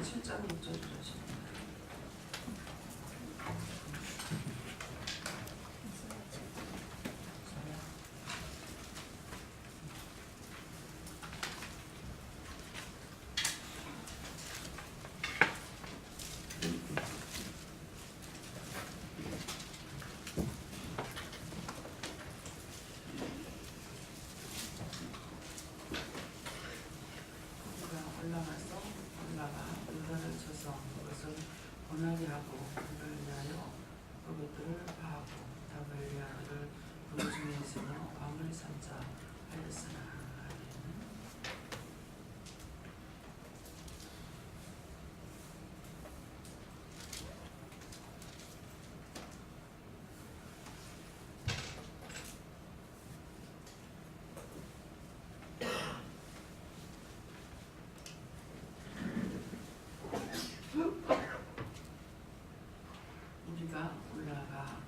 7장 6절을 하십니다. 요단을 쳐서 그것을 고난이 하고 그를 위하여 그것들을 파하고 다발리아를 그 중에서는 왕을 삼자 하였으나. 우리가 올라가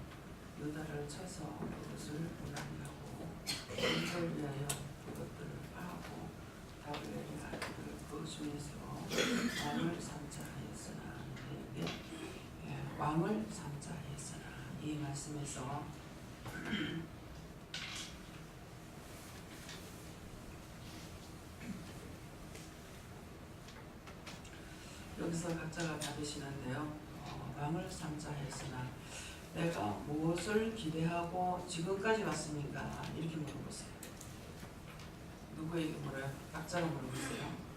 요단을 쳐서 그것을 고난이 하고 그를 위하여 그것들을 파하고 다발리아를 그 중에서 왕을 삼자 하였으나. 왕을 삼자 하였으나 이 말씀에서 여기서 각자가 받으시는데요. 왕을 삼자 했으나 내가 무엇을 기대하고 지금까지 왔습니까? 이렇게 물어보세요. 누구에게 물어요? 각자가 물어보세요.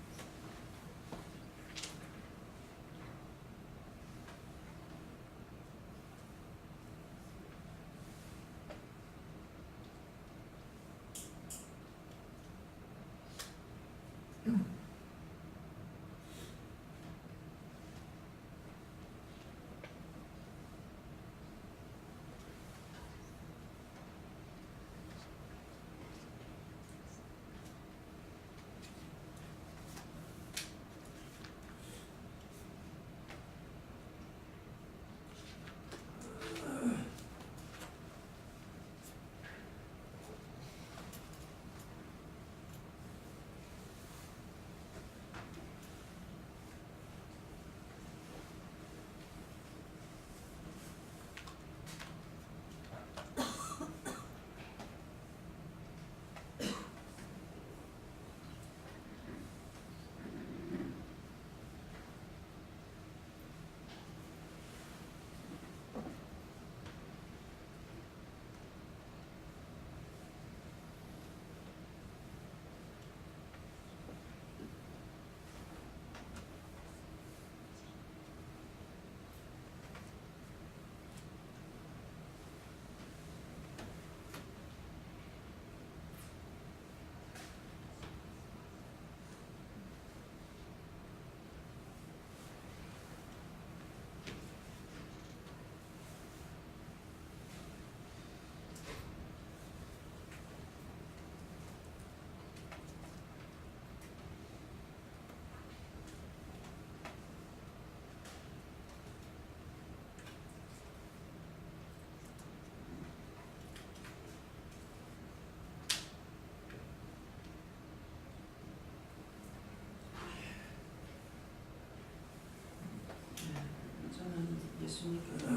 저는 예수님께서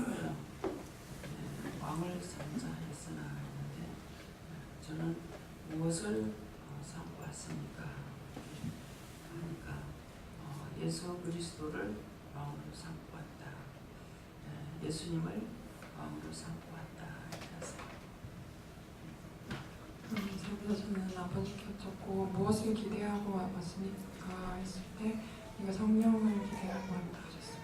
왕을 삼자 했으나 했는데 저는 무엇을 삼고 왔습니까? 그러니까 예수 그리스도를 왕으로 삼고 왔다. 예수님을 왕으로 삼고 왔다. 그래서 저는 아버지께 여쭙고 무엇을 기대하고 왔습니까? 했을 때 이거 성령을 기대하고 왔다 하셨습니다.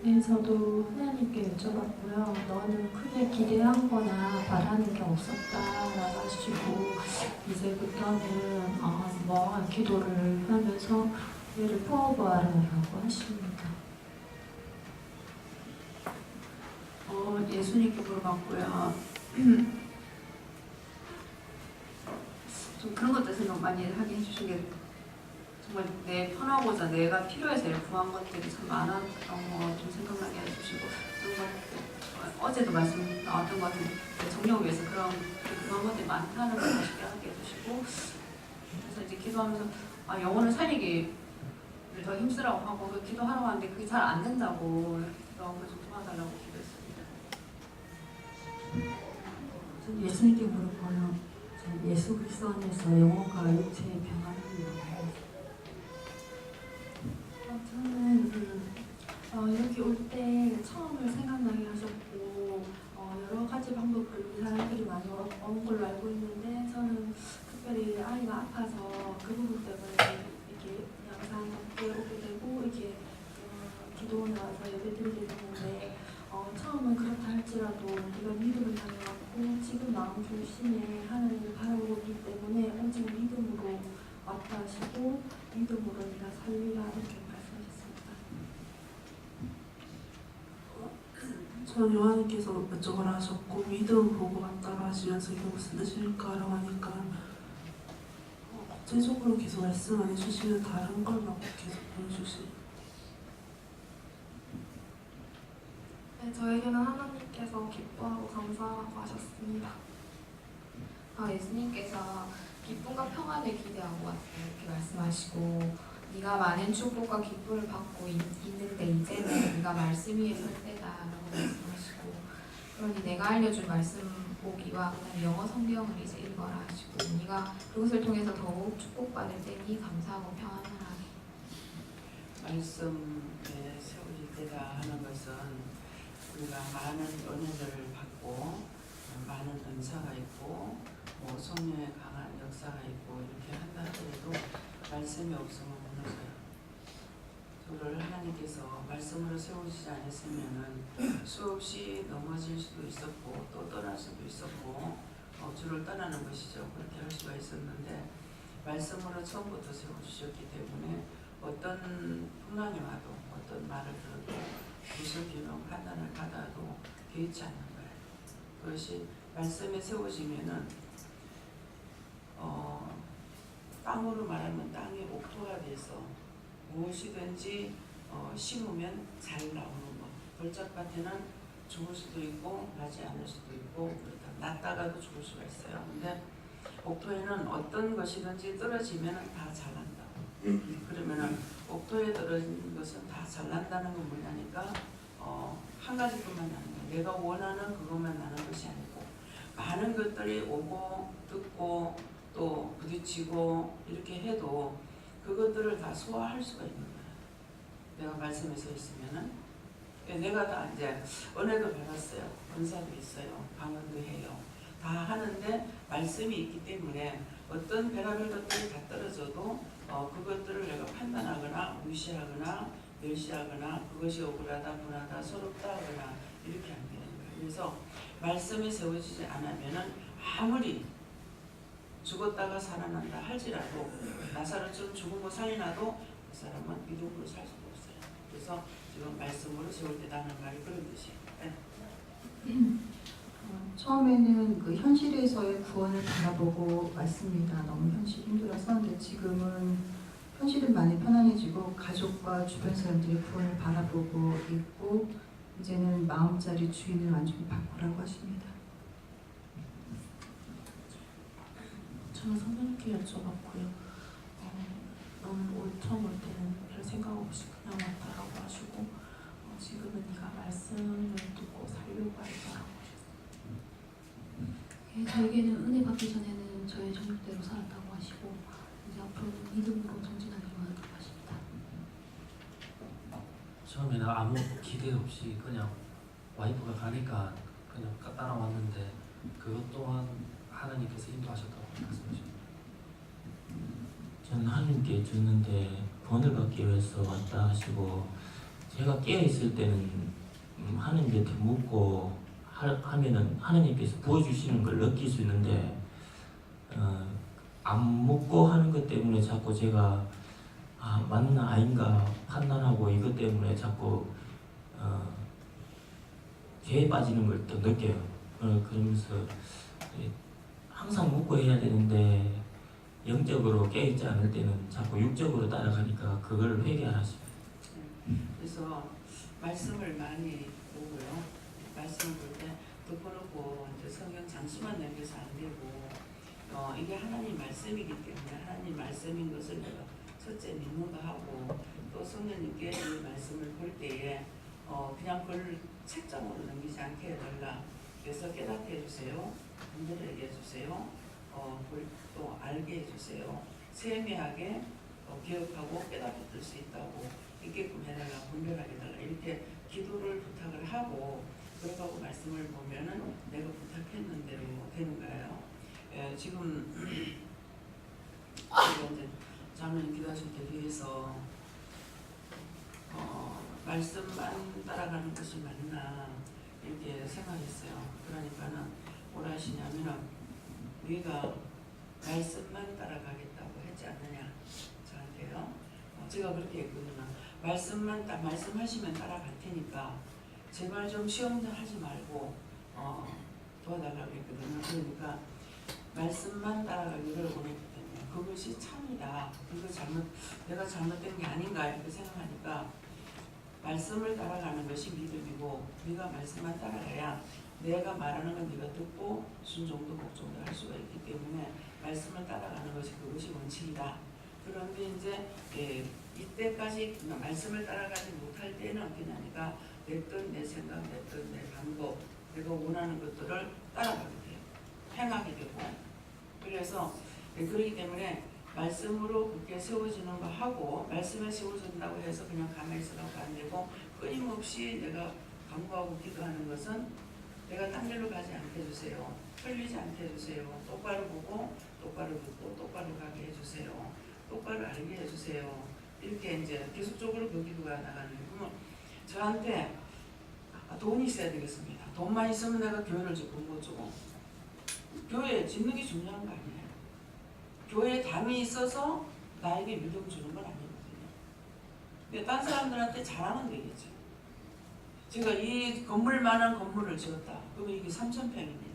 네, 저도 하나님께 여쭤봤고요. 너는 크게 기대한 거나 바라는 게 없었다라고 하시고 이제부터는 기도를 하면서 얘를 풀어보아라라고 하십니다. 예수님께 물어봤고요. 좀 그런 것들 생각 많이 하게 해주신 게 정말 내 편하고자 내가 필요해서 구한 것들이 참 많았던 거 좀 생각나게 해주시고 어제도 말씀 나왔던 것 같은데 정령을 위해서 그런 것들이 많다는 걸 아시게 하게 해주시고 그래서 이제 기도하면서 영혼을 살리기 더 힘쓰라고 하고 그 기도하라고 하는데 그게 잘 안 된다고 너무 좀 도와달라고 기도했습니다. 전 예수님께 물었고요. 예수 그리스도 안에서 영혼과 육체의 평안을 저는 여기 올 때 처음을 생각나게 하셨고 여러 가지 방법으로 사람들이 많이 온 걸로 알고 있는데 저는 특별히 아이가 아파서 그 부분 때문에 이렇게 항상 함께 오게 되고 이렇게 기도 나와서 예배 드리게 되는데 처음은 그렇다 할지라도 우리가 믿음을 가져왔고 지금 마음 중심에 하나님을 바라보고 있기 때문에 오직 믿음으로 왔다 하시고 믿음으로 네가 살리라 이렇게 말씀하셨습니다. 전 요한님께서 여쭤보라 하셨고 믿음 보고 왔다고 하시면서 이게 무슨 뜻일까라고 하니까 구체적으로 계속 말씀 안 해주시면 다른 걸 막 계속 보여주시. 네, 저에게는 하나님께서 기뻐하고 감사하라고 하셨습니다. 예수님께서 기쁨과 평안을 기대하고 왔다 이렇게 말씀하시고 네가 많은 축복과 기쁨을 받고 있는데 이제는 네가 말씀 위에 설 때다라고 말씀하시고 그러니 내가 알려준 말씀 보기와 그다음 영어 성경을 이제 읽어라 하시고 네가 그것을 통해서 더욱 축복받을 때니 감사하고 평안하라. 말씀에 세워질 때다 하는 것은 우리가 많은 은혜를 받고 많은 은사가 있고 뭐 성령의 강한 역사가 있고 이렇게 한다 하더라도 말씀이 없으면 무너져요. 저를 하나님께서 말씀으로 세우시지 않았으면은 수없이 넘어질 수도 있었고 또 떠날 수도 있었고 주를 떠나는 것이죠. 그렇게 할 수가 있었는데 말씀으로 처음부터 세워주셨기 때문에 어떤 풍랑이 와도 어떤 말을 들어도 무슨 비명 판단을 받아도 개의치 않는 거예요. 그것이 말씀에 세워지면은 땅으로 말하면 땅이 옥토가 돼서 무엇이든지 심으면 잘 나오는 거. 벌짝밭에는 죽을 수도 있고 나지 않을 수도 있고 그렇다. 났다가도 죽을 수가 있어요. 근데 옥토에는 어떤 것이든지 떨어지면 다 자란다. 그러면은 옥토에 떨어진 것은 다 잘난다는 건 뭐냐니까 한 가지뿐만 아니라 내가 원하는 그것만 나는 것이 아니고 많은 것들이 오고 듣고 또 부딪히고 이렇게 해도 그것들을 다 소화할 수가 있는 거예요. 내가 말씀에 서 있으면은 내가 다 이제 은혜도 받았어요. 은사도 있어요. 방언도 해요. 다 하는데 말씀이 있기 때문에 어떤 별의별 것들이 다 떨어져도 그것들을 내가 판단하거나 무시하거나 멸시하거나 그것이 억울하다, 분하다, 서럽다 하거나 이렇게 안 되는 거예요. 그래서 말씀이 세워지지 않으면은 아무리 죽었다가 살아난다 할지라도 나사로처럼 죽은 거 살이나도 그 사람은 믿음으로 살 수가 없어요. 그래서 지금 말씀으로 세울 때다는 말이 그런 뜻이에요. 네. 처음에는 그 현실에서의 구원을 바라보고 왔습니다. 너무 현실이 힘들어서. 근데 지금은 현실은 많이 편안해지고 가족과 주변 사람들의 구원을 바라보고 있고 이제는 마음자리 주인을 완전히 바꾸라고 하십니다. 저는 성령님께 여쭤봤고요. 너는 처음 올 때는 별 생각 없이 그냥 왔다라고 하시고 지금은 네가 말씀을 듣고 살려고 하더라고 하셨어요. 저에게는 은혜 받기 전에는 저의 정욕대로 살았다고 하시고 이제 앞으로는 믿음으로 전진하기로 한다고 하십니다. 처음에는 아무 기대 없이 그냥 와이프가 가니까 그냥 따라왔는데 그것 또한 하나님께서 인도하셨다고 말씀하십니다. 저는 하나님께 줬는데 본을 받기 위해서 왔다 하시고 제가 깨어있을 때는 하나님께 묻고 하면은 하나님께서 부어주시는 걸 느낄 수 있는데 안 묻고 하는 것 때문에 자꾸 제가 맞나 아닌가 판단하고 이것 때문에 자꾸 죄에 빠지는 걸 또 느껴요. 그러면서 항상 묻고 해야 되는데 영적으로 깨있지 않을 때는 자꾸 육적으로 따라가니까 그걸 회개하십니다. 그래서 말씀을 많이 보고요. 말씀을 볼 때 덮어놓고 이제 성경 장수만 남겨서 안 되고 이게 하나님 말씀이기 때문에 하나님 말씀인 것을 내가 첫째 믿는 거 하고 또 성령님께 이 말씀을 볼 때에 그냥 그걸 책장으로 넘기지 않게 해달라. 그래서 깨닫게 해주세요. 분별하게 해주세요. 또 알게 해주세요. 세미하게 기억하고 깨닫게 될 수 있다고 있게끔 해달라. 분별하게 해달라. 이렇게 기도를 부탁을 하고 그러고 말씀을 보면은 내가 부탁했는 대로 되는 거예요. 지금 이제 자매님 기도하실 때 위해서 말씀만 따라가는 것이 맞나 이렇게 생각했어요. 그러니까는 뭐라 하시냐면은 우리가 말씀만 따라가겠다고 했지 않느냐 저한테요. 제가 그렇게 했거든요. 말씀하시면 따라갈 테니까 제발 좀 시험들 하지 말고 도와달라고 했거든요. 그러니까 말씀만 따라가기를 원했기 때문에 그것이 참이다. 내가 잘못된 게 아닌가 이렇게 생각하니까 말씀을 따라가는 것이 믿음이고 네가 말씀만 따라가야 내가 말하는 건 네가 듣고 순종도 복종도 할 수가 있기 때문에 말씀을 따라가는 것이 그것이 원칙이다. 그런데 이제 이때까지 말씀을 따라가지 못할 때는 어떠냐니까 내 뜻, 내 생각, 내 뜻, 내 방법 내가 원하는 것들을 따라가게 돼요. 행하게 되고 그래서 그렇기 때문에 말씀으로 굳게 세워지는 거 하고 말씀에 세워진다고 해서 그냥 가만히 있으라고 안 되고 끊임없이 내가 간구하고 기도하는 것은 내가 딴 데로 가지 않게 해주세요. 흘리지 않게 해주세요. 똑바로 보고 똑바로 듣고 똑바로 가게 해주세요. 똑바로 알게 해주세요. 이렇게 이제 계속적으로 그 기도가 나가는 거고 저한테 돈이 있어야 되겠습니다. 돈만 있으면 내가 교회를 짓고 못 주고 교회 짓는 게 중요한 거 아니에요. 교회에 담이 있어서 나에게 믿음 주는 건 아니거든요. 근데 딴 사람들한테 잘하면 되겠죠. 제가 이 건물만한 건물을 지었다. 그러면 이게 3,000평입니다.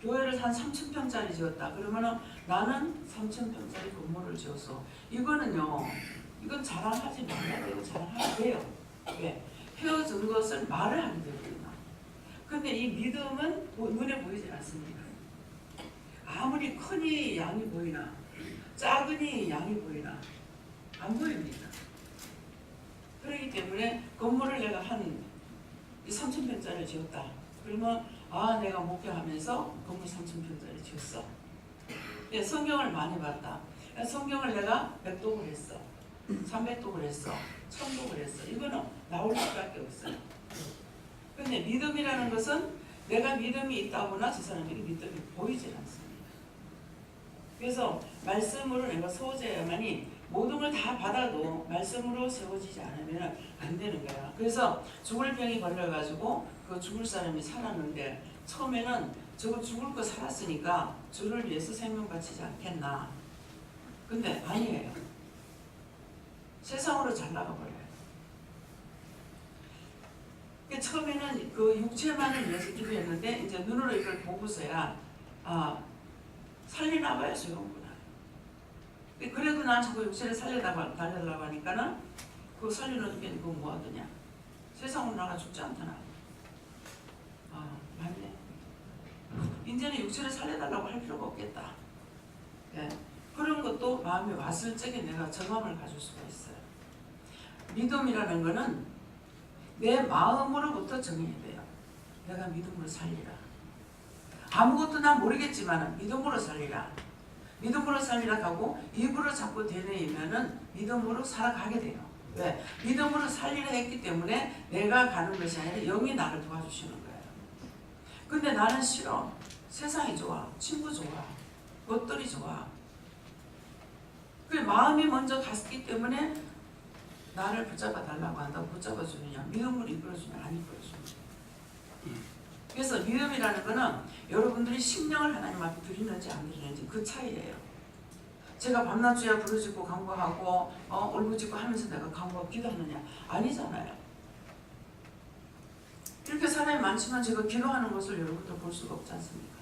교회를 한 3,000평짜리 지었다. 그러면은 나는 3,000평짜리 건물을 지었어. 이건 자랑하지 말아야 되고 자랑하면 돼요. 왜? 헤어진 것을 말을 하게 되거든요. 근데 이 믿음은 눈에 보이질 않습니다. 아무리 크니 양이 보이나 작으니 양이 보이나 안 보입니다. 그렇기 때문에 건물을 내가 한 3,000평짜리 지었다. 그러면 내가 목회하면서 건물 3,000평짜리 지었어. 성경을 많이 봤다. 성경을 내가 100독을 했어. 300독을 했어. 1000독을 했어. 이거는 나올 수밖에 없어요. 근데 믿음이라는 것은 내가 믿음이 있다거나 저 사람에게 믿음이 보이질 않습니다. 그래서 말씀으로 내가 세워져야만이 모든 걸 다 받아도 말씀으로 세워지지 않으면 안 되는 거야. 그래서 죽을 병이 걸려가지고 그 죽을 사람이 살았는데 처음에는 저거 죽을 거 살았으니까 주를 위해서 생명 바치지 않겠나. 근데 아니에요. 세상으로 잘 나가버려요. 처음에는 그 육체만을 위해서 기도했는데 이제 눈으로 이걸 보고서야 살리나 봐요. 소용구나. 그래도 난 자꾸 육체를 달려달라고 하니까는 그거 살리는 게 그거 뭐 하더냐. 세상으로 나가 죽지 않더나. 맞네. 이제는 육체를 살려달라고 할 필요가 없겠다. 네. 그런 것도 마음에 왔을 적에 내가 정함을 가질 수가 있어요. 믿음이라는 거는 내 마음으로부터 정해야 돼요. 내가 믿음으로 살리라. 아무것도 난 모르겠지만 믿음으로 살리라. 믿음으로 살리라 하고 입으로 자꾸 되뇌이면은 믿음으로 살아가게 돼요. 왜? 믿음으로 살리라 했기 때문에 내가 가는 것이 아니라 영이 나를 도와주시는 거예요. 근데 나는 싫어. 세상이 좋아. 친구 좋아. 것들이 좋아. 그 마음이 먼저 갔기 때문에 나를 붙잡아 달라고 한다고 붙잡아 주느냐. 믿음으로 이끌어주면 안 이끌어줍니다. 그래서 믿음이라는 거는 여러분들이 심령을 하나님 앞에 드리는지 안 드리는지 그 차이예요. 제가 밤낮 주야 부르짖고 간구하고 울부짖고 하면서 내가 간구하고 기도하느냐? 아니잖아요. 이렇게 사람이 많지만 제가 기도하는 것을 여러분들 볼 수가 없지 않습니까?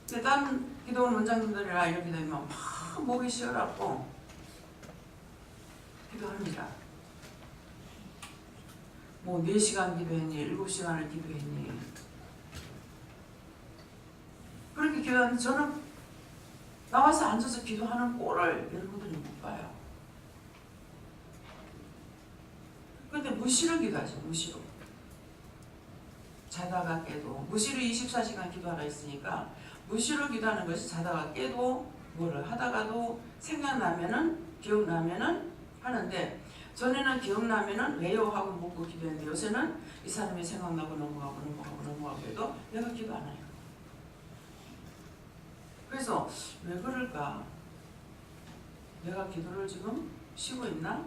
근데 다른 기도원 원장님들이랑 이렇게 되면 막 목이 쉬어갖고 기도합니다. 뭐 4시간 기도했니? 7시간을 기도했니? 그렇게 기도하는데 저는 나와서 앉아서 기도하는 꼴을 여러분들이 못 봐요. 근데 무시로 기도하죠. 무시로. 자다가 깨도 무시로 24시간 기도하라 했으니까 무시로 기도하는 것이 자다가 깨도 뭐를 하다가도 생각나면은 기억나면은 하는데, 전에는 기억나면은 왜요 하고 묻고 기도했는데 요새는 이 사람이 생각나고 넘어가고 해도 내가 기도 안 해요. 그래서 왜 그럴까? 내가 기도를 지금 쉬고 있나?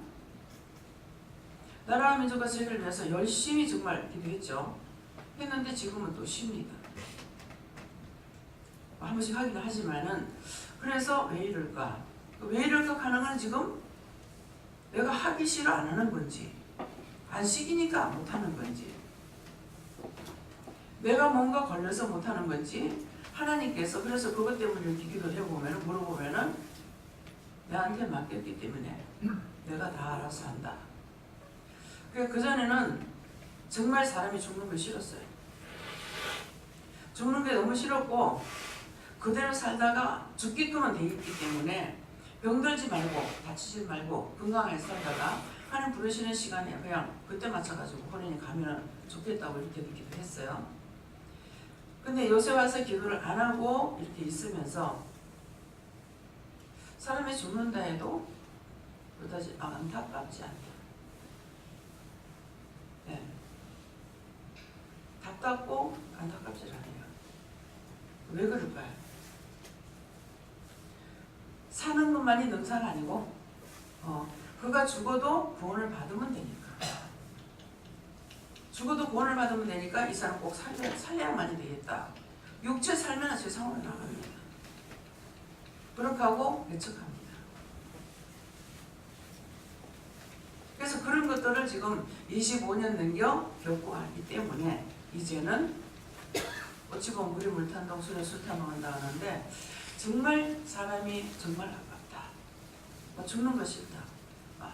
나라와 민족과 세계를 위해서 열심히 정말 기도했죠. 했는데 지금은 또 쉽니다. 한 번씩 하긴 하지만은, 그래서 왜 이럴까? 왜 이럴까 하는 건 지금 내가 하기 싫어 안 하는 건지, 안 시키니까 못 하는 건지, 내가 뭔가 걸려서 못 하는 건지, 하나님께서 그래서 그것 때문에 이렇게 기도를 해보면, 물어보면은 내한테 맡겼기 때문에 내가 다 알아서 한다. 그전에는 정말 사람이 죽는 걸 싫었어요. 죽는 게 너무 싫었고, 그대로 살다가 죽게끔은 돼 있기 때문에 병들지 말고 다치지 말고 건강하게 살다가 하나님 부르시는 시간에 그냥 그때 맞춰가지고 본인이 가면 좋겠다고 이렇게 기도 했어요. 근데 요새 와서 기도를 안 하고 이렇게 있으면서 사람이 죽는다 해도 그다지 안타깝지 않다. 네. 답답고 안타깝지 않아요. 왜 그럴까요? 사는 것만이 능사가 아니고 그가 죽어도 구원을 받으면 되니까, 죽어도 구원을 받으면 되니까 이 사람 꼭 살려야만이 되겠다. 육체 살면 세상으로 나갑니다. 그렇게 하고 예측합니다. 그래서 그런 것들을 지금 25년 넘겨 겪고하기 때문에 이제는 어찌 보면 물이 물탄다고 술에 술 타먹는다 하는데, 정말 사람이 정말 아깝다. 죽는 거 싫다.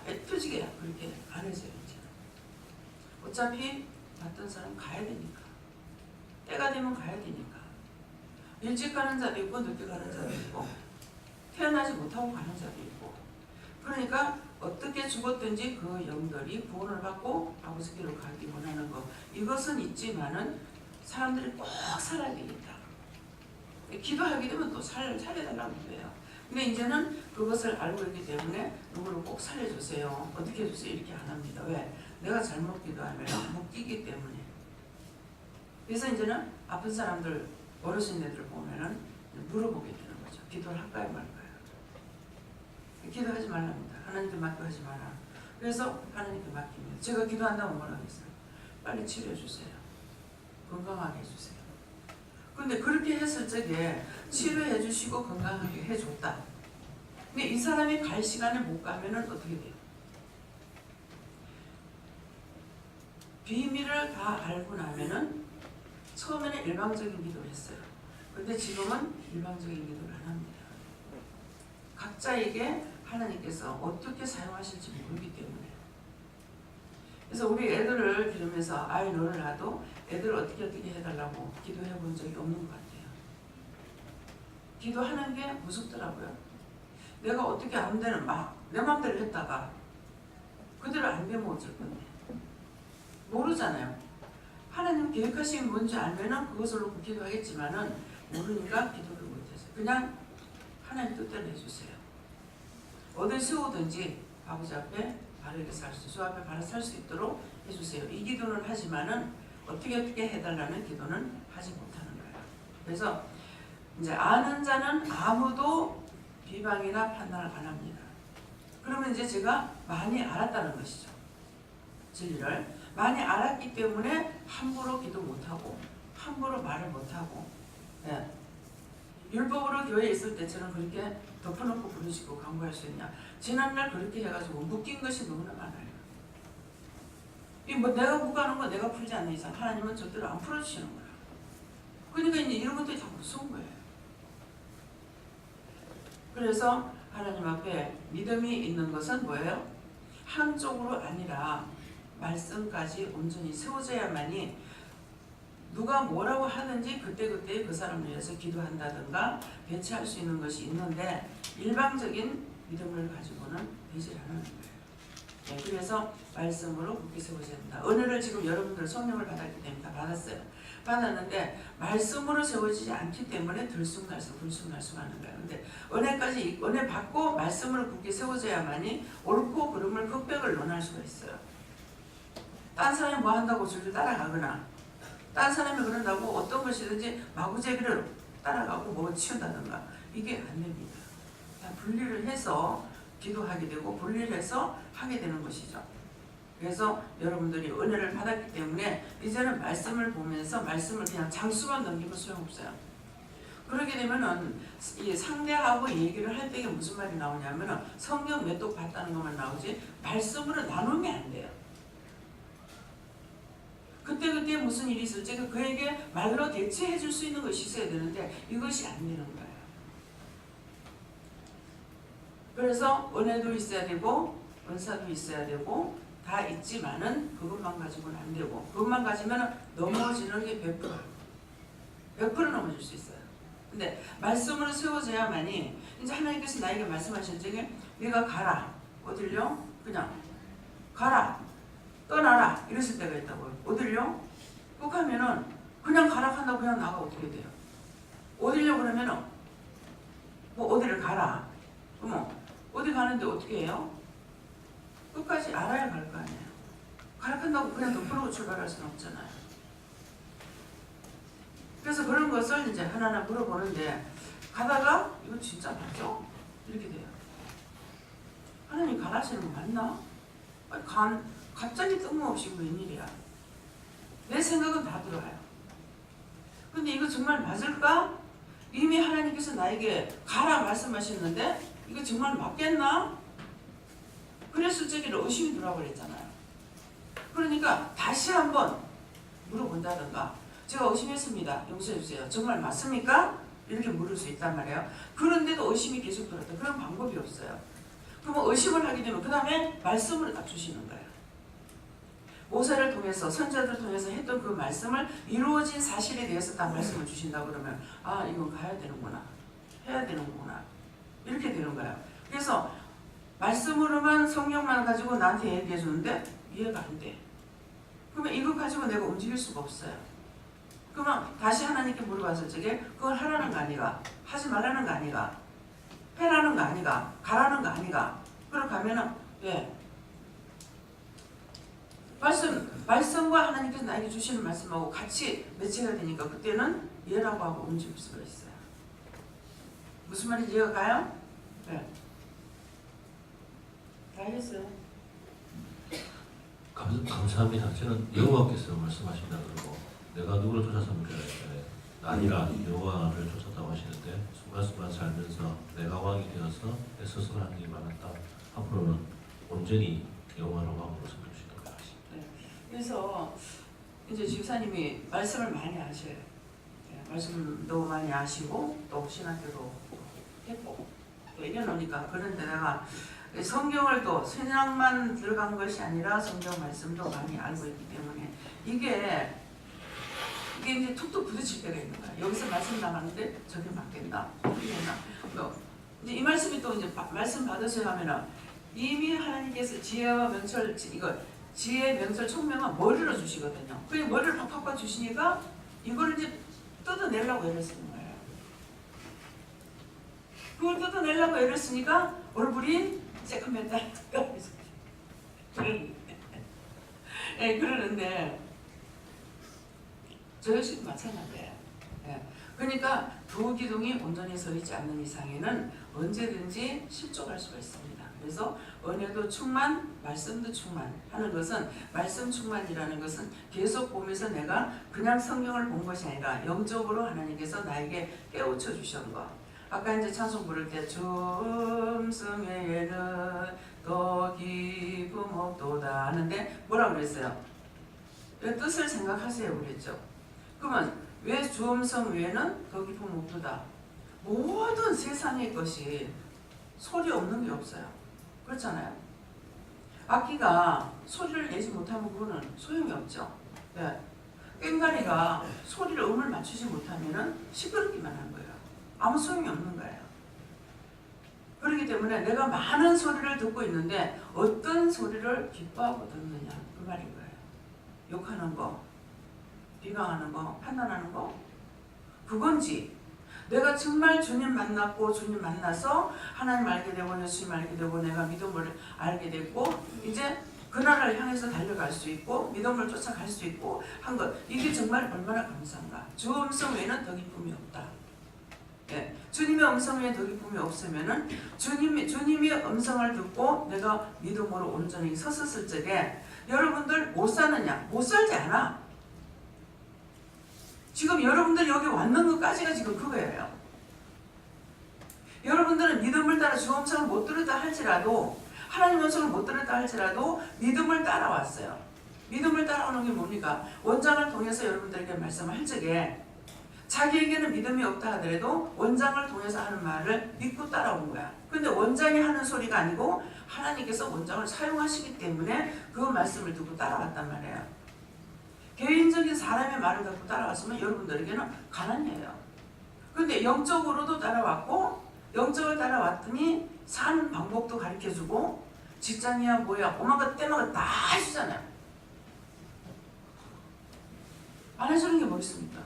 애터지게 그렇게 안 해줘요. 이제는. 어차피 봤던 사람 가야 되니까. 때가 되면 가야 되니까. 일찍 가는 자도 있고 늦게 가는 자도 있고 태어나지 못하고 가는 자도 있고, 그러니까 어떻게 죽었든지 그 영들이 구원을 받고 아버지께로 가기 원하는 것, 이것은 있지만은 사람들이 꼭 살아야 되겠다. 기도하게 되면 또 살려달라고 해요. 근데 이제는 그것을 알고 있기 때문에 누구를 꼭 살려주세요, 어떻게 해주세요 이렇게 안 합니다. 왜? 내가 잘못 기도하면 묶이기 때문에. 그래서 이제는 아픈 사람들, 어르신들 보면은 물어보게 되는 거죠. 기도를 할까요 말까요? 기도하지 말랍니다. 하나님께 맡겨하지 마라. 그래서 하나님께 맡깁니다. 제가 기도한다고 뭐라 하겠어요? 빨리 치료해 주세요. 건강하게 해주세요. 근데 그렇게 했을 적에 치료해 주시고 건강하게 해줬다. 근데 이 사람이 갈 시간에 못 가면은 어떻게 돼요? 비밀을 다 알고 나면은 처음에는 일방적인 기도를 했어요. 근데 지금은 일방적인 기도를 안 합니다. 각자에게 하나님께서 어떻게 사용하실지 모르기 때문에. 그래서 우리 애들을 기르면서 아이 너를 놔도 애들 어떻게 해달라고 기도해 본 적이 없는 것 같아요. 기도하는 게 무섭더라고요. 내가 어떻게 안 되는 내 맘대로 했다가 그대로 안 되면 어쩔 건데. 모르잖아요. 하나님 계획하신 게 뭔지 알면은 그것을 놓고 기도하겠지만은 모르니까 기도를 못해서 그냥 하나님 뜻대로 해주세요. 어딜 세우든지 아버지 앞에 바르게 주 앞에 바르게 살 수 있도록 해주세요. 이 기도는 하지만은 어떻게 해달라는 기도는 하지 못하는 거예요. 그래서 이제 아는 자는 아무도 비방이나 판단을 안 합니다. 그러면 이제 제가 많이 알았다는 것이죠. 진리를 많이 알았기 때문에 함부로 기도 못하고 함부로 말을 못하고, 예. 율법으로 교회에 있을 때처럼 그렇게 덮어놓고 부르시고 강구할 수 있냐. 지난날 그렇게 해가지고 묶인 것이 너무나 많아요. 내가 묶어놓은 거 내가 풀지 않는 이상 하나님은 절대로 안 풀어주시는 거예요. 그러니까 이제 이런 것들이 다 무서운 거예요. 그래서 하나님 앞에 믿음이 있는 것은 뭐예요? 한쪽으로 아니라 말씀까지 온전히 세워져야만이 누가 뭐라고 하든지 그때그때 그 사람을 위해서 기도한다든가 배치할 수 있는 것이 있는데 일방적인 믿음을 가지고는 되지 않는 거예요. 네, 그래서 말씀으로 굳게 세워져야 된다. 은혜를 지금 여러분들 성령을 받았기 때문에 다 받았어요. 받았는데 말씀으로 세워지지 않기 때문에 들쑥날쑥 하는 거예요. 근데 은혜 받고 말씀으로 굳게 세워져야만이 옳고 그름을 극백을 논할 수가 있어요. 딴 사람이 뭐 한다고 줄줄 따라가거나 딴 사람이 그런다고 어떤 것이든지 마구제비를 따라가고 뭐 치운다든가 이게 안 됩니다. 다 분리를 해서 기도하게 되고 분리를 해서 하게 되는 것이죠. 그래서 여러분들이 은혜를 받았기 때문에 이제는 말씀을 보면서 말씀을 그냥 장수만 넘기면 소용없어요. 그러게 되면은 이 상대하고 얘기를 할 때 무슨 말이 나오냐면은 성경 몇 독 봤다는 것만 나오지 말씀으로 나누면 안 돼요. 그때 무슨 일이 있을지 그에게 말로 대체해 줄 수 있는 것이 있어야 되는데 이것이 안 되는 거예요. 그래서 은혜도 있어야 되고 은사도 있어야 되고 다 있지만은 그것만 가지고는 안 되고 그것만 가지면 넘어지는 게 100% 넘어질 수 있어요. 근데 말씀으로 세워져야만이 이제 하나님께서 나에게 말씀하신 적에 네가 가라. 어딜요? 그냥 가라. 떠나라. 이랬을 때가 있다고요. 어딜요? 꼭 하면은 그냥 가라 한다고 그냥 나가 어떻게 돼요? 어딜요 그러면은 뭐 어디를 가라. 그럼 어디 가는데 어떻게 해요? 끝까지 알아야 갈 거 아니에요. 가라 한다고 그냥 덮어놓고 출발할 수는 없잖아요. 그래서 그런 것을 이제 하나하나 물어보는데 가다가 이거 진짜 맞죠? 이렇게 돼요. 하나님 가라시는 거 맞나? 갑자기 뜬금없이 웬일이야. 내 생각은 다 들어와요. 근데 이거 정말 맞을까? 이미 하나님께서 나에게 가라 말씀하셨는데 이거 정말 맞겠나? 그랬을 적에는 의심이 들어버렸잖아요. 그러니까 다시 한번 물어본다든가 제가 의심했습니다. 용서해주세요. 정말 맞습니까? 이렇게 물을 수 있단 말이에요. 그런데도 의심이 계속 들었다. 그런 방법이 없어요. 그러면 의심을 하게 되면 그 다음에 말씀을 딱 주시는 거예요. 모세를 통해서 선자들을 통해서 했던 그 말씀을 이루어진 사실에 대해서 딱 말씀을 주신다 그러면 아 이건 가야 되는구나. 해야 되는구나. 이렇게 되는 거예요. 그래서 말씀으로만 성경만 가지고 나한테 얘기해 주는데 이해가 안 돼. 그러면 이거 가지고 내가 움직일 수가 없어요. 그러면 다시 하나님께 물어봤을 적에 그걸 하라는 거 아니가? 하지 말라는 거 아니가? 해라는 거 아니가? 가라는 거 아니가? 그렇게 하면은 예. 말씀과 하나님께서 나에게 주시는 말씀하고 같이 매치가 되니까 그때는 예라고 하고 움직일 수가 있어요. 무슨 말인지 이해가 가요? 네. 다 했어요. 감사합니다. 저는 여호와께서 말씀하신다 그러고 내가 누구를 쫓았습니까? 아니라 여호와를 쫓았다고 하시는데 순간순간 살면서 내가 왕이 되어서 내 스스로 하는 일이 많았다. 앞으로는 온전히 여호와를 왕으로 섬겨주시도록 하십니다. 네. 그래서 이제 집사님이 말씀을 많이 아셔요. 네. 말씀도 많이 아시고 또 신학교도 했고 또 이래놓으니까 그런데 내가 성경을 또 신앙만 들어간 것이 아니라 성경 말씀도 많이 알고 있기 때문에 이게 이제 툭툭 부딪힐 때가 있는 거야. 여기서 말씀 나가는데 저게 맞겠나? 이제 이 말씀이 또 이제 말씀 받으셔 하면은 이미 하나님께서 지혜와 명철 지혜, 명철, 총명은 머리로 주시거든요. 그게 머리를 팍팍팍 주시니까 이걸 이제 뜯어내려고 애를 쓰는 거예요. 그걸 뜯어내려고 애를 쓰니까 얼굴이 새카맸다. 예, 그러는데 저 역시도 마찬가지예요. 예. 그러니까 두 기둥이 온전히 서 있지 않는 이상에는 언제든지 실족할 수가 있습니다. 그래서 은혜도 충만, 말씀도 충만하는 것은 말씀 충만이라는 것은 계속 보면서 내가 그냥 성경을 본 것이 아니라 영적으로 하나님께서 나에게 깨우쳐 주신 것. 아까 이제 찬송 부를 때 주음성 외에는 더 기쁨 없도다 하는데 뭐라고 그랬어요? 왜 뜻을 생각하세요 그랬죠? 그러면 왜 주음성 외에는 더 기쁨 없도다? 모든 세상의 것이 소리 없는 게 없어요. 그렇잖아요. 악기가 소리를 내지 못하면 그거는 소용이 없죠. 네. 꽹과리가 소리를 음을 맞추지 못하면은 시끄럽기만 한 거예요. 아무 소용이 없는 거예요. 그렇기 때문에 내가 많은 소리를 듣고 있는데 어떤 소리를 기뻐하고 듣느냐 그 말인 거예요. 욕하는 거, 비방하는 거, 판단하는 거 그건지 내가 정말 주님 만났고 주님 만나서 하나님 알게 되고 예수님 알게 되고 내가 믿음을 알게 됐고 이제 그날을 향해서 달려갈 수 있고 믿음을 쫓아갈 수 있고 한 것 이게 정말 얼마나 감사한가. 주 음성 외에는 더 기쁨이 없다. 예, 주님의 음성 외에 더 기쁨이 없으면은 주님의 음성을 듣고 내가 믿음으로 온전히 섰었을 적에 여러분들 못 사느냐? 못 살지 않아. 지금 여러분들 여기 왔는 것까지가 지금 그거예요. 여러분들은 믿음을 따라 주 음성을 못 들었다 할지라도 하나님 음성을 못 들었다 할지라도 믿음을 따라왔어요. 믿음을 따라오는 게 뭡니까? 원장을 통해서 여러분들에게 말씀을 할 적에 자기에게는 믿음이 없다 하더라도 원장을 통해서 하는 말을 믿고 따라온 거야. 근데 원장이 하는 소리가 아니고 하나님께서 원장을 사용하시기 때문에 그 말씀을 듣고 따라왔단 말이에요. 개인적인 사람의 말을 듣고 따라왔으면 여러분들에게는 가난이에요. 근데 영적으로도 따라왔고 영적을 따라왔더니 사는 방법도 가르쳐주고 직장이야 뭐야 오만것 때만것 다 해주잖아요. 안 해주는 게 뭐 있습니까?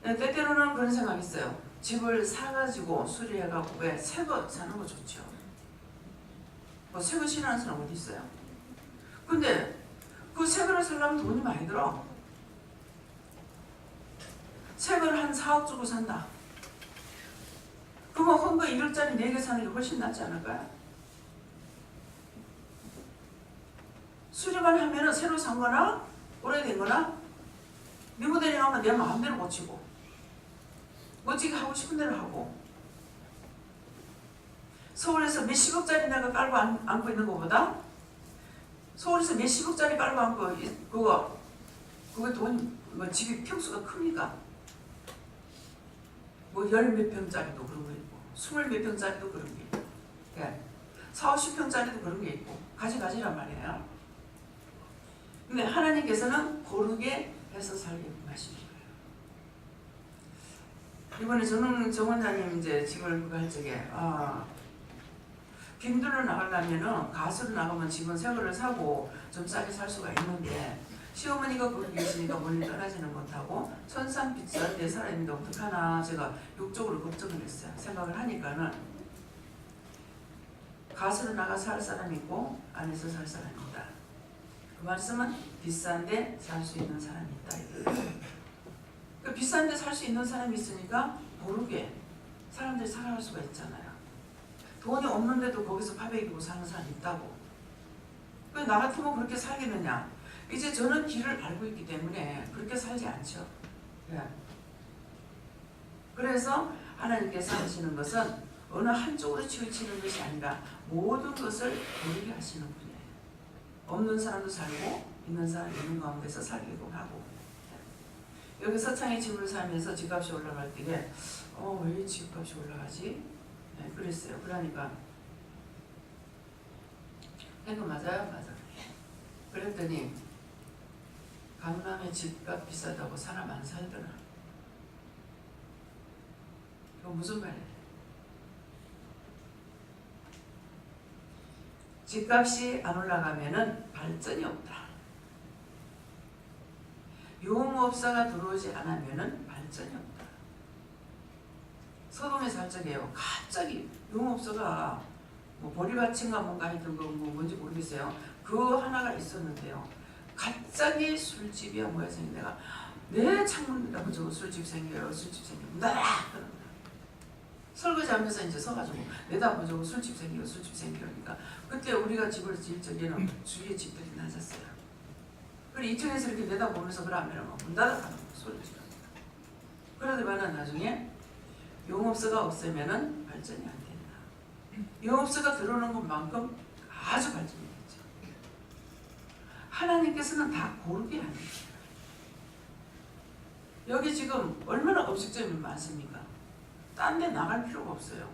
네, 때때로는 그런 생각이 있어요. 집을 사가지고 수리해가고 왜 새 거 사는 거 좋죠. 뭐 새 거 싫어하는 사람 어디 있어요? 근데 그 새 거를 사려면 돈이 많이 들어. 새 거를 한 4억 주고 산다. 그러면 헌거 1억짜리 4개 사는 게 훨씬 낫지 않을까요? 수리만 하면은 새로 산 거나 오래된 거나 네 모델이 나오면 내 마음대로 고치고 멋지게 하고 싶은 대로 하고 서울에서 몇십억짜리 내가 깔고 안고 있는 것보다 서울에서 몇십억짜리 깔고 안고 그거 돈 뭐 집이 평수가 크니까 뭐 열 몇 평짜리도 그런 거 있고 20 몇 평짜리도 그런 게 있고 예. 40, 50평짜리도 그런 게 있고 가지란 말이에요. 근데 하나님께서는 고르게 해서 살게끔 하시는 거예요. 이번에 저는 정 원장님 이제 집을 갈 적에 빈들로 나가려면은 가수로 나가면 집은 새 거를 사고 좀 싸게 살 수가 있는데 시어머니가 거기 계시니까 멀리 떠나지는 못하고 천상빛을 내 살아있는데 어떡하나 제가 욕적으로 걱정을 했어요. 생각을 하니까는 가수로 나가 살 사람이 있고 안에서 살 사람이 있다. 그 말씀은 비싼데 살 수 있는 사람이 있다. 그 비싼데 살 수 있는 사람이 있으니까 모르게 사람들이 살아갈 수가 있잖아요. 돈이 없는데도 거기서 파베이고 사는 사람이 있다고. 왜 나 같으면 그렇게 살겠느냐? 이제 저는 길을 알고 있기 때문에 그렇게 살지 않죠. 예. 그래서 하나님께서 하시는 것은 어느 한쪽으로 치우치는 것이 아니라 모든 것을 고르게 하시는 분이에요. 없는 사람도 살고 있는 사람 있는 가운데서 살기도 하고. 여기 서창의 집을 살면서 집값이 올라갈 때에 왜 집값이 올라가지? 네, 그랬어요. 그러니까 이거 맞아요? 그랬더니 강남에 집값 비싸다고 사람 안 살더라. 이거 무슨 말이에요? 집값이 안 올라가면은 발전이 없다. 유흥업소가 들어오지 않으면은 발전이 없다. 서동에 살 적에요. 갑자기 유흥업소가 뭐 보리밭인가 뭔가 하여튼 뭐 뭔지 모르겠어요. 그 하나가 있었는데요. 갑자기 술집이야 뭐야 생긴 내가 내 창문에다 보자고 술집 생겨요. 나라 설거지하면서 이제 서가지고 내다보자고 술집 생기니까 그때 우리가 집을 지을 적에는 주위에 집들이 낮았어요. 그래 2층에서 이렇게 내다보면서 그러면 문 닫아가는 소리를 지릅니다. 그러더만은 나중에 용업소가 없으면은 발전이 안 된다. 용업소가 들어오는 것만큼 아주 발전이 되죠. 하나님께서는 다 고르게 하는 거예요. 여기 지금 얼마나 음식점이 많습니까? 딴 데 나갈 필요가 없어요.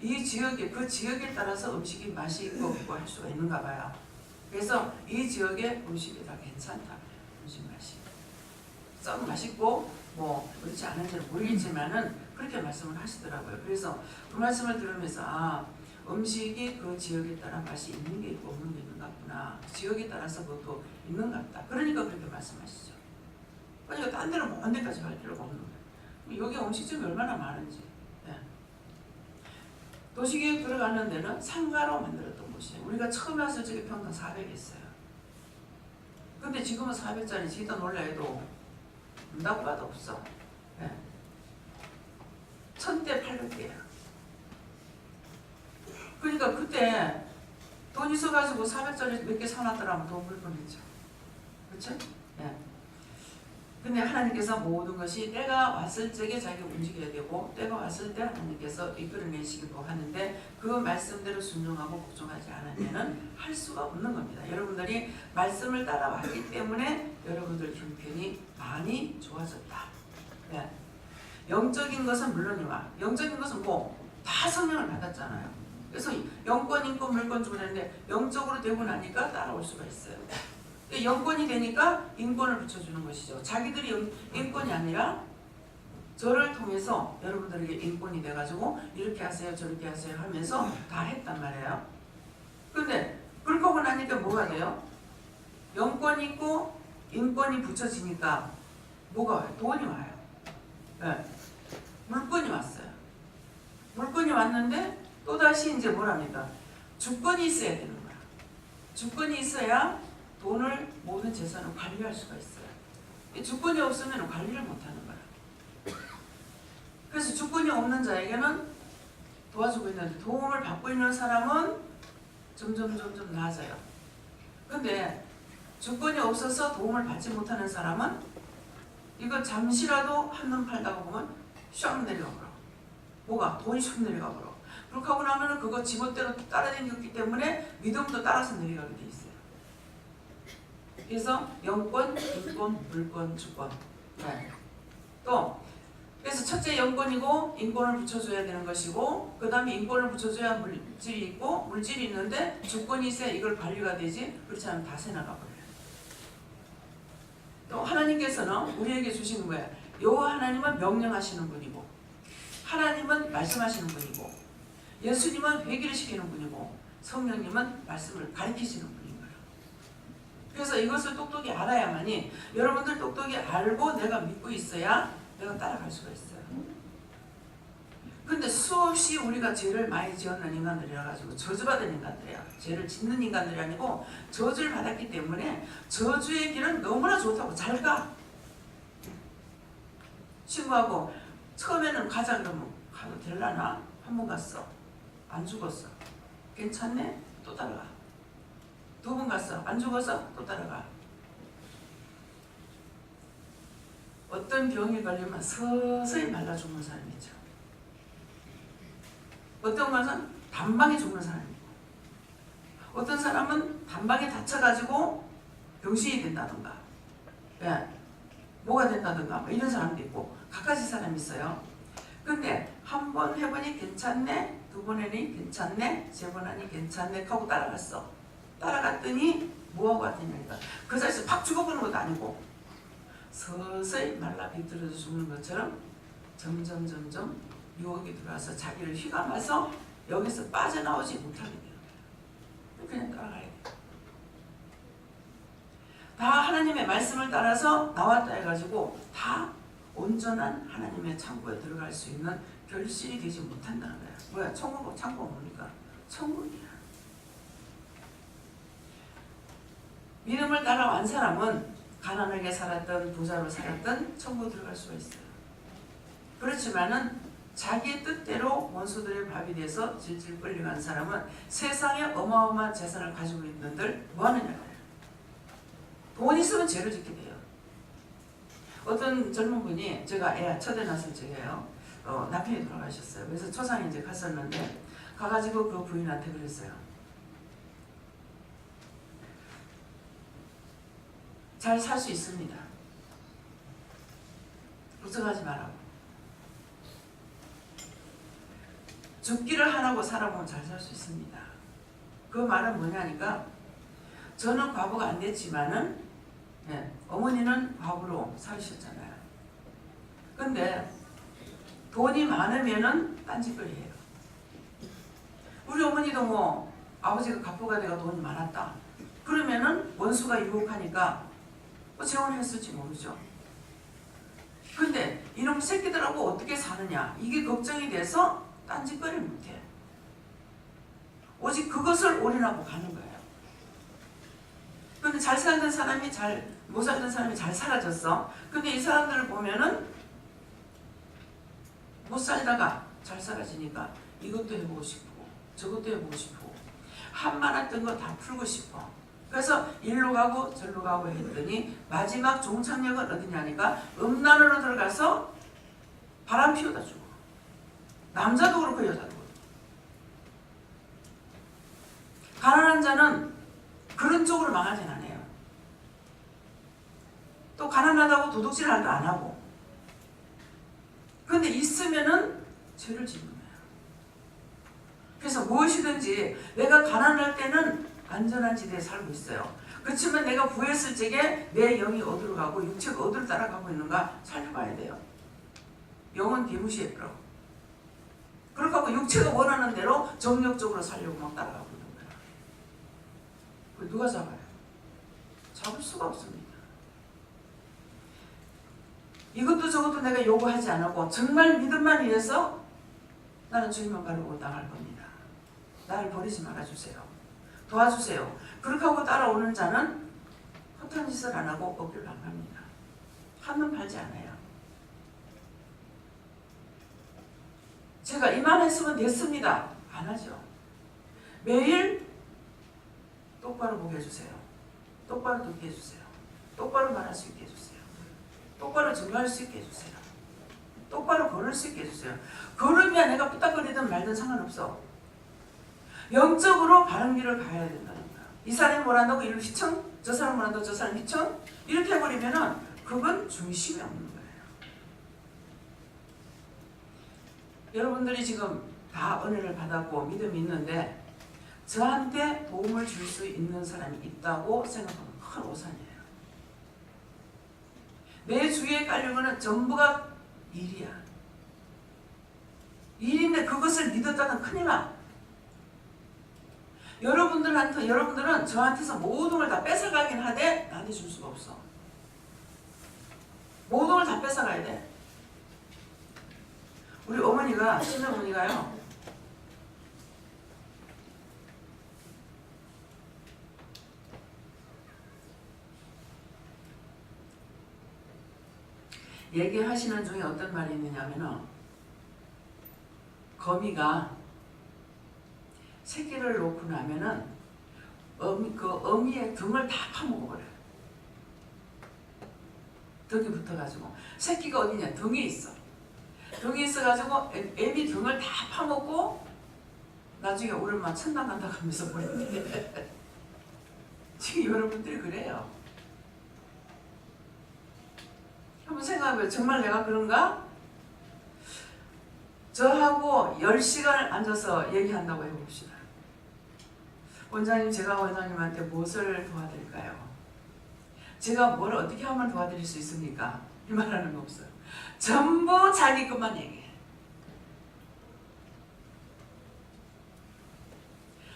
이 지역에 그 지역에 따라서 음식이 맛이 있고 없고 할 수가 있는가 봐요. 그래서 이 지역의 음식이 다 괜찮다. 음식 맛이 썩 맛있고 뭐 그렇지 않은지는 모르겠지만은 그렇게 말씀을 하시더라고요. 그래서 그 말씀을 들으면서 아, 음식이 그 지역에 따라 맛이 있는 게 있고 없는 게 있는 것 같구나. 지역에 따라서 그것도 있는 것 같다. 그러니까 그렇게 말씀하시죠. 그러니까 딴 데는 먼 데까지 갈 필요가 없는 거예요. 여기 음식점이 얼마나 많은지. 네. 도시계획 들어가는 데는 상가로 만들었던 곳이에요. 우리가 처음에 왔을 적에 평당 400이었어요. 근데 지금은 400짜리 지도 놀라 해도 온다고 봐도 없어. 네. 1000대 800대야. 그러니까 그때 돈 있어가지고 400짜리 몇 개 사놨더라면 돈 벌 뻔했죠. 그렇죠? 네. 근데 하나님께서 모든 것이 때가 왔을 적에 자기가 움직여야 되고 때가 왔을 때 하나님께서 이끌어내시기도 하는데 그 말씀대로 순종하고 복종하지 않으면 할 수가 없는 겁니다. 여러분들이 말씀을 따라왔기 때문에 여러분들 형편이 많이 좋아졌다. 네. 영적인 것은 물론이와 영적인 것은 뭐 다 성령을 받았잖아요. 그래서 영권, 인권, 물권 주고 되는데 영적으로 되고 나니까 따라올 수가 있어요. 영권이 되니까 인권을 붙여주는 것이죠. 자기들이 인권이 아니라 저를 통해서 여러분들에게 인권이 돼가지고 이렇게 하세요 저렇게 하세요 하면서 다 했단 말이에요. 그런데 그렇게 하고 나니까 뭐가 돼요? 영권이 있고 인권이 붙여지니까 뭐가 와요? 돈이 와요. 네. 물권이 왔어요. 물권이 왔는데 또다시 이제 뭐랍니까? 주권이 있어야 되는 거야. 주권이 있어야 돈을 모든 재산을 관리할 수가 있어요. 주권이 없으면 관리를 못하는 거야. 그래서 주권이 없는 자에게는 도와주고 있는데 도움을 받고 있는 사람은 점점 나아져요. 근데 주권이 없어서 도움을 받지 못하는 사람은 이거 잠시라도 한눈 팔다가 보면 슉 내려가 버려. 뭐가? 돈이 슉 내려가 버려. 그렇게 하고 나면 그거 지멋대로 따라다녔기 때문에 믿음도 따라서 내려가게 돼 있어요. 그래서 영권, 인권, 물권, 주권. 네. 또 그래서 첫째 영권이고 인권을 붙여줘야 되는 것이고 그 다음에 인권을 붙여줘야 물질이 있고 물질이 있는데 주권이 있어야 이걸 관리가 되지 그렇지 않으면 다 새나가 버려요. 또 하나님께서는 우리에게 주시는 거예요. 여호와 하나님은 명령하시는 분이고 하나님은 말씀하시는 분이고 예수님은 회개를 시키는 분이고 성령님은 말씀을 가르치시는 분이에요. 그래서 이것을 똑똑히 알아야만이 여러분들 똑똑히 알고 내가 믿고 있어야 내가 따라갈 수가 있어요. 근데 수없이 우리가 죄를 많이 지었는 인간들이라 가지고 저주받은 인간들이야. 죄를 짓는 인간들이 아니고 저주를 받았기 때문에 저주의 길은 너무나 좋다고 잘 가. 친구하고 처음에는 가자 그러면 가도 될라나? 한 번 갔어. 안 죽었어. 괜찮네? 또 따라가. 2번 갔어. 안 죽어서 또 따라가. 어떤 병이 걸리면 서서히 말라 죽는 사람이 있죠. 어떤 것은 단방에 죽는 사람이 있고 어떤 사람은 단방에 다쳐가지고 병신이 된다든가 뭐가 된다든가 뭐 이런 사람도 있고 각가지 사람이 있어요. 근데 한 번 해보니 괜찮네, 2번 해니 괜찮네, 3번 하니 괜찮네 하고 따라갔어. 따라갔더니 뭐하고 왔냐니까 그 자리에서 팍 죽어버리는 것도 아니고 서서히 말라 비틀어져 죽는 것처럼 점점 유혹이 들어와서 자기를 휘감아서 여기서 빠져나오지 못하게 돼요. 그냥 따라가야 돼요. 다 하나님의 말씀을 따라서 나왔다 해가지고 다 온전한 하나님의 창고에 들어갈 수 있는 결실이 되지 못한다는 거야. 뭐야? 창고가 뭡니까? 천국이야. 믿음을 따라온 사람은 가난하게 살았던 부자로 살았던 천국에 들어갈 수가 있어요. 그렇지만은 자기의 뜻대로 원수들의 밥이 돼서 질질 끌려간 사람은 세상에 어마어마한 재산을 가지고 있는들 뭐 하느냐고요. 돈 있으면 죄를 짓게 돼요. 어떤 젊은 분이 제가 애 첫애 낳았을 적에요. 남편이 돌아가셨어요. 그래서 초상에 이제 갔었는데 가가지고 그 부인한테 그랬어요. 잘 살 수 있습니다. 걱정하지 말라고. 죽기를 하라고 살아보면 잘 살 수 있습니다. 그 말은 뭐냐니까 저는 과부가 안 됐지만은 어머니는 과부로 살으셨잖아요. 근데 돈이 많으면은 딴짓거리예요. 우리 어머니도 뭐 아버지가 갑부가 돼가 돈이 많았다. 그러면은 원수가 유혹하니까 뭐 재혼했을지 모르죠. 근데 이놈 새끼들하고 어떻게 사느냐 이게 걱정이 돼서 딴짓거리를 못해. 오직 그것을 올인하고 가는 거예요. 근데 잘 살던 사람이 못 살던 사람이 잘 사라졌어. 근데 이 사람들을 보면은 못 살다가 잘 사라지니까 이것도 해보고 싶고 저것도 해보고 싶고 한 많았던 거 다 풀고 싶어. 그래서 일로 가고 절로 가고 했더니 마지막 종착역은 어디냐니까 음란으로 들어가서 바람 피우다 죽어. 남자도 그렇고 여자도 그렇고. 가난한 자는 그런 쪽으로 망하진 않아요. 또 가난하다고 도둑질도 안 하고. 그런데 있으면은 죄를 짓는 거예요. 그래서 무엇이든지 내가 가난할 때는 안전한 지대에 살고 있어요. 그렇지만 내가 부했을 적에 내 영이 어디로 가고 육체가 어디로 따라가고 있는가 살펴봐야 돼요. 영은 개무시했더라고. 그렇게 하고 육체가 원하는 대로 정력적으로 살려고 막 따라가고 있는 거야. 그걸 누가 잡아요? 잡을 수가 없습니다. 이것도 저것도 내가 요구하지 않고 정말 믿음만 위해서 나는 주님만 바르고 나갈 겁니다. 나를 버리지 말아주세요. 도와주세요. 그렇게 하고 따라오는 자는 허탄 짓을 안 하고 어깨를 안 갑니다. 한눈 팔지 않아요. 제가 이만했으면 됐습니다. 안 하죠. 매일 똑바로 보게 해주세요. 똑바로 듣게 해주세요. 똑바로 말할 수 있게 해주세요. 똑바로 증거할 수 있게 해주세요. 똑바로 걸을 수 있게 해주세요. 걸으면 내가 삐딱거리든 말든 상관없어. 영적으로 바른 길을 가야 된다는 거야. 이 사람이 뭘 한다고 이를 휘청, 저 사람이 뭘 한다고 저 사람이 휘청 이렇게 해버리면은 그건 중심이 없는 거예요. 여러분들이 지금 다 은혜를 받았고 믿음이 있는데 저한테 도움을 줄 수 있는 사람이 있다고 생각하면 큰 오산이에요. 내 주위에 깔린 거는 전부가 일이야. 일인데 그것을 믿었다는 큰일 나. 여러분들은 저한테서 모든 걸 다 뺏어가긴 하되 나한테 줄 수가 없어. 모든 걸 다 뺏어가야 돼. 우리 어머니가, 친어머니가요. 얘기하시는 중에 어떤 말이 있느냐면은 거미가 새끼를 놓고 나면은 그 어미의 등을 다 파먹어버려요. 등이 붙어가지고 새끼가 어디냐 등에 있어. 등에 있어가지고 애미 등을 다 파먹고 나중에 우리 엄마 천당 간다고 하면서 버리는데 지금 여러분들이 그래요. 한번 생각해봐요. 정말 내가 그런가? 저하고 10시간을 앉아서 얘기한다고 해봅시다. 원장님, 제가 원장님한테 무엇을 도와드릴까요? 제가 뭘 어떻게 하면 도와드릴 수 있습니까? 이 말하는 거 없어요. 전부 자기 것만 얘기해.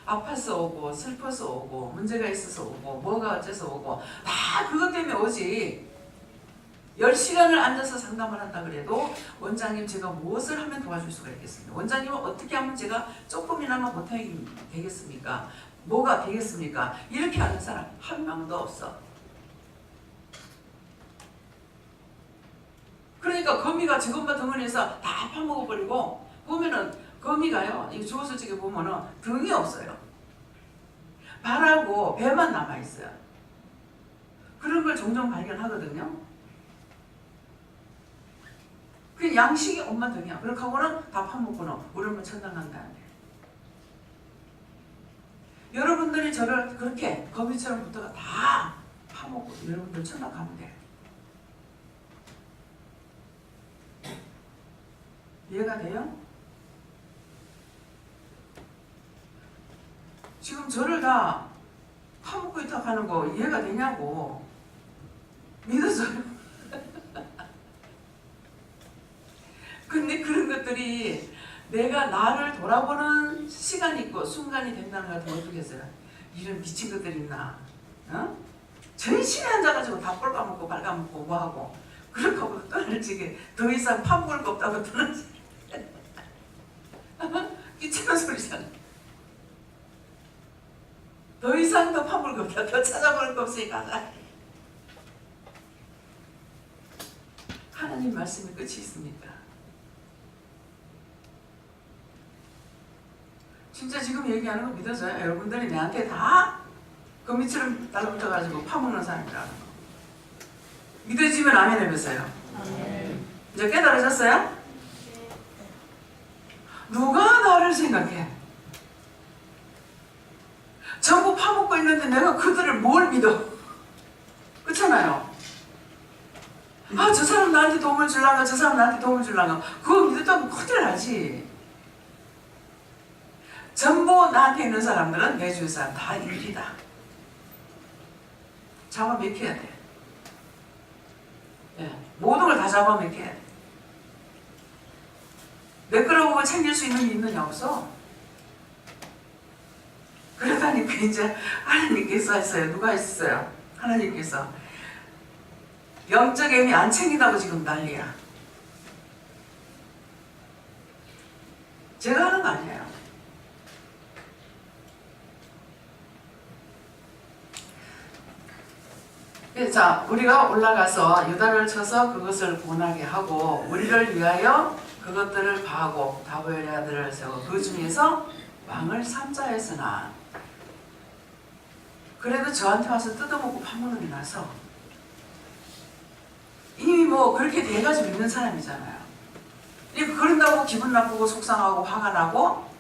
아파서 오고 슬퍼서 오고 문제가 있어서 오고 뭐가 어째서 오고 다 그것 때문에 오지. 10시간을 앉아서 상담을 한다 그래도 원장님 제가 무엇을 하면 도와줄 수가 있겠습니까? 원장님은 어떻게 하면 제가 조금이나마 못하게 되겠습니까? 뭐가 되겠습니까? 이렇게 하는 사람 한 명도 없어. 그러니까 거미가 저것만 덩어리에서 다 파먹어버리고 보면은 거미가요. 이거 죽었을 적에 보면은 등이 없어요. 발하고 배만 남아있어요. 그런 걸 종종 발견하거든요. 그 양식이 엄마 등이야. 그렇게 하고는 다 파먹고는 우리 엄마 천당 간다는데. 여러분들이 저를 그렇게 거미처럼 붙어가 다 파먹고 여러분들 천당 가면 돼. 이해가 돼요? 지금 저를 다 파묻고 있다 하는 거 이해가 되냐고. 믿어줘요. 근데 그런 것들이 내가 나를 돌아보는 시간이 있고 순간이 된다는 걸 같으면 어떻겠어요? 이런 미친 것들이 있나? 어? 전신에 앉아가지고 다 꼴까먹고 빨까먹고 뭐하고 그렇게 하고 떠날지게 더 이상 파묻을 거 없다고 떠날지. 귀찮은 소리잖아. 더 이상 더 파묻을 거 없다. 더 찾아볼 거 없으니까 하나님 말씀이 끝이 있습니까? 진짜 지금 얘기하는 거 믿어져요? 여러분들이 내한테 다 거미처럼 달라붙어가지고 파묻는 사람이라는 거. 믿어지면 아멘 해보세요. 이제 깨달으셨어요? 누가 나를 생각해? 전부 파묻고 있는데 내가 그들을 뭘 믿어? 그렇잖아요. 아, 저 사람 나한테 도움을 주려고, 저 사람 나한테 도움을 주려고. 그거 믿었다고 큰일 나지. 전부 나한테 있는 사람들은 내 주위 사람 다 일이다. 잡아먹혀야 돼. 예, 모든 걸 다 잡아먹혀야 돼. 내 거라고 챙길 수 있는 게 있느냐 없어. 그러다니까 이제 하나님께서 했어요. 누가 했어요? 하나님께서 영적 애미 안 챙긴다고 지금 난리야. 제가 하는 거 아니에요. 자, 우리가 올라가서 유다를 쳐서 그것을 고나게 하고 우리를 위하여 그것들을 파하고 다보엘의 아들을 세우고 그 중에서 왕을 삼자 했으나 그래도 저한테 와서 뜯어먹고 파묻는 게 나서 이미 뭐 그렇게 돼가지고 있는 사람이잖아요. 그런다고 기분 나쁘고 속상하고 화가 나고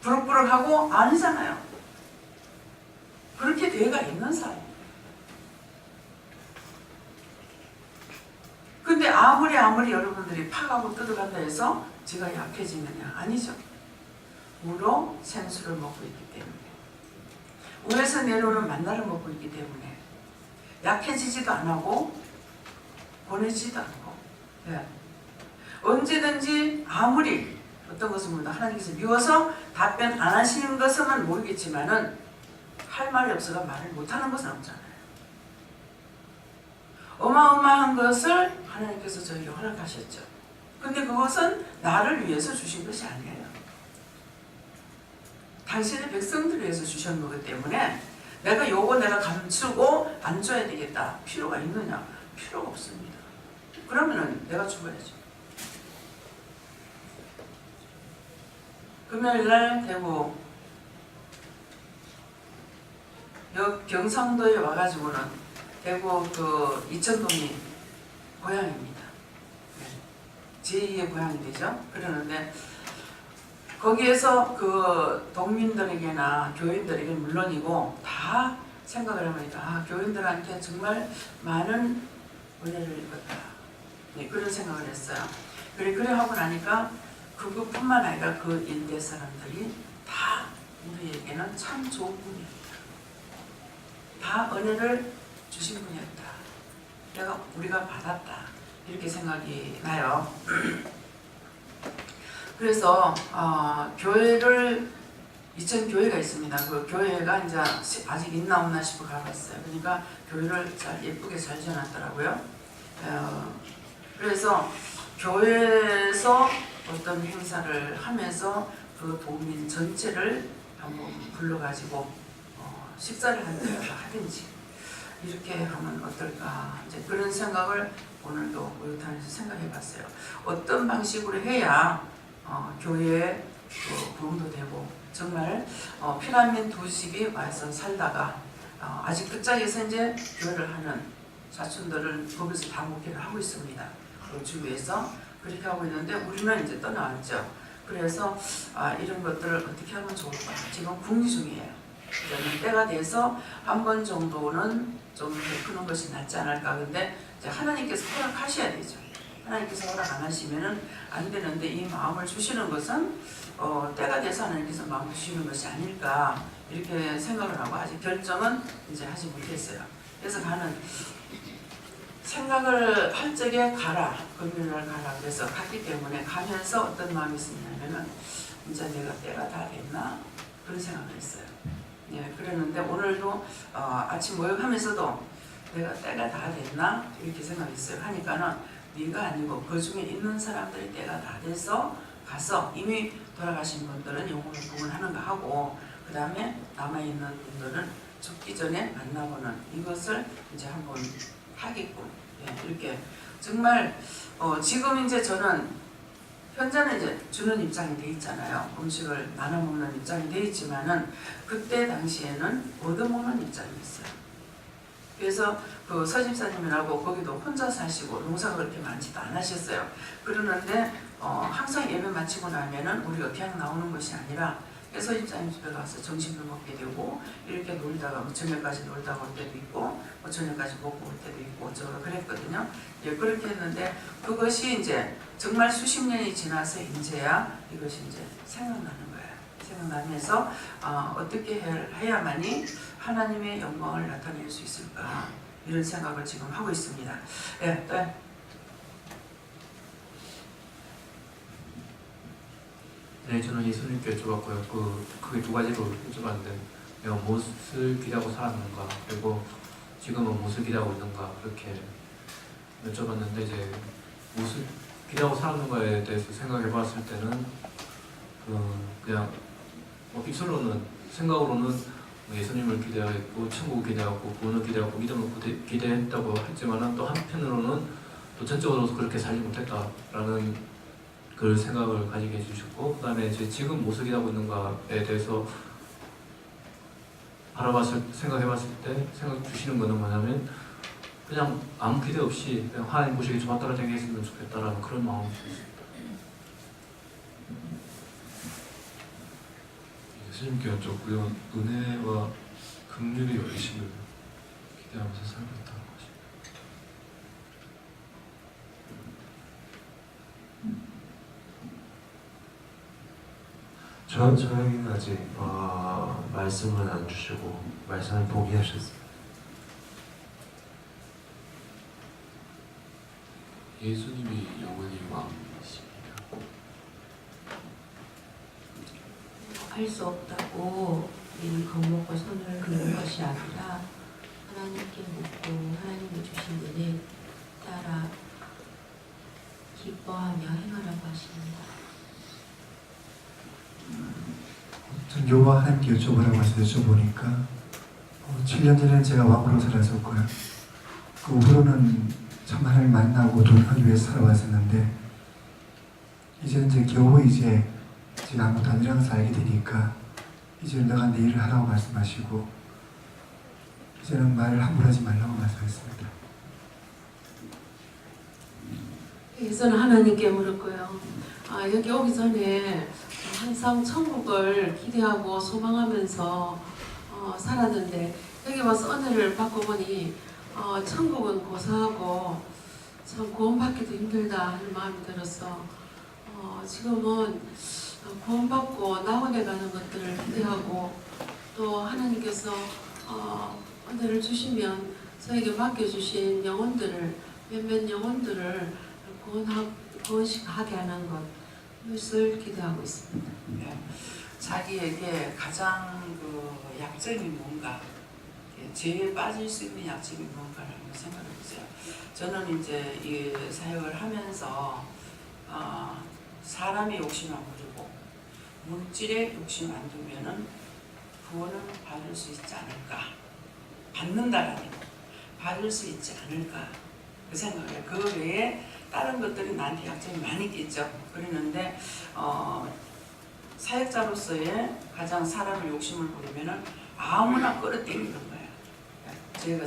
부럭부럭하고 아니잖아요. 그렇게 돼가 있는 사람. 근데 아무리 여러분들이 파가고 뜯어간다 해서 제가 약해지느냐? 아니죠. 우로 생수를 먹고 있기 때문에, 우에서 내려오는 만나를 먹고 있기 때문에 약해지지도 안 하고 보내지도 않고, 네. 언제든지 아무리 어떤 것을 모르다 하나님께서 미워서 답변 안 하시는 것은 모르겠지만은 할 말이 없어가 말을 못하는 것은 없잖아요. 어마어마한 것을 하나님께서 저에게 허락하셨죠. 근데 그것은 나를 위해서 주신 것이 아니에요. 당신의 백성들을 위해서 주신 거기 때문에 내가 감추고 안 줘야 되겠다. 필요가 있느냐? 필요가 없습니다. 그러면은 내가 죽어야죠. 금요일날 대구 경상도에 와가지고는 대구 그 이천동이 고향입니다. 제2의 고향이 되죠. 그러는데 거기에서 그 동민들에게나 교인들에게 물론이고 다 생각을 해보니까 교인들한테 정말 많은 은혜를 입었다. 네, 그런 생각을 했어요. 그래 하고 나니까 그것뿐만 아니라 그 일대 사람들이 다 우리에게는 참 좋은 분이었다. 다 은혜를 주신 분이었다. 우리가 받았다. 이렇게 생각이 나요. 그래서 교회를 이천 교회가 있습니다. 그 교회가 이제 아직 있나 없나 싶어 가봤어요. 그러니까 교회를 잘 예쁘게 잘 지어놨더라고요. 그래서 교회에서 어떤 행사를 하면서 그 도민 전체를 한번 불러가지고 식사를 하든지 이렇게 하면 어떨까, 이제 그런 생각을 오늘도 모욕탕에서 생각해봤어요. 어떤 방식으로 해야 교회에 도움도 되고 정말 피난민 도시에 와서 살다가 아직 끝자리에서 이제 교회를 하는 사촌들은 거기서 다 목회를 하고 있습니다. 그 주위에서 그렇게 하고 있는데 우리는 이제 떠나왔죠. 그래서 이런 것들을 어떻게 하면 좋을까 지금 궁리 중이에요. 그러면 때가 돼서 한 번 정도는 좀 베푸는 것이 낫지 않을까. 근데 이제 하나님께서 허락하셔야 되죠. 하나님께서 허락 안 하시면은 안 되는데 이 마음을 주시는 것은 때가 돼서 하나님께서 마음을 주시는 것이 아닐까 이렇게 생각을 하고 아직 결정은 이제 하지 못했어요. 그래서 가는 생각을 할 적에 가라, 금요일날 가라. 그래서 갔기 때문에 가면서 어떤 마음이 있었냐면은 이제 내가 때가 다 됐나 그런 생각을 했어요. 예, 그랬는데 오늘도 아침 모욕하면서도 내가 때가 다 됐나 이렇게 생각했어요. 하니까는 네가 아니고 그 중에 있는 사람들이 때가 다 돼서 가서 이미 돌아가신 분들은 영혼을 구원하는가 하고 그 다음에 남아있는 분들은 죽기 전에 만나보는 이것을 이제 한번 하겠고 예, 이렇게 정말 지금 이제 저는 현재는 이제 주는 입장이 돼 있잖아요. 음식을 나눠 먹는 입장이 돼 있지만은 그때 당시에는 얻어먹는 입장이었어요. 그래서 그 서집사님이라고 거기도 혼자 사시고 농사가 그렇게 많지도 않으셨어요. 그러는데 항상 예배 마치고 나면은 우리가 그냥 나오는 것이 아니라 서집사님 집에 가서 점심을 먹게 되고 이렇게 놀다가 뭐 저녁까지 놀다가 올 때도 있고 뭐 저녁까지 먹고 올 때도 있고 저 그랬거든요. 예, 그렇게 했는데 그것이 이제 정말 수십 년이 지나서 이제야 이것이 이제 생각나는 거예요. 생각나면서 어떻게 해야만이 하나님의 영광을 나타낼 수 있을까 이런 생각을 지금 하고 있습니다. 예, 네. 네, 저는 예수님께 여쭤봤고요. 그게 두 가지로 여쭤봤는데 내가 무엇을 기대하고 살았는가 그리고 지금은 무엇을 기대하고 있는가 그렇게 여쭤봤는데 이제 무엇을 기대하고 살았는가에 대해서 생각해봤을 때는 그냥 입술로는 생각으로는 예수님을 기대하고 천국을 기대하고 구원을 기대하고 믿음을 기대했다고 했지만은 또 한편으로는 또 전적으로 그렇게 살지 못했다라는 그 생각을 가지게 해주셨고 그다음에 이제 지금 무엇을 기대하고 있는가에 대해서 생각해봤을 때 생각 주시는 거는 뭐냐면 그냥 아무 기대 없이 그냥 하나님 보시기에 좋았더라 되게 했으면 좋겠다라는 그런 마음이 있습니다. 예수님께 여쭙고요. 은혜와 긍휼의 열심을 기대하면서 살고 있다는 것입니다. 저에게는 아직 말씀은 안 주시고 말씀을 포기하셨어요. 예수님이 영원히 왕이십니다. 할 수 없다고 이 겁먹고 손을 그는 것이 아니라 하나님께 묻고 하나님이 주신 은혜 따라 기뻐하며 행하라고 하십니다. 전 여호와 하나님께 여쭤보라고 해서 여쭤보니까 7년 전에는 제가 왕으로 살았었고요. 그 후로는 참 하나님 만나고 돈하기 위해서 살아왔었는데 이제는 겨우 제가 아무것도 아니라는 것을 알게 되니까 이제 내가 내 일을 하라고 말씀하시고 이제는 말을 함부로 하지 말라고 말씀했습니다. 예수는 하나님께 물었고요. 여기 오기 전에 항상 천국을 기대하고 소망하면서 살았는데 여기 와서 은혜를 받고 보니 천국은 고사하고 참 구원받기도 힘들다 하는 마음이 들어서 지금은 구원받고 낙원에 가는 것들을 기대하고 또 하나님께서 은혜를 주시면 저에게 맡겨주신 영혼들을 몇몇 영혼들을 구원하게 하는 것을 기대하고 있습니다. 네. 자기에게 가장 그 약점이 뭔가 죄에 빠질 수 있는 약점이 뭔가를 한번 생각해 보세요. 저는 이제 이 사역을 하면서 사람의 욕심 안 부리고 물질의 욕심 안 두면은 구원을 받을 수 있지 않을까. 받는다가 아니고 받을 수 있지 않을까. 그 생각을 그 외에 다른 것들이 나한테 약점이 많이 있겠죠. 그러는데 사역자로서의 가장 사람을 욕심을 부리면은 아무나 끌어당기는 거예요.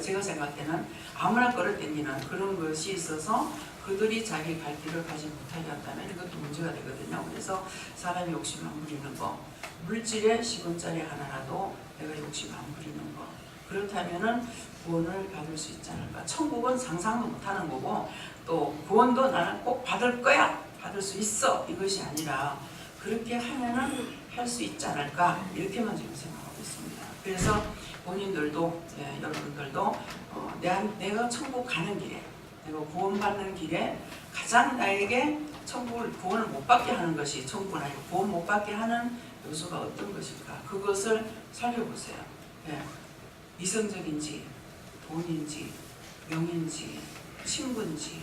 제가 생각할 때는 아무나 끌어당기는 그런 것이 있어서 그들이 자기 갈 길을 가지 못하게 한다면 이것도 문제가 되거든요. 그래서 사람이 욕심 안 부리는 거, 물질의 10원짜리 하나라도 내가 욕심 안 부리는 거, 그렇다면은 구원을 받을 수 있지 않을까. 천국은 상상도 못하는 거고 또 구원도 나는 꼭 받을 거야, 받을 수 있어, 이것이 아니라 그렇게 하면은 할 수 있지 않을까, 이렇게만 지금 생각하고 있습니다. 그래서 본인들도 여러분들도 내가 천국 가는 길에, 내가 구원받는 길에 가장 나에게 구원을 못 받게 하는 것이, 천국은 아니고 구원 못 받게 하는 요소가 어떤 것일까, 그것을 살펴보세요. 이성적인지, 돈인지, 명인지, 친구인지,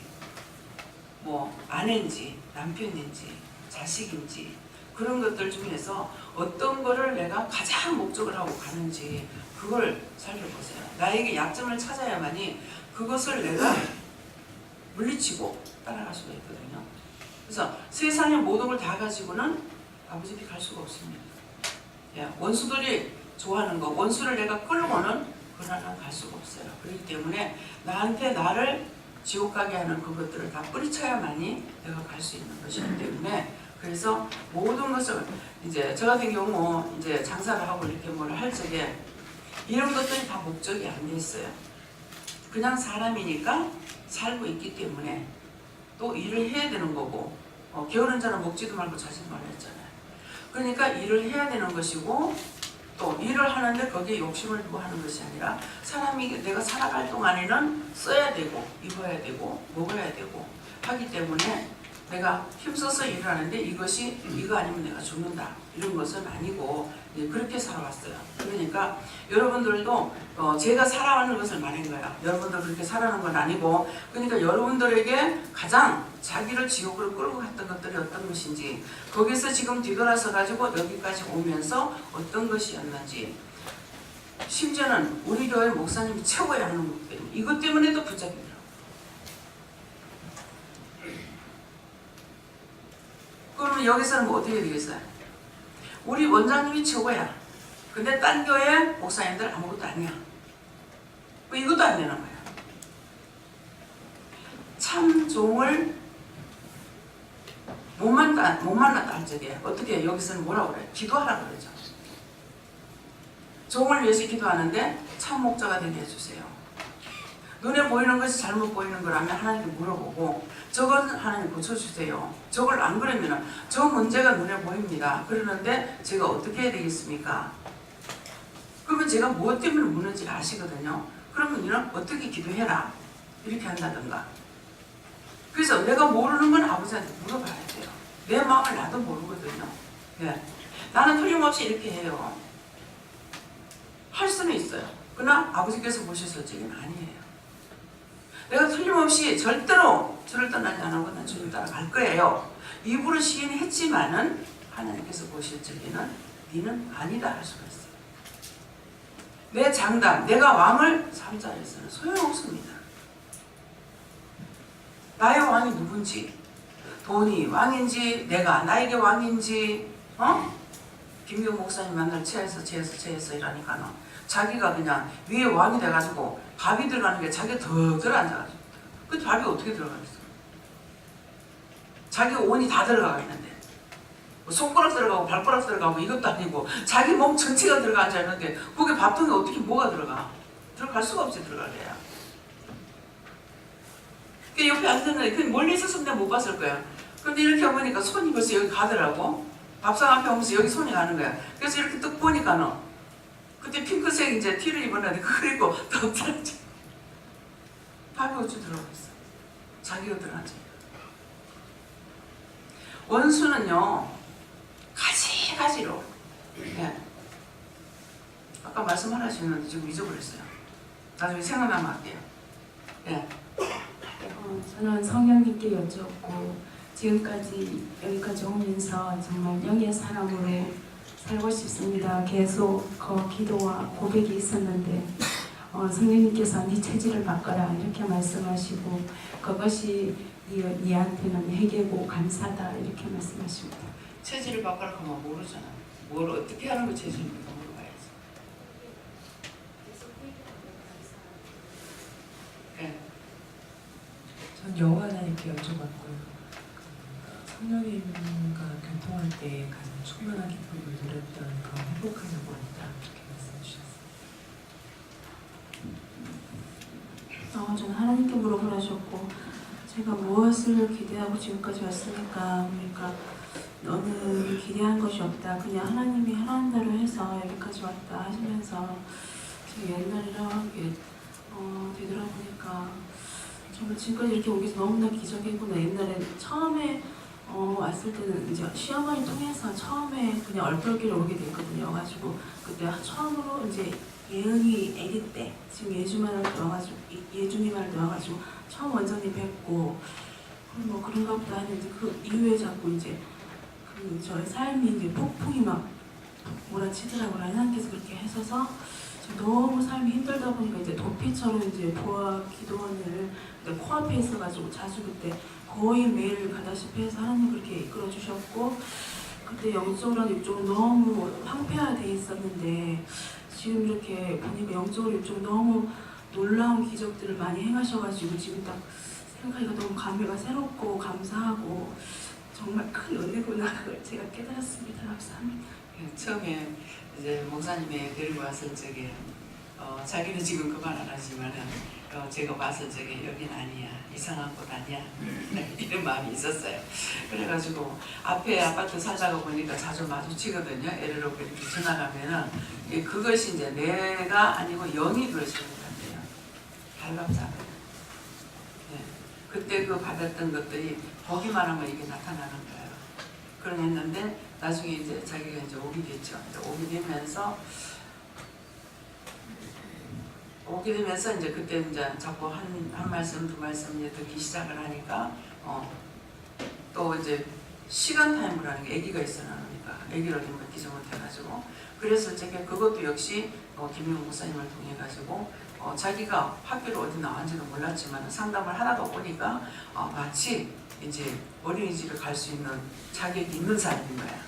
뭐 아내인지, 남편인지, 자식인지, 그런 것들 중에서 어떤 거를 내가 가장 목적을 하고 가는지 그걸 살펴보세요. 나에게 약점을 찾아야만이 그것을 내가 물리치고 따라갈 수가 있거든요. 그래서 세상의 모든 걸 다 가지고는 아버지 길 갈 수가 없습니다. 원수들이 좋아하는 거, 원수를 내가 끌고는 그러나 갈 수가 없어요. 그렇기 때문에 나를 지옥 가게 하는 그것들을 다 뿌리쳐야만이 내가 갈 수 있는 것이기 때문에, 그래서 모든 것을 이제 저 같은 경우 이제 장사를 하고 이렇게 뭘 할 적에 이런 것들이 다 목적이 안 돼 있어요. 그냥 사람이니까 살고 있기 때문에 또 일을 해야 되는 거고, 게으른 자는 먹지도 말고 자지도 말라 했잖아요. 그러니까 일을 해야 되는 것이고, 또 일을 하는데 거기에 욕심을 두고 하는 것이 아니라 사람이 내가 살아갈 동안에는 써야 되고 입어야 되고 먹어야 되고 하기 때문에 내가 힘써서 일을 하는데 이것이 이거 아니면 내가 죽는다, 이런 것은 아니고 그렇게 살아왔어요. 그러니까 여러분들도 제가 살아가는 것을 말한 거야. 여러분들 그렇게 살아가는 건 아니고, 그러니까 여러분들에게 가장 자기를 지옥으로 끌고 갔던 것들이 어떤 것인지, 거기서 지금 뒤돌아서 가지고 여기까지 오면서 어떤 것이었는지, 심지어는 우리 교회 목사님이 최고야 하는 것 때문에 이것 때문에도 붙잡힙니다. 그러면 여기서는 뭐 어떻게 되겠어요? 우리 원장님이 최고야. 근데 딴 교회 목사님들 아무것도 아니야. 뭐 이것도 안 되는 거야. 참 종을 못 만났다 할 적에 어떻게 여기서는 뭐라고 그래? 기도하라고 그러죠. 종을 위해서 기도하는데 참 목자가 되게 해주세요. 눈에 보이는 것이 잘못 보이는 거라면 하나님께 물어보고, 저건 하나님 고쳐주세요. 저걸 안 그러면 저 문제가 눈에 보입니다. 그러는데 제가 어떻게 해야 되겠습니까? 그러면 제가 무엇 때문에 묻는지 아시거든요. 그러면 너는 어떻게 기도해라, 이렇게 한다든가. 그래서 내가 모르는 건 아버지한테 물어봐야 돼요. 내 마음을 나도 모르거든요. 나는 틀림없이 이렇게 해요. 할 수는 있어요. 그러나 아버지께서 보셨을 적은 아니에요. 내가 틀림없이 절대로 주를 떠나지 않고 난 주를 따라갈 거예요. 입으로 시인했지만은 하나님께서 보실 적에는 니는 아니다 할 수가 있어요. 내 장담, 내가 왕을 삼자 해서는 소용없습니다. 나의 왕이 누군지, 돈이 왕인지, 내가 나에게 왕인지, 김경 목사님 만날 체해서 이러니까는 자기가 그냥 위에 왕이 돼가지고 밥이 들어가는 게 자기가 더 들어앉아가지고, 그 밥이 어떻게 들어가겠어? 자기 온이 다 들어가 있는데 손가락 들어가고 발가락 들어가고 이것도 아니고 자기 몸 전체가 들어가 앉아 있는데 거기 밥통에 어떻게 뭐가 들어가? 들어갈 수가 없지, 들어가게야. 그 옆에 앉았는데 그 멀리 있었으면 내가 못 봤을 거야. 근데 이렇게 보니까 손이 벌써 여기 가더라고. 밥상 앞에 오면서 여기 손이 가는 거야. 그래서 이렇게 딱 보니까는 그때 핑크색 이제 티를 입었는데 그걸 입고 더 들어앉아. 밥이 어찌 들어가 있어? 자기가 들어앉아. 원수는요, 가지가지로. 아까 말씀 하나 하셨는데 지금 잊어버렸어요. 나중에 생각나면 할게요. 저는 성령님께 여쭙고 지금까지 여기까지 오면서 정말 영의 사람으로 살고 싶습니다. 계속 기도와 고백이 있었는데 성령님께서 네 체질을 바꿔라 이렇게 말씀하시고, 그것이 니한테는 회개고 감사다 이렇게 말씀하십니다. 체질을 바꿔라 하면 모르잖아. 뭘 어떻게 하는 거 체질입니까? 물어봐야지. 전 여호와 하나님께 여쭤봤고요. 성령님과 교통할 때 가장 충만한 기쁨을 누렸던 그런 행복한 영혼이다 이렇게 말씀해 주셨어요. 저는 하나님께 물어보라 하셨고 제가 무엇을 기대하고 지금까지 왔으니까 그러니까 너는 기대한 것이 없다. 그냥 하나님이 하라는 대로 해서 여기까지 왔다 하시면서 제가 옛날이랑 되돌아보니까 정말 지금까지 이렇게 오기 너무나 기적이구나. 옛날에 처음에 왔을 때는 이제 시어머니 통해서 처음에 그냥 얼떨결에 오게 됐거든요. 가지고 그때 처음으로 이제 예은이 아기 때 지금 예주만을 넣어가지고 예준이만을 넣어가지고 처음 원장님 뵙고 뭐 그런가 보다 했는데 그 이후에 자꾸 이제 그 저의 삶이 이제 폭풍이 막 몰아치더라고요. 하나님께서 그렇게 하셔서 너무 삶이 힘들다 보니까 이제 도피처럼 이제 보아 기도원을 코앞에 있어가지고 자주 그때 거의 매일 가다시피 해서 하나님 그렇게 이끌어 주셨고 그때 영적으로나 육적으로 너무 황폐화돼 있었는데 지금 이렇게 보니까 영적으로 육적으로 너무 놀라운 기적들을 많이 행하셔가지고 지금 딱 생각하기가 너무 감회가 새롭고 감사하고 정말 큰 은혜구나 그걸 제가 깨달았습니다. 감사합니다. 처음에 이제 목사님이 데리고 왔을 적에 자기는 지금 그 말 안 하지만은 제가 봤을 적에 여긴 아니야, 이상한 곳 아니야 이런 마음이 있었어요. 그래가지고 앞에 아파트 살다가 보니까 자주 마주치거든요. 예를 들어 이렇게 지나가면은 그것이 이제 내가 아니고 영이 그러시는 것 같아요. 발감사. 네. 그때 그 받았던 것들이 보기만 하면 이게 나타나는 거예요. 그랬는데 나중에 이제 자기가 이제 오게 됐죠. 오게 되면서 이제 그때 이제 자꾸 한 말씀 두 말씀 이제 듣기 시작을 하니까 또 이제 시간 타임을 하는 게 아기가 있어 나오니까 아기를 좀 맡기지 못해가지고 그랬을 적에 그것도 역시 김용 목사님을 통해 가지고 자기가 학교를 어디 나왔는지도 몰랐지만 상담을 하다가 보니까 마치 이제 어린이집에 갈 수 있는 자격이 있는 사람인 거야.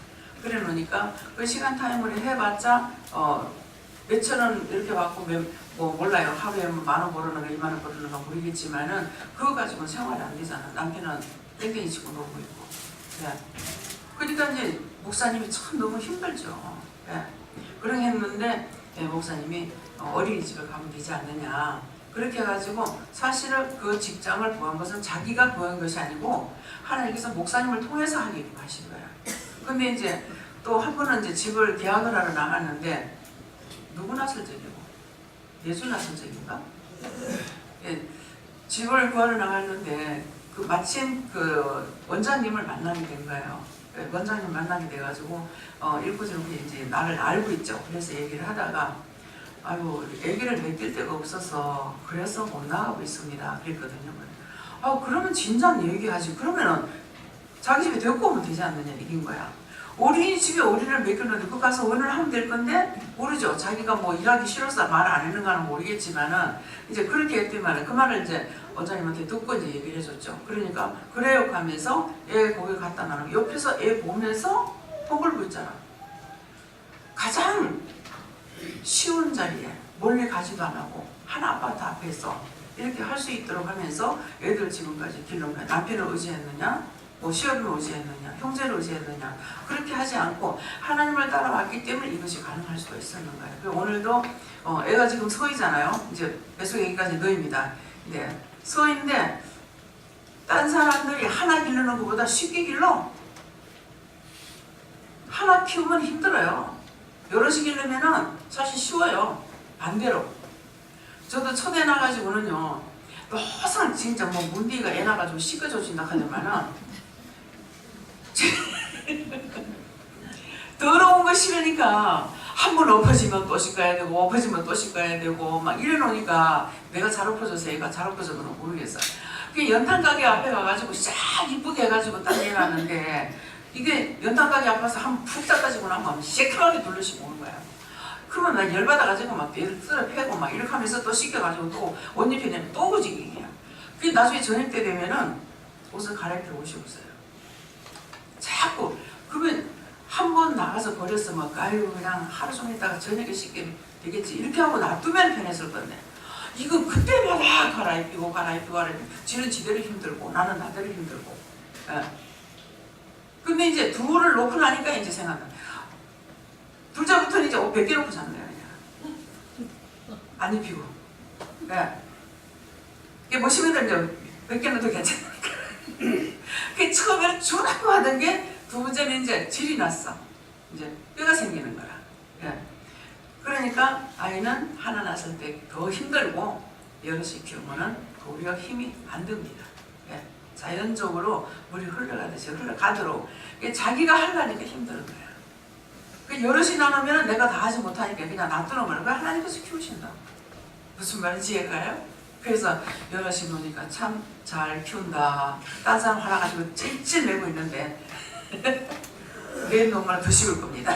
그래 놓으니까 그 시간 타임을 해봤자 몇천 원 이렇게 받고 뭐 몰라요. 하루에 10,000원 벌어는 거 20,000원 벌어는 거 모르겠지만은 그거 가지고 생활이 안 되잖아. 남편은 땡땡이 치고 놀고 있고. 네. 그러니까 이제 목사님이 참 너무 힘들죠. 네. 그렇게 했는데 목사님이 어린이집에 가면 되지 않느냐. 그렇게 해가지고 사실은 그 직장을 구한 것은 자기가 구한 것이 아니고 하나님께서 목사님을 통해서 하기로 하신 거야. 근데 이제 또 한 번은 이제 집을 계약을 하러 나갔는데 누구 났을 적이고 예수 났을 적인가? 예, 집을 구하러 나갔는데 마침 그 원장님을 만나게 된 거예요. 원장님 만나게 돼가지고 일부적으로 이제 나를 알고 있죠. 그래서 얘기를 하다가 아유 애기를 맡길 데가 없어서 그래서 못 나가고 있습니다. 그랬거든요. 그러면 진작 얘기하지. 그러면은 자기 집에 데리고 오면 되지 않느냐 얘기인 거야. 어린이집에 어린이를 맡겼는데 그 가서 원을 하면 될 건데 모르죠. 자기가 뭐 일하기 싫어서 말 안 했는가는 모르겠지만은 이제 그렇게 했더니만은 그 말을 이제 원장님한테 듣고 이제 얘기를 해줬죠. 그러니까 그래요 하면서 애 거기 갖다 놔놓고 옆에서 애 보면서 뻥글고 있잖아. 가장 쉬운 자리에 멀리 가지도 안 하고 한 아파트 앞에서 이렇게 할 수 있도록 하면서 애들 지금까지 길러온 거야. 남편을 의지했느냐? 뭐 시어를 의지했느냐, 형제를 의지했느냐 그렇게 하지 않고 하나님을 따라왔기 때문에 이것이 가능할 수가 있었는 거예요. 그리고 오늘도 애가 지금 서이잖아요. 이제 뱃속 애기까지 너입니다. 네, 서인데 딴 사람들이 하나 기르는 것보다 쉽게 길러. 하나 키우면 힘들어요. 여럿이 기르면은 사실 쉬워요. 반대로 저도 첫애 나가지고는요 항상 진짜 뭐 문디가 애 나가지고 씻겨줘준다 하더만은 더러운 거 싫으니까 한 번 엎어지면 또 씻어야 되고 엎어지면 또 씻어야 되고 막 이래놓으니까 내가 잘 엎어져서 애가 잘 엎어져서는 모르겠어. 그 연탄 가게 앞에 가가지고 싹 이쁘게 해가지고 딱 내놨는데 이게 연탄 가게 앞에서 한 푹 닦아지고 나면 시큼하게 둘러시고 오는 거야. 그러면 나 열받아가지고 막 얘를 쓸어 패고 막 이렇게 하면서 또 씻겨가지고 또 옷 입혀내면 또 그지기야. 그게 나중에 저녁 때 되면은 옷을 갈아입히러 오시고 있어요. 자꾸 그러면 한 번 나가서 버렸으면 아유 그냥 하루 종일 있다가 저녁에 씻게 되겠지 이렇게 하고 놔두면 편했을 건데 이거 그때마다 갈아입히고 지는 지대로 힘들고 나는 나대로 힘들고 근데 이제 둘을 놓고 나니까 이제 생각나 둘째부터는 이제 옷 벗겨놓고 자는 거야 그냥 안 입히고 이게 보시면 이제 몇 개는 더 괜찮으니까. 그 처음에는 주라고 하던 게 두 번째는 이제 질이 났어. 이제 뼈가 생기는 거라. 예. 그러니까 아이는 하나 낳았을 때 더 힘들고 여럿이 키우면은 우리가 힘이 안 듭니다. 예. 자연적으로 물이 흘러가듯이 흘러가도록 자기가 하려니까 힘든 거야. 그 여럿이 나누면 내가 다 하지 못하니까 그냥 놔두는 거야. 하나님께서 키우신다. 무슨 말인지 이해가요? 그래서 여럿이 노니까 참 잘 키운다. 딴 사람 하나 가지고 찔찔 내고 있는데 내 놈을 더 씹을 겁니다.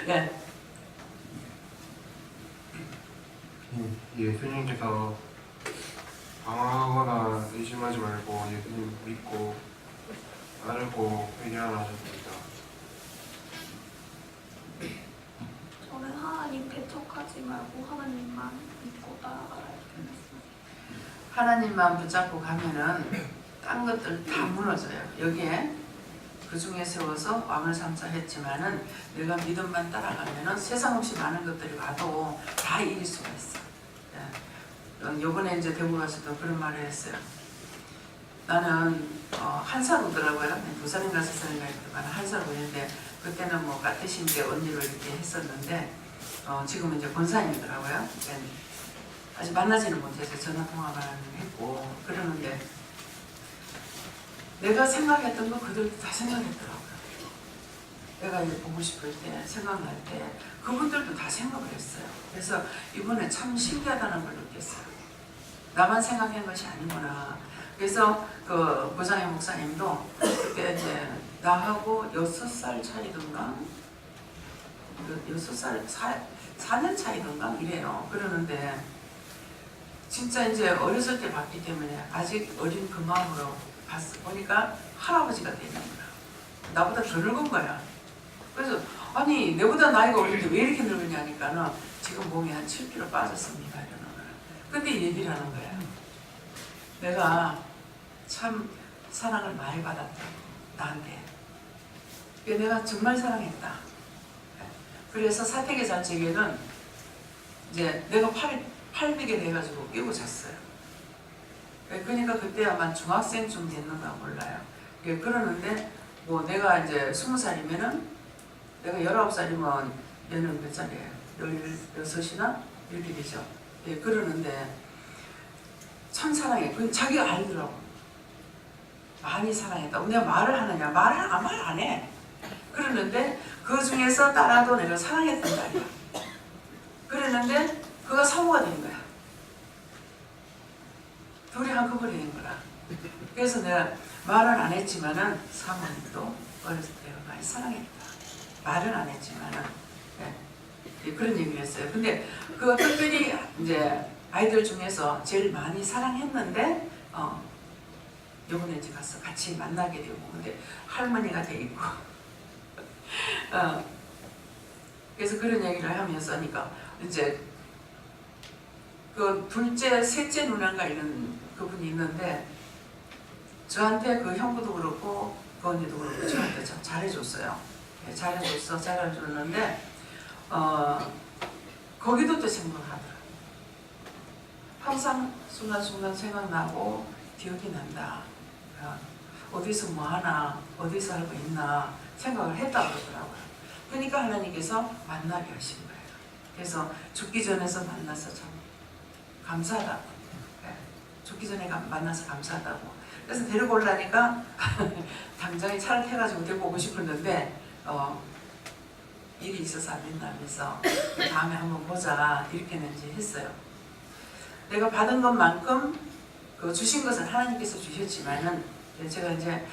예. 예수님께서 방황하거나 의심하지 말고 예수님 믿고 따르고 회개하라 하셨습니다. 저는 하나님 배척하지 말고 하나님만 믿고 따라가라 이렇게 말씀하셨어요. 하나님만 붙잡고 가면은 딴 것들 다 무너져요. 여기에 그 중에 세워서 왕을 삼자 했지만은 내가 믿음만 따라가면은 세상 없이 많은 것들이 와도 다 이길 수가 있어. 예. 요번에 이제 대구 가서도 그런 말을 했어요. 나는 한 살 오더라고요. 2살인가 3살인가 했더만 한 살 오는데 그때는 뭐 까뜻인데 언니로 이렇게 했었는데 지금은 이제 권사님이더라고요. 아직 만나지는 못해서 전화 통화만 했고 그러는데 내가 생각했던 거 그들도 다 생각했더라고요. 내가 이제 보고 싶을 때 생각날 때 그분들도 다 생각을 했어요. 그래서 이번에 참 신기하다는 걸 느꼈어요. 나만 생각한 것이 아니구나. 그래서 그 고장의 목사님도 그때 이제 나하고 6살 차이던가 6살 4년 차이던가 이래요. 그러는데 진짜 이제 어렸을 때 봤기 때문에 아직 어린 그 마음으로 보니까 할아버지가 되는 거야. 나보다 더 늙은 거야. 그래서 아니 내보다 나이가 어린데 왜 이렇게 늙었냐니까는 지금 몸이 한 7kg 빠졌습니다 이러는 거야. 근데 얘기를 하는 거야. 내가 참 사랑을 많이 받았다 나한테. 내가 정말 사랑했다. 그래서 사택의 잔치에는 이제 내가 팔비게 돼가지고 끼고 잤어요. 그러니까 그때 아마 중학생쯤 됐는가 몰라요. 그러는데 뭐 내가 이제 20살이면은 내가 19살이면 얘는 몇 살이에요? 16이나? 이렇게 되죠. 예, 그러는데 참 사랑해. 그건 자기가 알더라고. 많이 사랑했다고. 내가 말을 하느냐? 말 안 해. 그러는데 그 중에서 따라도 내가 사랑했단 말이야. 그랬는데 그가 사고가 된 거야. 둘이 한꺼번에 된 거라. 그래서 내가 말은 안 했지만은 사모님도 어렸을 때 많이 사랑했다. 말은 안 했지만은 네. 그런 얘기를 했어요. 근데 그 특별히 이제 아이들 중에서 제일 많이 사랑했는데 요번에 이제 가서 같이 만나게 되고 근데 할머니가 돼 있고 그래서 그런 얘기를 하면서 하니까 이제 그 둘째, 셋째 누나가 이런 그분이 있는데 저한테 그 형부도 그렇고 그 언니도 그렇고 저한테 참 잘해줬어요. 잘해줬는데 거기도 또 생각하더라. 항상 순간순간 생각나고 기억이 난다. 어디서 뭐하나 어디서 알고 있나 생각을 했다고 그러더라고요. 그러니까 하나님께서 만나게 하신 거예요. 그래서 죽기 전에서 만나서 참 감사하다고. 죽기 전에 만나서 감사하다고. 그래서 데리고 오려니까 당장에 차를 태가지고 데리고 오고 싶었는데 일이 있어서 안 된다면서 다음에 한번 보자 이렇게는 이제 했어요. 내가 받은 것만큼 그 주신 것은 하나님께서 주셨지만은 제가 이제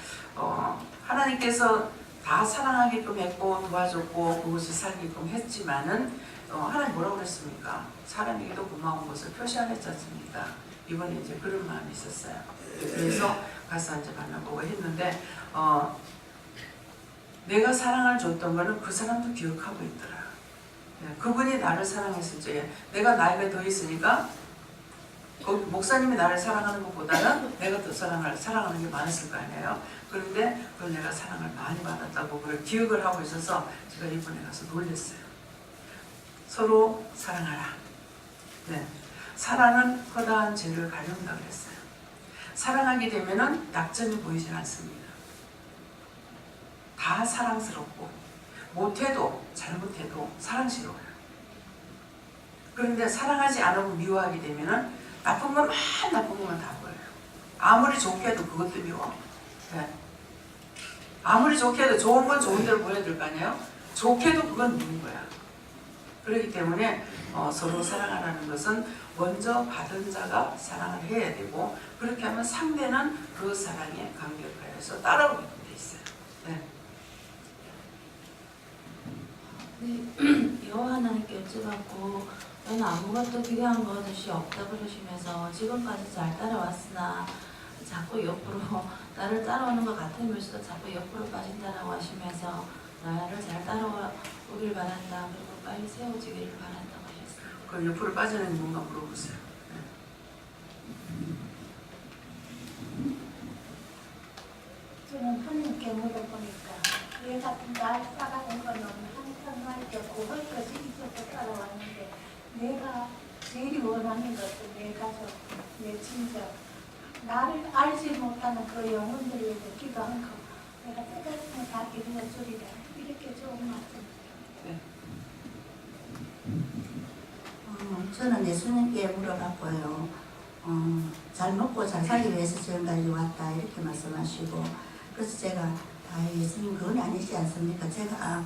하나님께서 다 사랑하게끔 했고 도와줬고 그것을 살게끔 했지만은 하나님 뭐라고 그랬습니까? 사람에게도 고마운 것을 표시 안 했지 않습니까? 이번에 이제 그런 마음이 있었어요. 그래서 가서 이제 만나보고 했는데 내가 사랑을 줬던 거는 그 사람도 기억하고 있더라. 그분이 나를 사랑했을 때 내가 나이가 더 있으니까 목사님이 나를 사랑하는 것보다는 내가 더 사랑하는 게 많았을 거 아니에요. 그런데 그걸 내가 사랑을 많이 받았다고 그걸 기억을 하고 있어서 제가 이번에 가서 놀랬어요. 서로 사랑하라. 네. 사랑은 허다한 죄를 가려운다 그랬어요. 사랑하게 되면은 약점이 보이지 않습니다. 다 사랑스럽고 못해도 잘못해도 사랑스러워요. 그런데 사랑하지 않으면 미워하게 되면은 나쁜 것만 다 보여요. 아무리 좋게 해도 그것도 미워. 네. 아무리 좋게 해도 좋은 건 좋은 대로 보여야 될 거 아니에요? 좋게 해도 그건 미운 거야. 그렇기 때문에 서로 사랑하라는 것은 먼저 받은 자가 사랑을 해야 되고, 그렇게 하면 상대는 그 사랑에 감격하여서 따라오게 돼 있어요. 네. 네, 여호와 하나님께 여쭤봤고 너는 아무것도 기대한 것이 없다 그러시면서 지금까지 잘 따라왔으나 자꾸 옆으로 나를 따라오는 것 같으면서도 자꾸 옆으로 빠진다라고 하시면서 나를 잘 따라오길 바란다. 그리고 빨리 세워지기를 바란다고 하셨어요. 그럼 옆으로 빠지는 뭔가 물어보세요. 저는 하나님께 물어보니까 얘 같은 날 따라온 거는 항상 말이죠. 고할 것이 있어서 따라왔는데 내가 제일 원하는 것은 내 가족, 내 친척, 나를 알지 못하는 그 영혼들을 위해서 기도한 거 내가 깨끗하게 다 이루어 주리라. 이렇게 좋은 말씀. 네. 저는 예수님께 물어봤고요. 잘 먹고 잘 살기 위해서 지금까지 왔다 이렇게 말씀하시고, 그래서 제가 예수님 그건 아니지 않습니까? 제가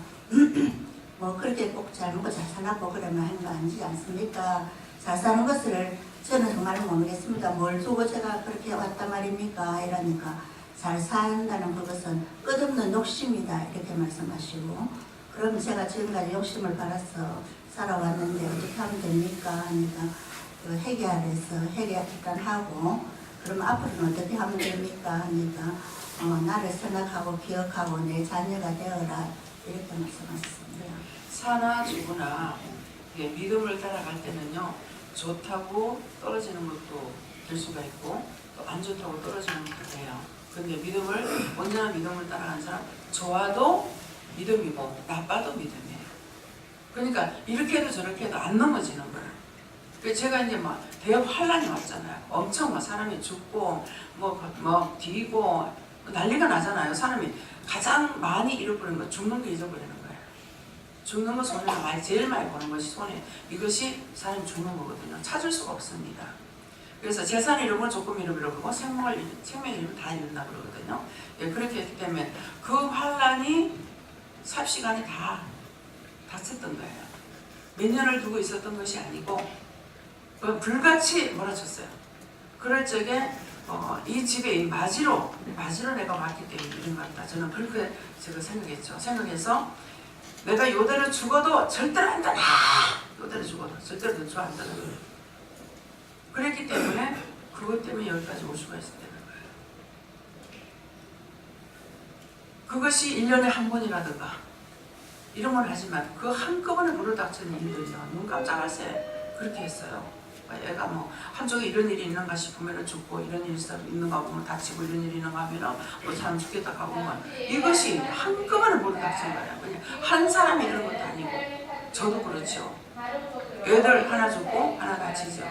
뭐 그렇게 꼭 잘 먹고 잘 살라고 그러면 하는 거 아니지 않습니까? 잘 사는 것을 저는 정말 모르겠습니다. 뭘 두고 제가 그렇게 왔단 말입니까? 이러니까 잘 산다는 그것은 끝없는 욕심이다 이렇게 말씀하시고, 그러면 제가 지금까지 욕심을 받아서 살아왔는데 어떻게 하면 됩니까? 하니까 회개하래서 회개 일단 하고, 그러면 앞으로는 어떻게 하면 됩니까? 하니까 나를 생각하고 기억하고 내 자녀가 되어라 이렇게 말씀하셨습니다. 사나 죽으나 믿음을 따라갈 때는요, 좋다고 떨어지는 것도 될 수가 있고 또 안 좋다고 떨어지는 것도 돼요. 근데 믿음을 언제나 믿음을 따라가는 사람, 좋아도 믿음이고 나빠도 믿음이에요. 그러니까 이렇게 해도 저렇게 해도 안 넘어지는 거예요. 그래서 제가 이제 막 대업 환란이 왔잖아요. 엄청 막 사람이 죽고 뭐 뒤고 난리가 나잖아요. 사람이 가장 많이 잃어버리는 건 죽는 거 잊어버리는 거예요. 죽는 거 손해가 제일 많이 보는 것이 손해. 이것이 사람이 죽는 거거든요. 찾을 수가 없습니다. 그래서 재산을 잃으면 조금 잃어버리고 생명을 잃으면 다 잃는다 그러거든요. 예, 그렇게 했기 때문에 그 환란이 삽시간에 다 닥쳤던 거예요. 몇 년을 두고 있었던 것이 아니고 불같이 몰아쳤어요. 그럴 적에 이 집에 이 마지로 내가 왔기 때문에 이런 것 같다. 저는 그렇게 제가 생각했죠. 생각해서 내가 이대로 죽어도 절대로 안 된다. 이대로 죽어도 절대로 더 안 된다. 그랬기 때문에 그것 때문에 여기까지 올 수가 있었다는 거예요. 그것이 1년에 한 번이라든가 이런 건 하지만 그 한꺼번에 불을 닥치는 일들이요. 눈 깜짝할 새 그렇게 했어요. 애가 뭐 한쪽에 이런 일이 있는가 싶으면 죽고, 이런 일이 있는가 보면 다치고, 이런 일이 있는가 하면 뭐 사람 죽겠다 하고 뭐 이것이 한꺼번에 불을 닥친 거예요. 그냥 한 사람이 이런 것도 아니고 저도 그렇죠. 애들 하나 죽고 하나 다치죠.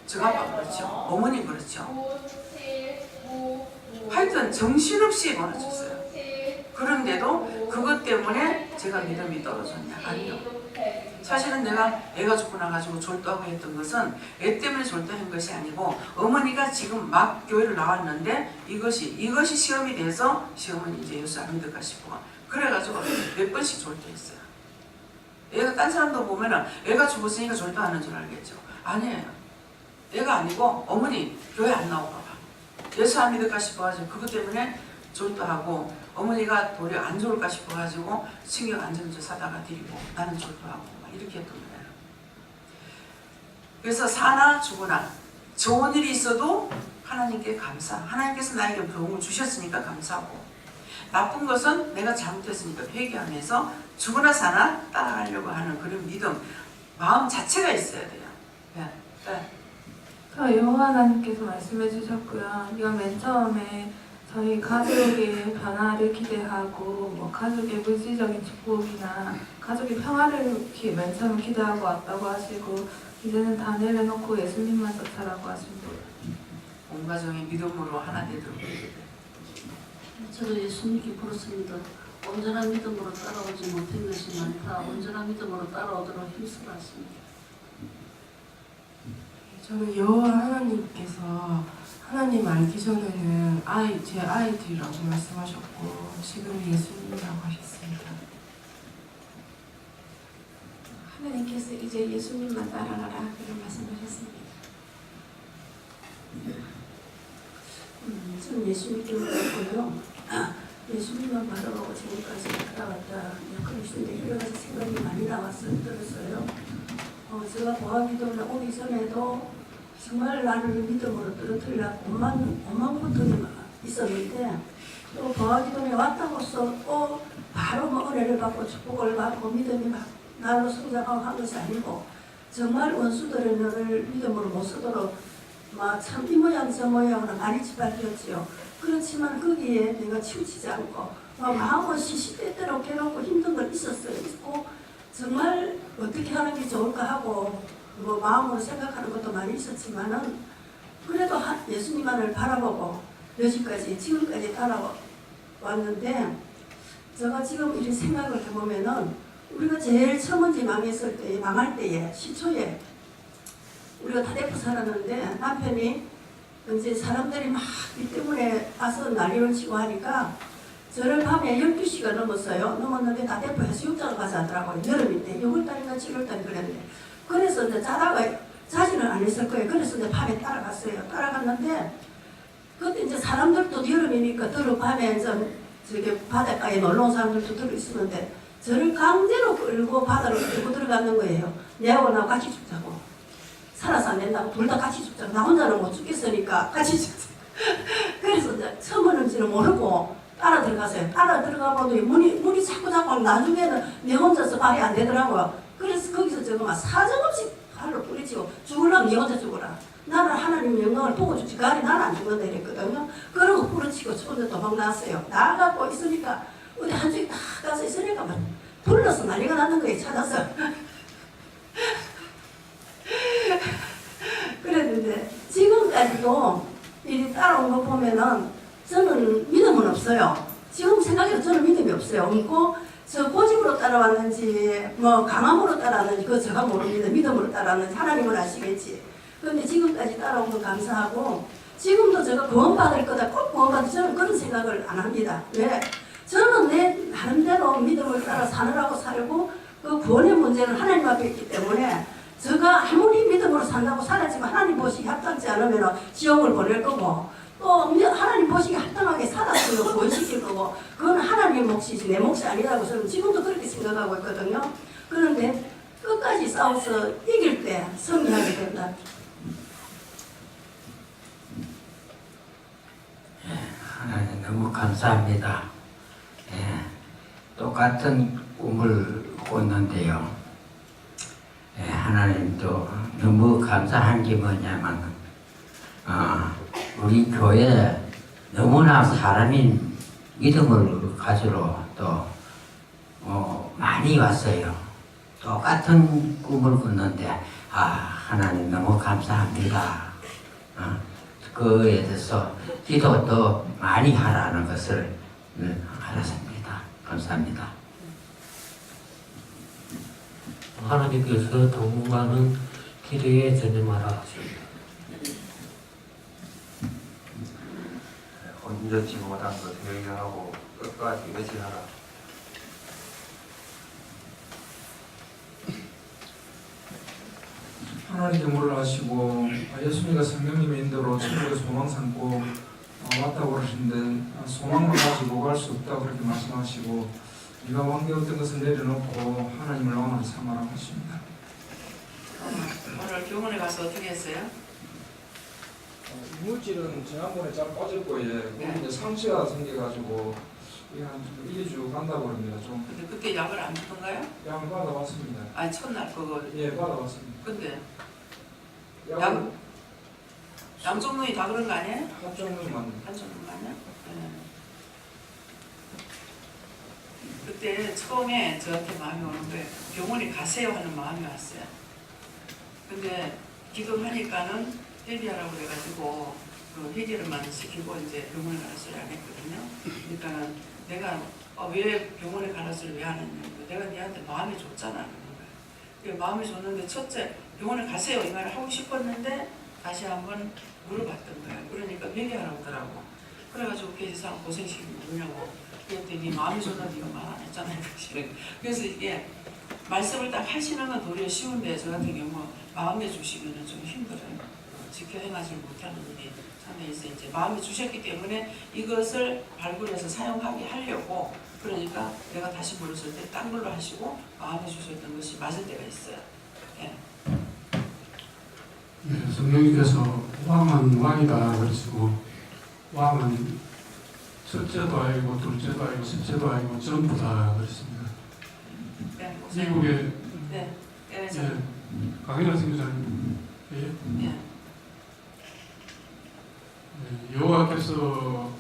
저 아빠 그렇죠. 어머니 그렇죠. 하여튼 정신없이 몰아쳤어요. 그런데도 그것 때문에 제가 믿음이 떨어졌냐? 아니요. 사실은 내가 애가 죽고 나가지고 졸도하고 했던 것은 애 때문에 졸도한 것이 아니고, 어머니가 지금 막 교회를 나왔는데 이것이 시험이 돼서 시험은 이제 예수 안 믿을까 싶어. 그래가지고 몇 번씩 졸도했어요. 애가 딴 사람도 보면은 애가 죽었으니까 졸도하는 줄 알겠죠. 아니에요. 애가 아니고 어머니 교회 안 나오고 봐. 예수 안 믿을까 싶어가지고 그것 때문에 졸도하고, 어머니가 도리어 안 좋을까 싶어가지고 신경 안전조 사다가 드리고 나는 졸도하고 막 이렇게 했던 거예요. 그래서 사나 죽으나 좋은 일이 있어도 하나님께 감사. 하나님께서 나에게 도움을 주셨으니까 감사하고, 나쁜 것은 내가 잘못했으니까 회개하면서 죽으나 사나 따라가려고 하는 그런 믿음, 마음 자체가 있어야 돼요. 네. 네. 여호와 하나님께서 말씀해 주셨고요. 이거 맨 처음에 저희 가족의 변화를 기대하고 뭐 가족의 물질적인 축복이나 가족의 평화를 맨 처음 기대하고 왔다고 하시고 이제는 다 내려놓고 예수님만 쫓아라고 하십니다. 온 가정이 믿음으로 하나 되도록. 저도 예수님께 부르습니다. 온전한 믿음으로 따라오지 못한 것이 많다. 온전한 믿음으로 따라오도록 힘쓰았습니다. 저는 여호와 하나님께서 하나님 알기 전에는 제 아이들이라고 말씀하셨고 지금 예수님이라고 하셨습니다. 하나님께서 이제 예수님만 따라가라 그런 말씀하셨습니다. 저는 예수님께 물었고요. 예수님만 바라보고 지금까지 따라왔다. 그러시는데 여러 가지 생각이 많이 들었어요. 제가 보아기도에 오기 전에도 정말 나를 믿음으로 떨어뜨리려고 오만 고통이 있었는데 또 보아기도에 왔다고서 또 바로 은혜를 받고 축복을 받고 믿음이 날로 성장하고 한 것이 아니고 정말 원수들의 너를 믿음으로 못 쓰도록 참 이 모양 저 모양으로 많이 짓밟혔지요. 그렇지만 거기에 내가 치우치지 않고 마음은 시시때때로 괴롭고 힘든 건 있고 정말 어떻게 하는 게 좋을까 하고 마음으로 생각하는 것도 많이 있었지만은 그래도 예수님만을 바라보고 여기까지 지금까지 따라왔는데 제가 지금 이렇게 생각을 해보면은 우리가 제일 처음 망할 때에 시초에 우리가 다대포 살았는데 남편이 이제 사람들이 막 이 때문에 와서 난리를 치고 하니까 저를 밤에 12시가 넘었어요. 넘었는데 다대포 해수욕장을 가자 하더라고요. 여름인데 6월달인가 7월달이 그랬는데 그래서 이제 자지는 안 했을 거예요. 그래서 이제 밤에 따라갔어요. 따라갔는데 그때 이제 사람들도 여름이니까 밤에 저기 바닷가에 놀러 온 사람들도 들어있었는데 저를 강제로 끌고 바다로 끌고 들어가는 거예요. 내하고 나하고 같이 죽자고. 살아서 안 된다고 둘 다 같이 죽자고. 나 혼자는 못 죽겠으니까 같이 죽자고. 그래서 이제 처음에는지는 모르고 따라 들어갔어요. 따라 들어가 보더니 문이 자꾸 나중에는 내 혼자서 발이 안 되더라고요. 그래서 거기서 제가 막 사정없이 발로 뿌리치고 죽으려면 네 혼자 죽어라. 나는 하나님 영광을 보고 죽지 가리 나는 안 죽는다 이랬거든요. 그러고 뿌리치고 혼자 도망 나왔어요. 나가고 있으니까 어디 한쪽에 딱 가서 있으니까 막 불러서 난리가 나는 거예요. 찾아서. 그랬는데 지금까지도 이 따라온 거 보면은 저는 믿음은 없어요. 지금 생각해도 저는 믿음이 없어요. 없고 저 고집으로 따라왔는지 뭐 강함으로 따라왔는지 그거 제가 모릅니다. 믿음으로 따라왔는지 하나님은 아시겠지. 그런데 지금까지 따라온 건 감사하고 지금도 제가 구원받을 거다 꼭 구원받을 저는 그런 생각을 안 합니다. 왜? 저는 내 나름대로 믿음을 따라 사느라고 살고 그 구원의 문제는 하나님 앞에 있기 때문에 제가 아무리 믿음으로 산다고 살았지만 하나님 보시기 합당치 않으면 지옥을 보낼 거고 또 하나님 보시기 합당하게 살았으면 구원시킬 거고 그건 하나님의 몫이지 내 몫이 아니라고 저는 지금도 그렇게 생각하고 있거든요. 그런데 끝까지 싸워서 이길 때 승리하게 된다. 하나님 너무 감사합니다. 똑같은 꿈을 꿨는데요. 하나님도 너무 감사한 게 뭐냐면 우리 교회에 너무나 사람이 믿음을 가지러 또 많이 왔어요. 똑같은 꿈을 꿨는데 하나님 너무 감사합니다. 그에 대해서 기도도 많이 하라는 것을 알았습니다. 감사합니다. 하나님께서 당분간은 기도에 전념하라 하십니다. 언제지 못한 것 회개하고 끝까지 의지하라. 하나님 영광을 하시고 예수님과 성령님의 인도로 천국에 소망 삼고 왔다고 그러시는데 소망만 가지고 갈 수 없다고 그렇게 말씀하시고 네가 왕되었던 것을 내려놓고 하나님을 왕으로 삼아라 하십니다. 오늘 병원에 가서 어떻게 했어요? 이물질은 지난번에 잘 빠졌고 그리고 이제 상처가 생겨가지고 이게 한 2주 간다고 합니다. 좀. 근데 그때 약을 안 주던가요? 약을 받아봤습니다. 아니 첫날 그거. 예, 받아봤습니다. 근데 약을 양쪽 눈이 다 그런 거 아니에요? 한쪽 눈만. 한쪽 눈 아니야? 그때 처음에 저한테 마음이 오는 거예요. 병원에 가세요 하는 마음이 왔어요. 근데 기도하니까는 회개하라고 그래가지고 그 회개를만 시키고 이제 병원에 가라 소리 안 했거든요. 그러니까는 내가 왜 병원에 가라 소리 왜 안 했냐고, 내가 니한테 마음이 좋잖아 그런 거예요. 마음이 좋는데 첫째 병원에 가세요 이 말을 하고 싶었는데 다시 한번 물어봤던 거예요. 그러니까 회개하라고 하더라고. 그래가지고 교회에서 고생시키면 뭐냐고. 그랬더니 마음이 좋다고 이거 말 안 했잖아요. 그래서 이게 말씀을 딱 하시는 건 도리어 쉬운데 저 같은 경우 마음에 주시면 좀 힘들어요. 지켜 행하지 못하는 일이 상당히 있어요. 이제 마음에 주셨기 때문에 이것을 발굴해서 사용하게 하려고, 그러니까 내가 다시 물었을 때 딴 걸로 하시고 마음에 주셨던 것이 맞을 때가 있어요. 예. 네, 성령님께서 왕은 왕이다 그러시고 왕은 첫째도 아니고 둘째도 아니고 셋째도 아니고 전부다 그랬습니다. 네, 미국의 네, 강인하 선교사님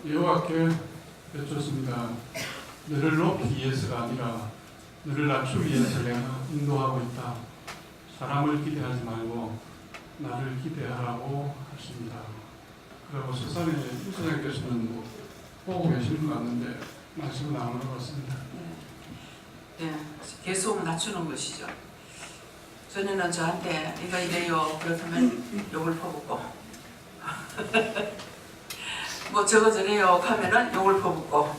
여호와께 여쭙습니다. 너를 높이기 위해서가 아니라 너를 낮추기 위해서 내가 인도하고 있다. 사람을 기대하지 말고 나를 기대하라고 하십니다. 그리고 서산에 이사장께서는 보고 계시는 것 같는데 말씀을 나누는 것 같습니다. 네, 계속 낮추는 것이죠. 전에는 저한테 이거 이래요 그렇다면 욕을 퍼붓고 뭐 저거 저래요 하면은 욕을 퍼붓고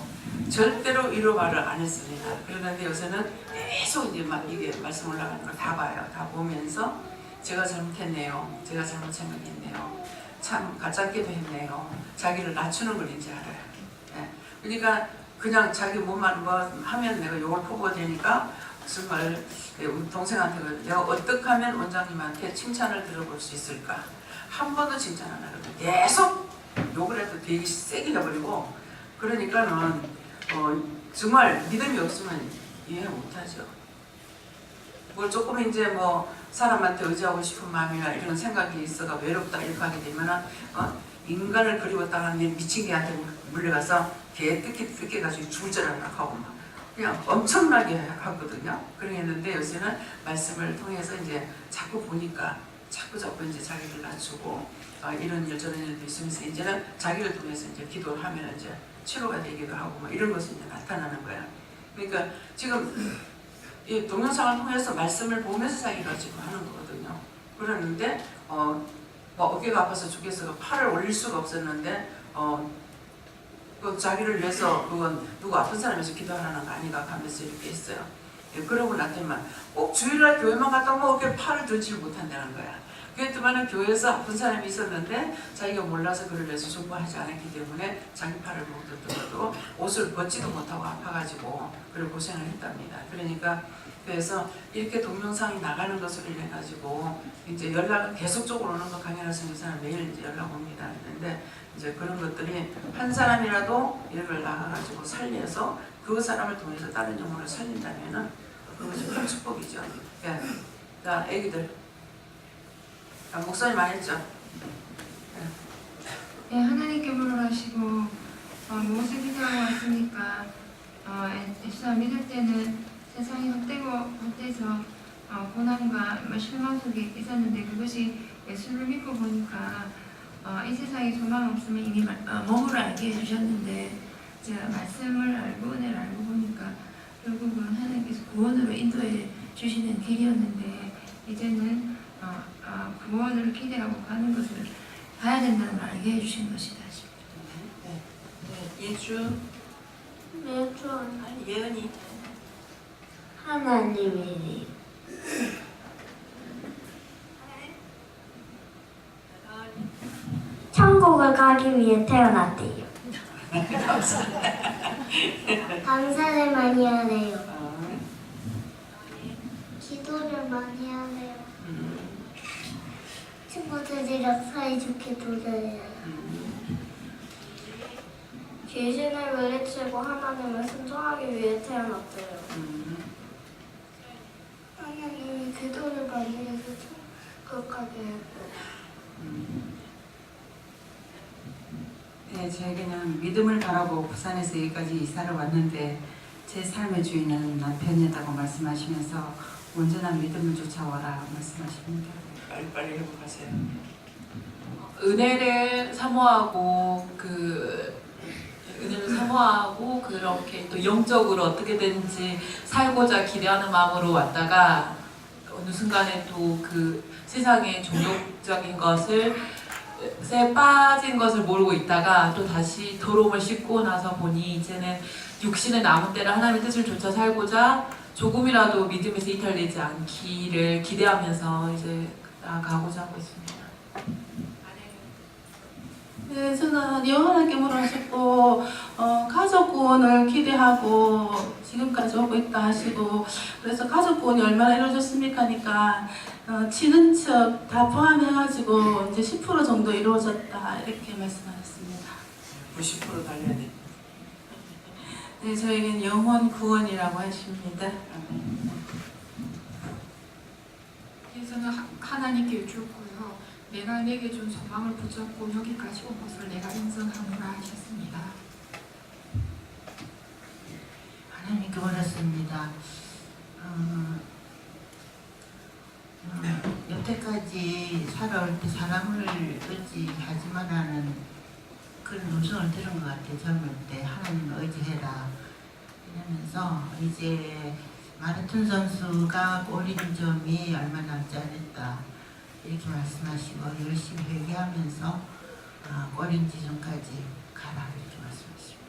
절대로 위로 말을 안 했습니다. 그런데 요새는 계속 이제 막 이게 말씀 올라가는 걸 다 봐요. 다 보면서 제가 잘못했네요. 제가 잘못 생각했네요. 참 가짜기도 했네요. 자기를 낮추는 걸 이제 알아요. 네. 그러니까 그냥 자기 몸만 뭐 하면 내가 욕을 퍼부어야 되니까 정말 우리 동생한테 내가 어떻게 하면 원장님한테 칭찬을 들어볼 수 있을까? 한 번도 칭찬 안 하거든요. 계속 욕을 해도 되게 세게 해버리고 그러니까는 정말 믿음이 없으면 이해 못하죠. 뭘 조금 이제 뭐 사람한테 의지하고 싶은 마음이나 이런 생각이 있어가 외롭다 이렇게 하게 되면은 인간을 그리웠다는 미친 개한테 물려가서 개 뜯겨가지고 죽을 줄 알아 하고 막 그냥 엄청나게 하거든요. 그랬는데 요새는 말씀을 통해서 이제 자꾸 보니까 자꾸 이제 자기를 낮추고 이런 일 저런 일도 있으면서 이제는 자기를 통해서 이제 기도를 하면 이제 치료가 되기도 하고 뭐 이런 것이 이제 나타나는 거야. 그러니까 지금 이 동영상을 통해서 말씀을 보면서 자기가 지금 하는 거거든요. 그러는데 뭐 어깨가 아파서 죽겠어가 팔을 올릴 수가 없었는데 그 자기를 위해서 그건 누구 아픈 사람에서 기도하라는 거 아니가 하면서 이렇게 했어요. 예, 그러고 나더만 꼭 주일날 교회만 갔다 오면 어깨 팔을 들지 못한다는 거야. 그랬더니 교회에서 아픈 사람이 있었는데 자기가 몰라서 그를 위해서 중보하지 않았기 때문에 자기 팔을 못 들더라도 옷을 벗지도 못하고 아파가지고 그를 고생을 했답니다. 그러니까 그래서 이렇게 동영상이 나가는 것을 인해 가지고 이제 연락은 계속적으로 오는 거 강연할 수 있는 사람 매일 이제 연락 옵니다. 그런데 이제 그런 것들이 한 사람이라도 일을 나가가지고 살려서 그 사람을 통해서 다른 영혼을 살린다면은 그것이 큰 축복이죠. 예. 자, 애기들. 목소리 많이 했죠? 네, 하나님께 물어가시고 무엇을 기도하고 왔으니까 예수와 믿을 때는 세상이 헛되서 고난과 실망 속에 있었는데 그것이 예수를 믿고 보니까 이 세상에 소망 없으면 이미 몸으로 알게 해주셨는데 제가 말씀을 알고 은혜를 알고 보니까 결국은 하나님께서 구원으로 인도해 주시는 길이었는데 이제는 구원을 기대하고 가는 것을 봐야 된다는 걸 알게 해주신 것이다 싶습니다. 예주. 아니 예은이. 하나님이 천국을 가기 위해 태어났대요. 감사를 많이 하네요. 기도를 많이 하네요. 친구들이랑 사이좋게 놀아요. 귀신을 물리치고 하나님을 순종하기 위해 태어났대요. 하나님이 기도를 많이 해서 천국 가게 했고. 네, 저에게는 믿음을 바라고 부산에서 여기까지 이사를 왔는데 제 삶의 주인은 남편이라고 말씀하시면서 온전한 믿음을 쫓아와라 말씀하십니다. 빨리빨리 회복하세요. 은혜를 사모하고 그렇게 또 영적으로 어떻게든지 살고자 기대하는 마음으로 왔다가 어느 순간에 또 그 세상의 종교적인 것에 빠진 것을 모르고 있다가 또 다시 더러움을 씻고 나서 보니 이제는 육신의 남은 때를 하나님의 뜻을 쫓아 살고자 조금이라도 믿음에서 이탈되지 않기를 기대하면서 이제 나아가고자 하고 있습니다. 네, 저는 영원하게 물어주고 가족 구원을 기대하고 지금까지 오고 있다 하시고 그래서 가족 구원이 얼마나 이루어졌습니까 하니까 친인척 다 포함해가지고 이제 10% 정도 이루어졌다 이렇게 말씀하셨습니다. 90% 달려야 돼. 네, 저에겐 영원 구원이라고 하십니다. 저는 하나님께 여쭙고요. 내가 내게 준 소망을 붙잡고 여기까지 온 것을 내가 인정하노라 하셨습니다. 하나님께 물었습니다. 여태까지 살아올 때 사람을 의지하지 말라는 그런 음성을 들은 것 같아요. 젊을 때 하나님을 의지해라 이러면서 이제 마라톤 선수가 올린 점이 얼마 남지 않았다 이렇게 말씀하시고 열심히 회개하면서 올린 지점까지 가라 이렇게 말씀하십니다.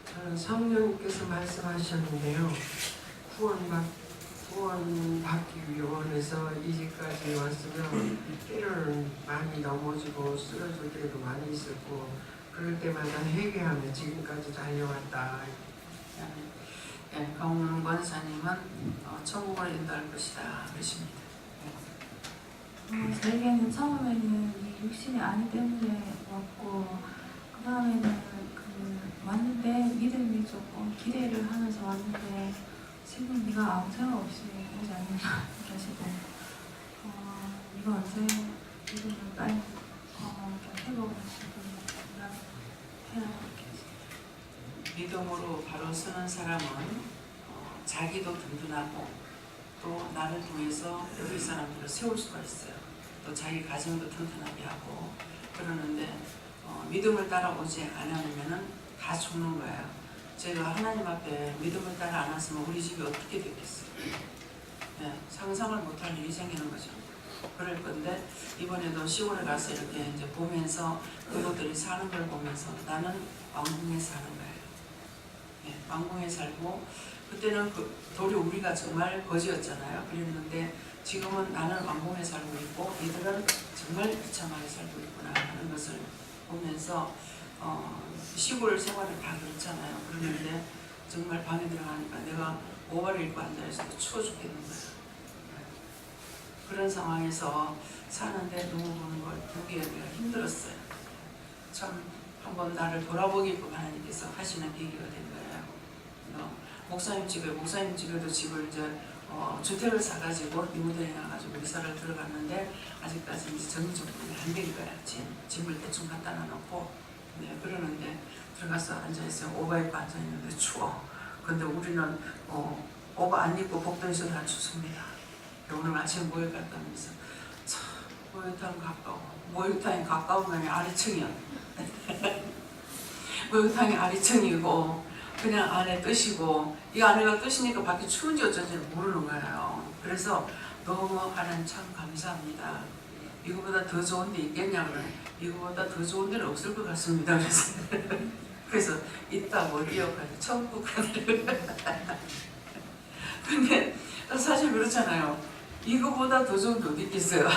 저는 성령님께서 말씀하셨는데요. 구원받기 원해서 이제까지 왔으면 때로는 많이 넘어지고 쓰러질 때도 많이 있었고 그럴 때마다 회개하며 지금까지 달려왔다. 네, 강훈 권사님은 천국을 인도할 것이다 그러십니다. 저에게는 처음에는 이 육신의 안위 때문에 왔고 그 다음에는 왔는데 믿음이 조금 기대를 하면서 왔는데 지금 네가 아무 생각 없이 오지 않는다 하시고 네가 언제 믿음을 빨리 회복하시고 해야 믿음으로 바로 서는 사람은 자기도 든든하고 또 나를 통해서 여기 사람들을 세울 수가 있어요. 또 자기 가정도 튼튼하게 하고 그러는데 믿음을 따라오지 않으면은 다 죽는 거예요. 제가 하나님 앞에 믿음을 따라 안 왔으면 우리 집이 어떻게 됐겠어요? 네, 상상을 못할 일이 생기는 거죠. 그럴 건데 이번에도 시골에 가서 이렇게 이제 보면서 그것들이 사는 걸 보면서 나는 왕궁에 사는 거예요. 네, 왕궁에 살고 그때는 도리 우리가 정말 거지였잖아요. 그랬는데 지금은 나는 왕궁에 살고 있고 이들은 정말 비참하게 살고 있구나 하는 것을 보면서 시골 생활을 다 그렇잖아요. 그러는데 정말 방에 들어가니까 내가 오바를 입고 앉아있어도 추워 죽겠는 거예요. 그런 상황에서 사는데 너무 보는 걸 보기에 내가 힘들었어요. 참 한번 나를 돌아보게끔 하나님께서 하시는 계기가 된 거예요. 목사님 집에도 집을 이제 주택을 사가지고 리모델링 해가지고 이사를 들어갔는데 아직까지 이제 정리정돈이 안 된 거야. 짐을 대충 갖다 놔놓고 네, 그러는데 들어가서 앉아있어요. 오바 입고 앉아있는데 추워. 근데 우리는 오바 안 입고 복도 있어도 안 춥습니다. 오늘 아침에 목욕 갔다 오면서 참 목욕탕 가까워. 목욕탕이 가까운 거 아니라 아래층이야. 목욕탕이 아래층이고 그냥 안에 뜨시고 이 안에가 뜨시니까 밖에 추운지 어쩐지를 모르는 거예요. 그래서 너무 하나님 참 감사합니다. 이거보다 더 좋은 데 있겠냐 그러면 이거보다 더 좋은 데는 없을 것 같습니다. 그래서 있다고 어디요? 천국 근데 사실 그렇잖아요. 이거보다 더 좋은 데 어디 있겠어요?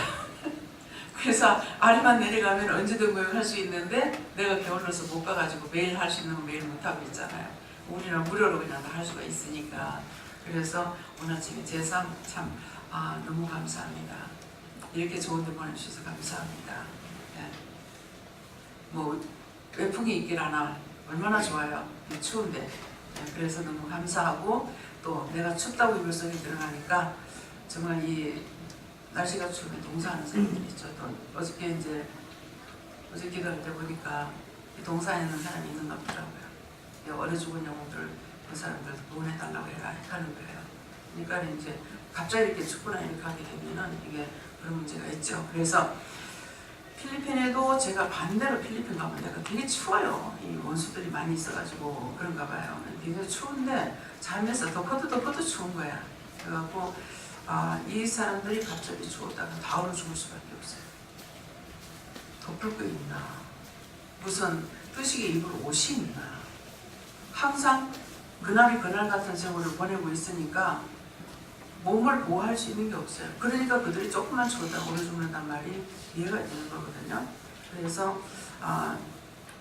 그래서 아래만 내려가면 언제든 모욕할 수 있는데 내가 게을러서 못 가가지고 매일 할 수 있는 건 매일 못하고 있잖아요. 우리는 무료로 그냥 다 할 수가 있으니까. 그래서 오늘 아침에 제 삶 참 너무 감사합니다. 이렇게 좋은 데 보내주셔서 감사합니다. 네. 뭐 외풍이 있길 하나 얼마나 좋아요. 추운데. 네. 그래서 너무 감사하고 또 내가 춥다고 이불 속에 들어가니까 정말 이 날씨가 추우면 동사하는 사람들이 있죠. 또 어저께 기도할 때 보니까 동사에 있는 사람이 있는 것 같더라고요. 어려 죽은 영혼들 그 사람들 구원해달라고 해라 하는 거예요. 그러니까 이제 갑자기 이렇게 춥거나 이렇게 하게 되면은 이게 그런 문제가 있죠. 그래서 필리핀에도 제가 반대로 필리핀 가면 내가 되게 추워요. 이 원수들이 많이 있어가지고 그런가 봐요. 되게 추운데 잠에서 덮어도 추운 거야. 그래갖고 이 사람들이 갑자기 추웠다가 다 얼어 죽을 수밖에 없어요. 덮을 거 있나? 무슨 뜨시게 입을 옷이 있나? 항상 그날이 그날 같은 세월을 보내고 있으니까 몸을 보호할 수 있는 게 없어요. 그러니까 그들이 조금만 추웠다 얼어 죽는단 말이 이해가 되는 거거든요. 그래서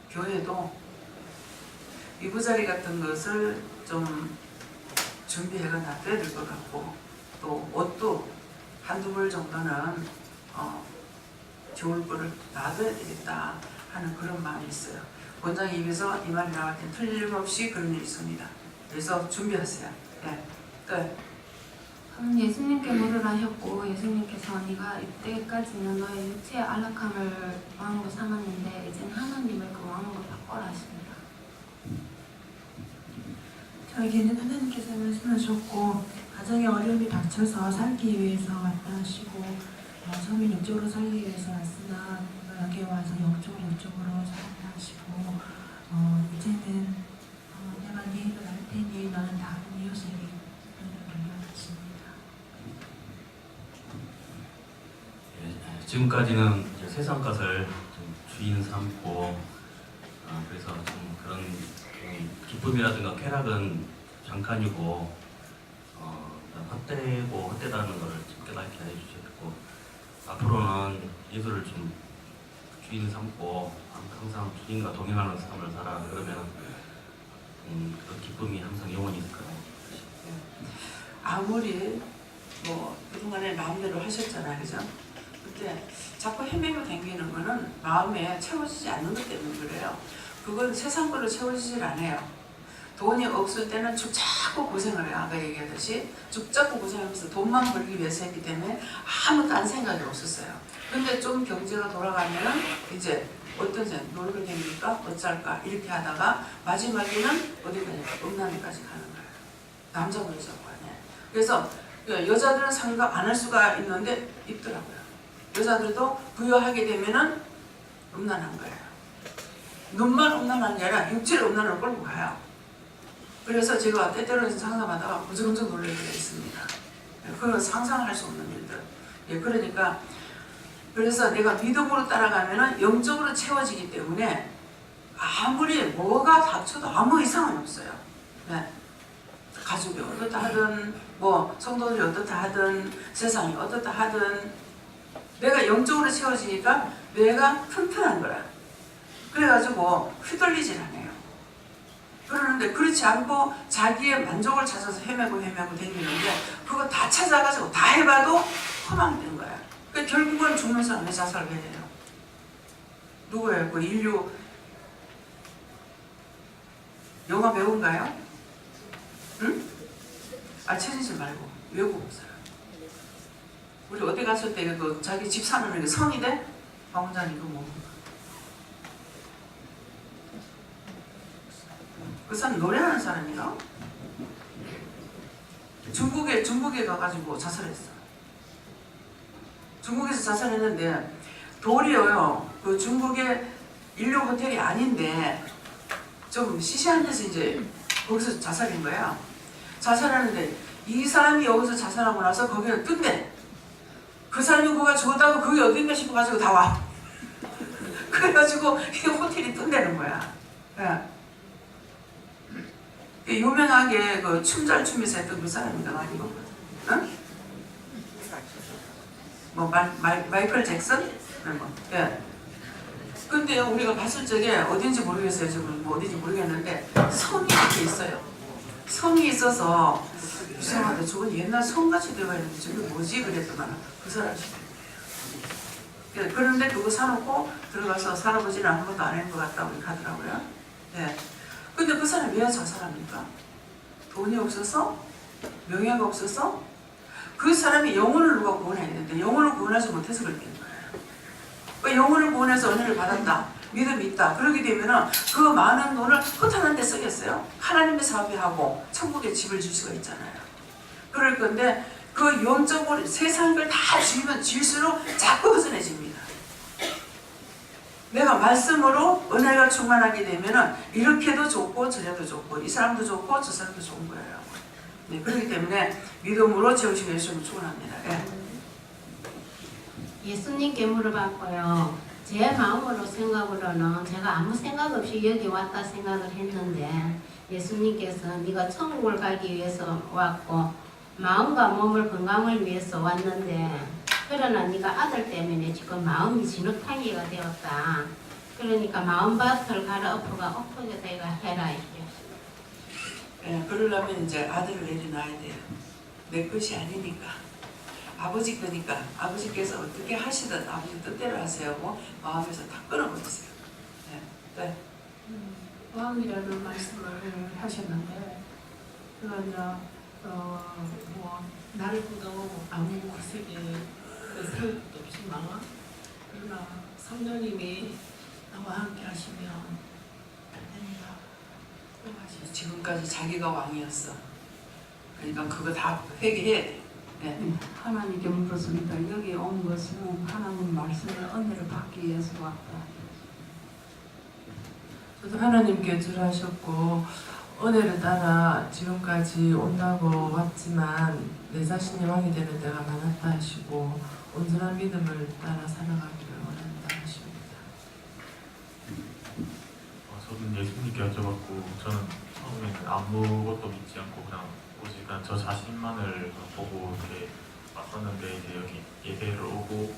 교회도 이부자리 같은 것을 좀 준비해가 놔둬야 될 것 같고, 또 옷도 한두 벌 정도는 겨울 거를 놔둬야 되겠다 하는 그런 마음이 있어요. 원장의 입에서 이 말이 나올 때 틀림없이 그런 일이 있습니다. 그래서 준비하세요. 네. 끝. 예수님께 물으라 하셨고, 예수님께서 네가 이때까지는 너의 육체의 안락함을 왕으로 삼았는데 이제는 하나님을 그 왕으로 바꿔라 하십니다. 저에게는 하나님께서 말씀하셨고, 가정에 어려움이 닥쳐서 살기 위해서 왔다 하시고, 처음에 영적으로 살기 위해서 왔으나 여기 와서 영적으로 살았다 하시고, 이제는 내가 네 일을 할 테니 너는 다른 이웃에게 지금까지는 이제 세상 것을 좀 주인 삼고, 그래서 좀 그런 기쁨이라든가 쾌락은 잠깐이고, 헛되고 헛되다는 것을 좀 깨닫게 해주셨고, 앞으로는 예수를 좀 주인 삼고 항상 주인과 동행하는 삶을 살아. 그러면 그 기쁨이 항상 영원히 있을 거예요. 아무리 그동안에 마음대로 하셨잖아요, 그죠? 근데 자꾸 헤매고 다니는 거는 마음에 채워지지 않는 것 때문에 그래요. 그건 세상 걸로 채워지질 않아요. 돈이 없을 때는 죽자고 고생을 해요. 아까 얘기하듯이 죽자고 고생하면서 돈만 벌기 위해서 했기 때문에 아무 딴 생각이 없었어요. 근데 좀 경제가 돌아가면은 이제 어떤 놀게 됩니까? 어쩔까? 이렇게 하다가 마지막에는 어디 가냐? 음란에까지 가는 거예요. 남자고 여자고 아니에요. 그래서 여자들은 생각 안 할 수가 있는데 있더라고요. 여자들도 부여하게 되면은 음란한 거예요. 눈만 음란한 게 아니라 육체를 음란으로 끌고 가요. 그래서 제가 때때로는 상상하다가 무지무지 놀랄 때가 있습니다. 그건 상상할 수 없는 일들. 그러니까 그래서 내가 믿음으로 따라가면은 영적으로 채워지기 때문에 아무리 뭐가 닥쳐도 아무 이상은 없어요. 네. 가족이 어떻다 하든 성도들이 어떻다 하든 세상이 어떻다 하든 내가 영적으로 채워지니까 내가 튼튼한 거야. 그래가지고 휘둘리질 않아요. 그러는데 그렇지 않고 자기의 만족을 찾아서 헤매고 다니는데 그거 다 찾아가지고 다 해봐도 허망된 거야. 그러니까 결국은 죽면서 왜 자살을 해요? 누구예요? 그 인류 영화 배우인가요? 응? 최진실 말고 외국 사람. 우리 어디 갔을 때 자기 집 사는 게 성이 돼? 방원장님 그 사람 노래하는 사람이요. 중국에 가가지고 자살했어. 중국에서 자살했는데 도리어요. 그 중국의 인류 호텔이 아닌데 좀 시시한 데서 이제 거기서 자살인 거야. 자살하는데 이 사람이 여기서 자살하고 나서 거기를 뜬대. 그 사람이 그가 죽었다고 그게 어딘가 싶어가지고 다 와. 그래가지고 이 호텔이 뜬다는 거야. 네. 유명하게 그 춤 잘 추면서 했던 그 사람인가 말이고, 응? 마이클 잭슨? 예. 근데 우리가 봤을 적에 어딘지 모르겠어요. 지금 어딘지 모르겠는데 성이 이렇게 있어요. 성이 있어서 이상하다. 저건 옛날 성같이 되어 있는데 저게 뭐지? 그랬더만 그 사람이. 그런데 그거 사놓고 들어가서 살아보지는 한 번도 안 한 것 같다고 이렇게 하더라고요. 예. 근데 그 사람이 왜 자살합니까? 돈이 없어서? 명예가 없어서? 그 사람이 영혼을 누가 구원해야 되는데 영혼을 구원하지 못해서 그렇게 된 거예요. 그 영혼을 구원해서 은혜를 받았다. 믿음이 있다. 그러게 되면은 그 많은 돈을 허탄한 데 쓰겠어요? 하나님의 사업에 하고 천국에 집을 줄 수가 있잖아요. 그럴 건데 그 영적으로 세상 걸 다 지으면 지을수록 자꾸 허전해집니다. 내가 말씀으로 은혜가 충만하게 되면은 이렇게도 좋고 저래도 좋고 이 사람도 좋고 저 사람도 좋은 거예요. 네, 그렇기 때문에 믿음으로 재우시고 예수님을 축원합니다. 예. 예수님께 물어봤고요. 제 마음으로 생각으로는 제가 아무 생각 없이 여기 왔다 생각을 했는데 예수님께서 네가 천국을 가기 위해서 왔고 마음과 몸을 건강을 위해서 왔는데 그러나 네가 아들 때문에 지금 마음이 진흙탕이가 되었다. 그러니까 마음밭을 갈아엎어가 엎어게 내가 해라 이게. 예, 그러려면 이제 아들을 내려놔야 돼요. 내 것이 아니니까. 아버지 거니까 아버지께서 어떻게 하시든 아버지 뜻대로 하세요 하고 마음에서 다 끊어버리세요. 네. 네. 왕이라는 말씀을 하셨는데 그러나 뭐 날고도 아무 구색에 살 것도 없지만 그러나 성령님이 나와 함께 하시면 안 된다. 지금까지 자기가 왕이었어. 그러니까 그거 다 회개해야 돼. 네. 하나님께 물었습니다. 여기 온 것은 하나님 말씀의 은혜를 받기 위해서 왔다. 저도 하나님께 절하셨고 은혜를 따라 지금까지 온다고 왔지만 내 자신이 왕이 되는 때가 많았다 하시고 온전한 믿음을 따라 살아가기를 원한다 하십니다. 저는 예수님께 여쭤봤고 저는 처음에는 아무것도 믿지 않고 그냥 오직 저 자신만을 보고 이렇게 왔었는데 이제 여기 예배를 오고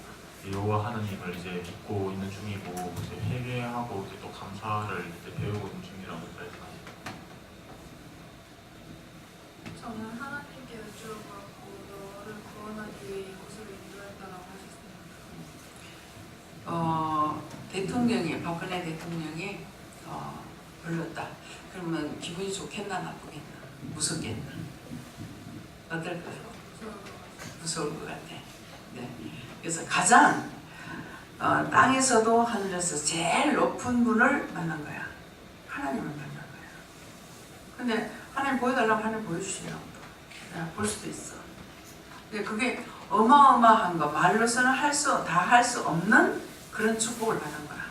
여호와 하나님을 이제 믿고 있는 중이고 이제 회개하고 이제 또 감사를 이제 배우고 있는 중이라고 말씀하셨습니다. 저는 하나님께 여쭈어봤고 너를 구원하기 위해 이곳으로 인도했다라고 하셨습니다. 대통령이 박근혜 대통령이 불렀다. 그러면 기분이 좋겠나 나쁘겠나 무섭겠나 어떨까요? 무서울 것 같아. 네. 그래서 가장 땅에서도 하늘에서 제일 높은 분을 만난 거야. 하나님을 만난 거야. 근데 하나님 보여달라고 하나님 보여주시려고 볼 수도 있어. 근데 그게 어마어마한 거 말로서는 다 할 수 없는 그런 축복을 받은 거야.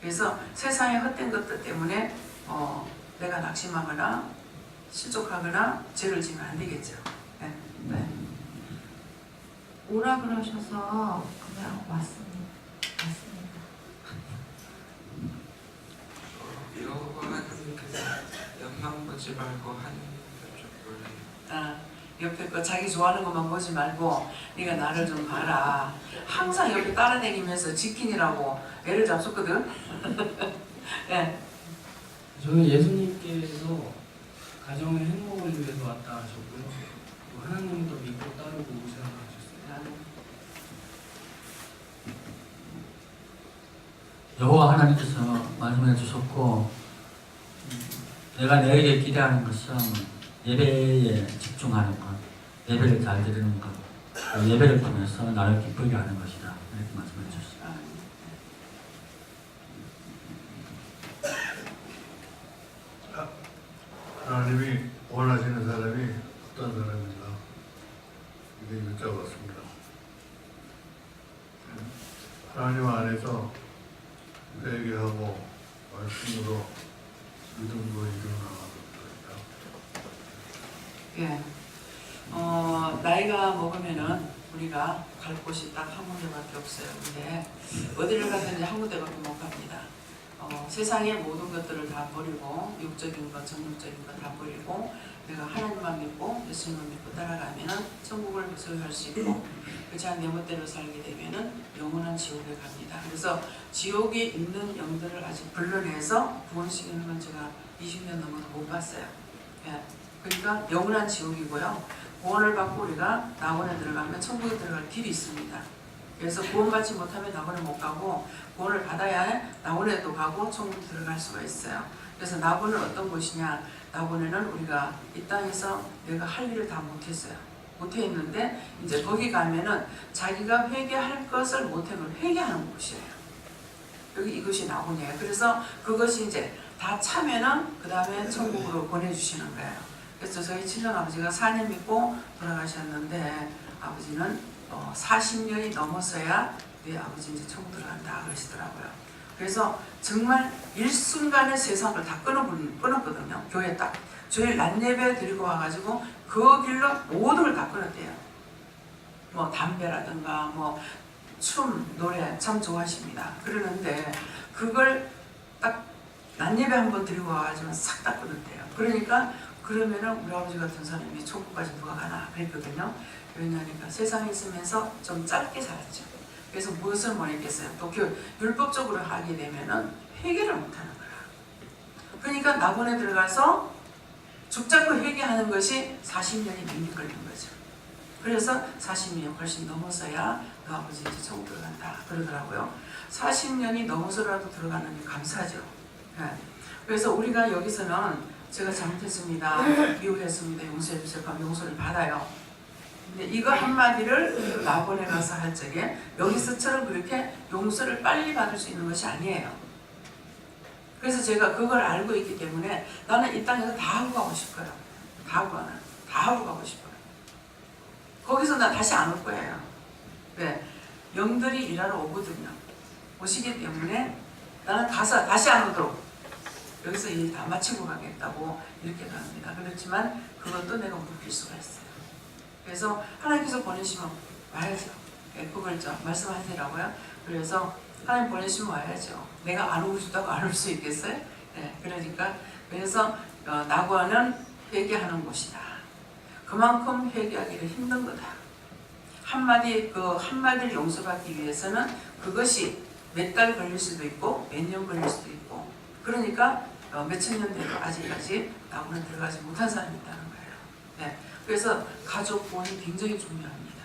그래서 세상의 헛된 것들 때문에 내가 낙심하거나 실족하거나 죄를 지면 안 되겠죠. 네. 네. 오라 그러셔서 그냥 왔습니다. 여호와 하나님께서 옆만 보지 말고 하나님 옆에 거 자기 좋아하는 것만 보지 말고 네가 나를 좀 봐라. 항상 옆에 따라다니면서 지키느라고 애를 잡섰거든. 네. 저는 예수님께서 가정의 행복을 위해서 왔다 하셨고요. 또 하나님도 믿고 따르고 생각하셨어요. 여호와 하나님께서 말씀해 주셨고 내가 너에게 기대하는 것은 예배에 집중하는 것, 예배를 잘 드리는 것, 예배를 통해서 나를 기쁘게 하는 것이다. 이렇게 말씀해 주셨습니다. 하나님이 원하시는 사람이 어떤 사람인가 이게 여쭤봤습니다. 하나님 안에서 회개하고 말씀으로 믿음으로 일어나는 예. 나이가 먹으면은 우리가 갈 곳이 딱 한 군데밖에 없어요. 근데 어디를 가든지 한 군데밖에 못 갑니다. 세상의 모든 것들을 다 버리고 육적인 것, 정육적인 것 다 버리고 내가 하나님만 믿고 예수님을 믿고 따라가면은 천국을 소유할 수 있고 그렇지 않은 내 멋대로 살게 되면은 영원한 지옥에 갑니다. 그래서 지옥에 있는 영들을 아직 불러내서 구원시키는 건 제가 20년 넘어도 못 봤어요. 예. 그러니까 영원한 지옥이고요. 구원을 받고 우리가 낙원에 들어가면 천국에 들어갈 길이 있습니다. 그래서 구원받지 못하면 낙원에 못 가고 구원을 받아야 낙원에도 가고 천국에 들어갈 수가 있어요. 그래서 낙원은 어떤 곳이냐? 낙원에는 우리가 이 땅에서 내가 할 일을 다 못했어요. 못해 있는데 이제 거기 가면은 자기가 회개할 것을 못해 걸 회개하는 곳이에요. 여기 이것이 나오네요. 그래서 그것이 이제 다 차면은 그 다음에 천국으로 보내주시는 거예요. 그래서 저희 친정아버지가 4년 믿고 돌아가셨는데 아버지는 40년이 넘었어야 내 아버지 이제 천국 들어간다 그러시더라고요. 그래서 정말 일순간에 세상을 다 끊었거든요. 교회 딱 주일 낮 예배 드리고 와가지고 그 길로 모든 걸 다 끊었대요. 뭐 담배라든가 뭐 춤, 노래 참 좋아하십니다. 그러는데 그걸 딱 낮 예배 한번 드리고 와가지고 싹 다 끊었대요. 그러니까 그러면은 우리 아버지 같은 사람이 천국까지 누가 가나 그랬거든요. 왜냐하니까 세상에 있으면서 좀 짧게 살았죠. 그래서 무엇을 원했겠어요? 또 율법적으로 하게 되면은 회개를 못하는 거야. 그러니까 낙원에 들어가서 죽자고 회개하는 것이 40년이 넘게 걸린 거죠. 그래서 40년이 훨씬 넘어서야 너 아버지 이제 천국 들어간다 그러더라고요. 40년이 넘어서라도 들어가는 게 감사죠. 네. 그래서 우리가 여기서는 제가 잘못했습니다, 미워했습니다, 용서해주세요 하면 용서를 받아요. 근데 이거 한마디를 낙원에 가서 할 적에 여기서처럼 그렇게 용서를 빨리 받을 수 있는 것이 아니에요. 그래서 제가 그걸 알고 있기 때문에 나는 이 땅에서 다 하고 가고 싶어요. 다 하고 가고 싶어요. 거기서 나 다시 안 올 거예요. 왜? 영들이 일하러 오거든요. 오시기 때문에 나는 가서 다시 안 오도록 여기서 일 다 마치고 가겠다고 이렇게 갑니다. 그렇지만 그것도 내가 묵힐 수가 있어요. 그래서 하나님께서 보내시면 와야죠. 그걸 말씀하시더라고요. 그래서 하나님 보내시면 와야죠. 내가 안 오고 싶다고 안 올 수 있겠어요? 네, 그러니까 그래서 낙원은 회개하는 곳이다. 그만큼 회개하기가 힘든 거다. 한마디를 용서받기 위해서는 그것이 몇 달 걸릴 수도 있고 몇 년 걸릴 수도 있고 그러니까 몇천 년 되도 아직까지 낙원에 들어가지 못한 사람이 있다는 거예요. 네, 그래서 가족 보험이 굉장히 중요합니다.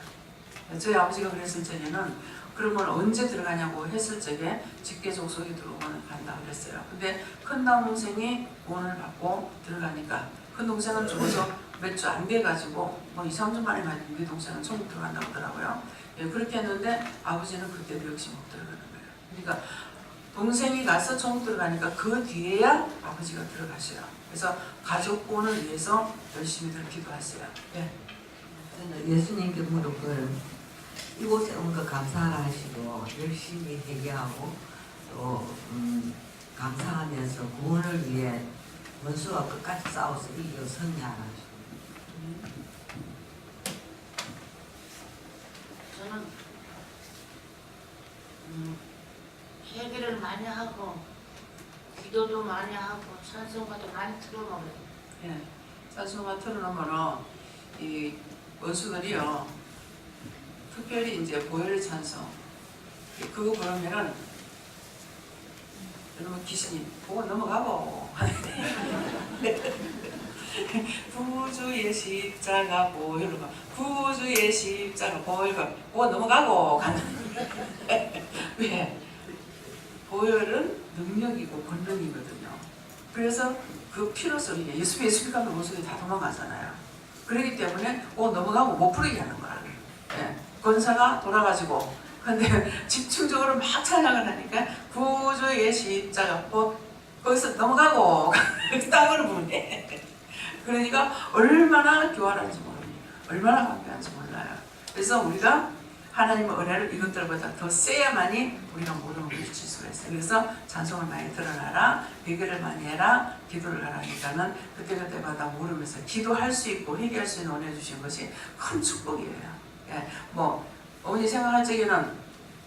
저희 아버지가 그랬을 적에는 그러면 언제 들어가냐고 했을 적에 직계족 속에 들어오면 간다 그랬어요. 근데 큰 남동생이 보험을 받고 들어가니까 큰 동생은 죽어서 몇 주 안 돼가지고 뭐 2, 3주 만에 우리 동생은 천국 들어간다고 하더라고요. 예, 그렇게 했는데 아버지는 그때도 역시 못 들어가는 거예요. 그러니까 동생이 가서 천국 들어가니까 그 뒤에야 아버지가 들어가셔요. 그래서 가족 보험을 위해서 열심히 기도하세요. 예. 저는 예수님께 무릎을 이곳에 온 거 감사하라 하시고 열심히 회개하고 또 감사하면서 구원을 위해 원수와 끝까지 싸워서 이겨 승리하라 하시고 저는 회개를 많이 하고 기도도 많이 하고 찬송가도 많이 틀어놓으면 예, 찬송가 틀어놓으면 이 원수들이요 특별히 이제 보혈 찬송 그거 부르면은 여러분 귀신이 보고 넘어가고 구주의 십자가 보혈 구주의 십자가 보혈 보고 넘어가고 가는 왜? 보혈은 능력이고 권능이거든요. 그래서 그 피로서 예수 가면 원수들이 다 도망가잖아요. 그렇기 때문에 넘어가고 못 부르게 하는 거라. 예. 권사가 돌아가지고 근데 집중적으로 막 찬양을 하니까 구주의 십자가 거기서 넘어가고 땅으로 부르네. 그러니까 얼마나 교활한지 모릅니다. 얼마나 강력한지 몰라요. 그래서 우리가 하나님의 은혜를 이것들보다 더 세야만이 우리가 모든 걸 미칠 수가 있어요. 그래서 찬송을 많이 드러나라, 회개를 많이 해라, 기도를 하라니까는 그때그때마다 모르면서 기도할 수 있고 회개할 수 있는 은혜 주신 것이 큰 축복이에요. 예, 뭐 어머니 생각할 적에는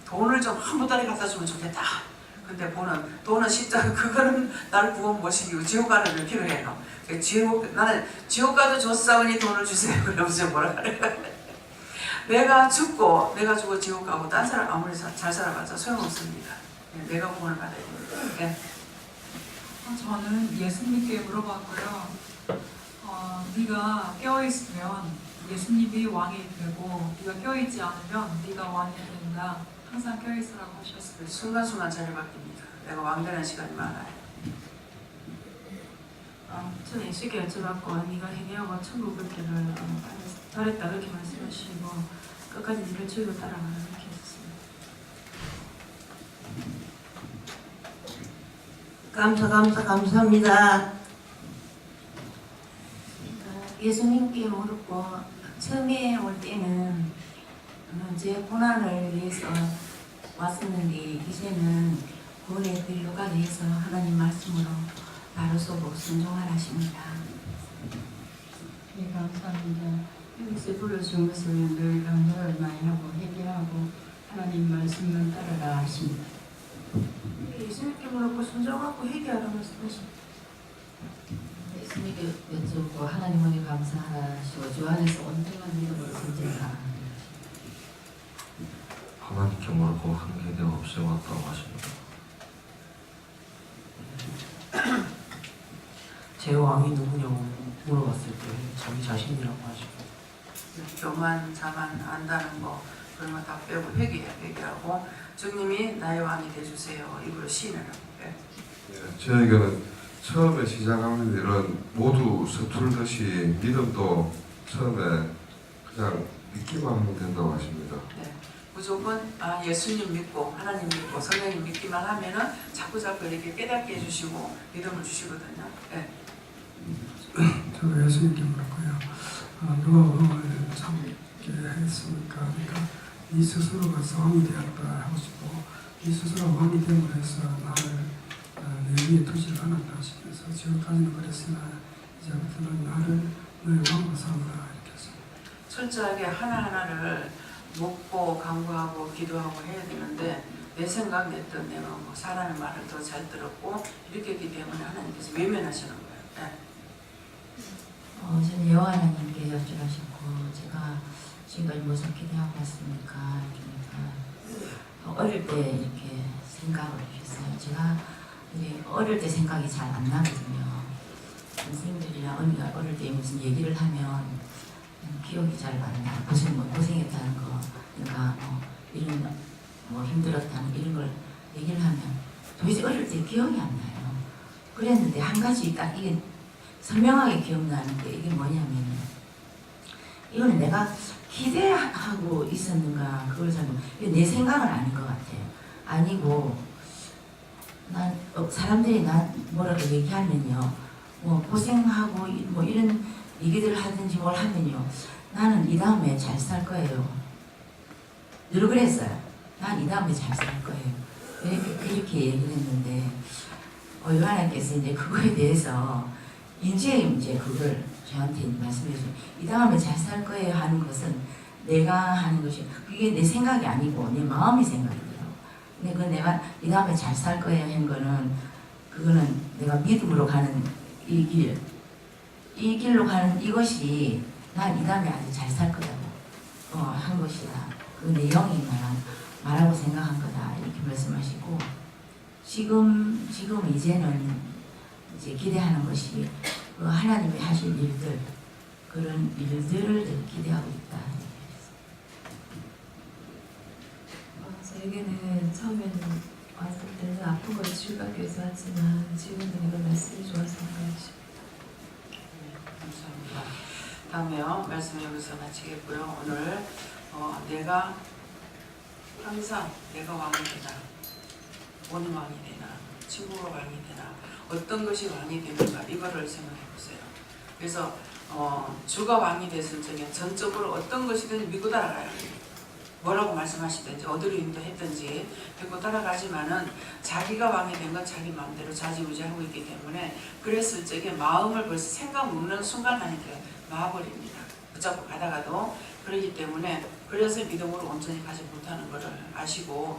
돈을 좀 한 보따리 갖다 주면 좋겠다. 근데 돈은 십자가 그거는 나를 구원 못 시키고 지옥 가는 게 필요해요. 나는 지옥 가도 좋사오니 돈을 주세요. 그러면서 뭐라 그래요? 내가 죽고 지옥 가고 딴 사람 아무리 잘 살아봤자 소용없습니다. 내가 구원을 받아야 됩니다. 네. 저는 예수님께 물어봤고요. 네가 깨어있으면 예수님이 왕이 되고 네가 깨어있지 않으면 네가 왕이 된다. 항상 깨어있으라고 하셨어요. 순간순간 자리 바뀝니다. 내가 왕 되는 시간이 많아요. 저는 예수께 여쭤봤고 네가 회개하고 천국을 길을 잘했다 그렇게 말씀하시고 끝까지 네 펼치고 따라가라 이렇게 했습니다. 감사합니다. 예수님께 묻고 처음에 올 때는 제 고난을 위해서 왔었는데 이제는 구원의 길로 가기 위해서 하나님 말씀으로 바로 서고 순종하라 하십니다. 네, 감사합니다. 여기서 불러준 것을 늘 강조를 많이 하고 회개하고 하나님 말씀만 따르라 하십니다. 예수님께 묻고 순종하고 회개하라 말씀하십니다. 예수님께 여쭈고 하나님 은혜 감사하시고 주 안에서 온전한 믿음으로 선택하라. 하나님께 물고 한계대 없이 왔다고 하십니다. 제 왕이 누구냐고 물어봤을 때 자기 자신이라고 하시고 교만, 자만, 안다는 거 그런 거 다 빼고 회개하고 주님이 나의 왕이 되주세요. 입으로 시인을 하고. 저에게는 처음에 시작하는 일은 모두 서툴듯이 믿음도 처음에 그냥 믿기만 하면 된다고 하십니다. 네. 무조건 예수님 믿고 하나님 믿고 성령님 믿기만 하면은 자꾸 이렇게 깨닫게 해주시고 믿음을 주시거든요. 네. 저도 예수님께 물었고요. 누가 참게 했습니까? 그러니까 네 스스로가 왕이 되었다 하고 싶고 네 스스로 왕이 됨으로 해서 나를 내 위에 두지 않았다 하시면서 지금까지는 그랬으나 이제부터는 나를 너의 왕으로 삼으라 이렇게 했습니다. 철저하게 하나하나를 묻고 간구하고 기도하고 해야 되는데 내 생각 내 뜻 내가 뭐 사람의 말을 더 잘 들었고 이렇게 했기 때문에 하나님께서 외면하시는 거예요. 네. 저는 여호와 하나님께 여쭈하셨고 제가 지금까지 무슨 기대하고 왔습니까? 그러니까 어릴 때 이렇게 생각을 했어요. 제가 이제 어릴 때 생각이 잘 안 나거든요. 선생님들이랑 언니가 어릴 때 무슨 얘기를 하면 기억이 잘 안 나. 고생했다는 거, 그러니까 이런 힘들었다는 이런 걸 얘기를 하면 도대체 어릴 때 기억이 안 나요. 그랬는데 한 가지 딱 이게 선명하게 기억나는 게 이게 뭐냐면 이거는 내가 기대하고 있었는가 그걸 잘 내 생각은 아닌 것 같아요. 아니고 난 사람들이 난 뭐라고 얘기하면요, 뭐 고생하고 뭐 이런 얘기들을 하든지 뭘 하면요, 나는 이 다음에 잘 살 거예요. 늘 그랬어요. 난 이 다음에 잘 살 거예요. 그렇게 얘기를 했는데 하나님께서 이제 그거에 대해서 이제 그걸 저한테 말씀해 주세요. 이 다음에 잘 살 거예요 하는 것은 내가 하는 것이 그게 내 생각이 아니고 내 마음의 생각이더라고. 근데 그 내가 이 다음에 잘 살 거예요 한 거는 그거는 내가 믿음으로 가는 이 길로 가는 이것이 난 이 다음에 아주 잘 살 거다고 한 것이다. 그 내 영이 말하고 생각한 거다 이렇게 말씀하시고 지금 이제는 이제 기대하는 것이 그 하나님이 하실 일들 그런 일들을 기대하고 있다. 저에게는 처음에는 왔을 때는 아픈 걸 치유받기 위해서 왔지만 지금은 이런 말씀이 좋아서 생각하십니다. 감사합니다. 다음에요. 말씀 여기서 마치겠고요. 오늘 내가 항상 내가 왕이 되나 어느 왕이 되나 친구가 왕이 되나 어떤 것이 왕이 되는가 이거를 생각해 보세요. 그래서 주가 왕이 됐을 적에 전적으로 어떤 것이든 믿고 따라가요. 뭐라고 말씀하시든지 어디로 인도했든지 믿고 따라가지만은 자기가 왕이 된 건 자기 마음대로 좌지우지하고 있기 때문에 그랬을 적에 마음을 벌써 생각 먹는 순간 하니까 놔버립니다. 붙잡고 가다가도 그러기 때문에 그래서 믿음으로 온전히 가지 못하는 것을 아시고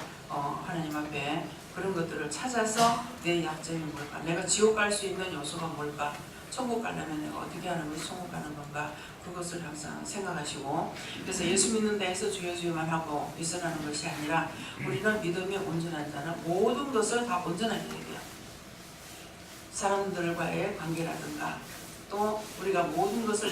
하나님 앞에 그런 것들을 찾아서 내 약점이 뭘까? 내가 지옥 갈 수 있는 요소가 뭘까? 천국 가려면 내가 어떻게 하는 것이 천국 가는 건가? 그것을 항상 생각하시고 그래서 예수 믿는다 해서 주여주여만 하고 있으라는 것이 아니라 우리는 믿음이 온전한 자는 모든 것을 다 온전하게 해야 돼요. 사람들과의 관계라든가 또 우리가 모든 것을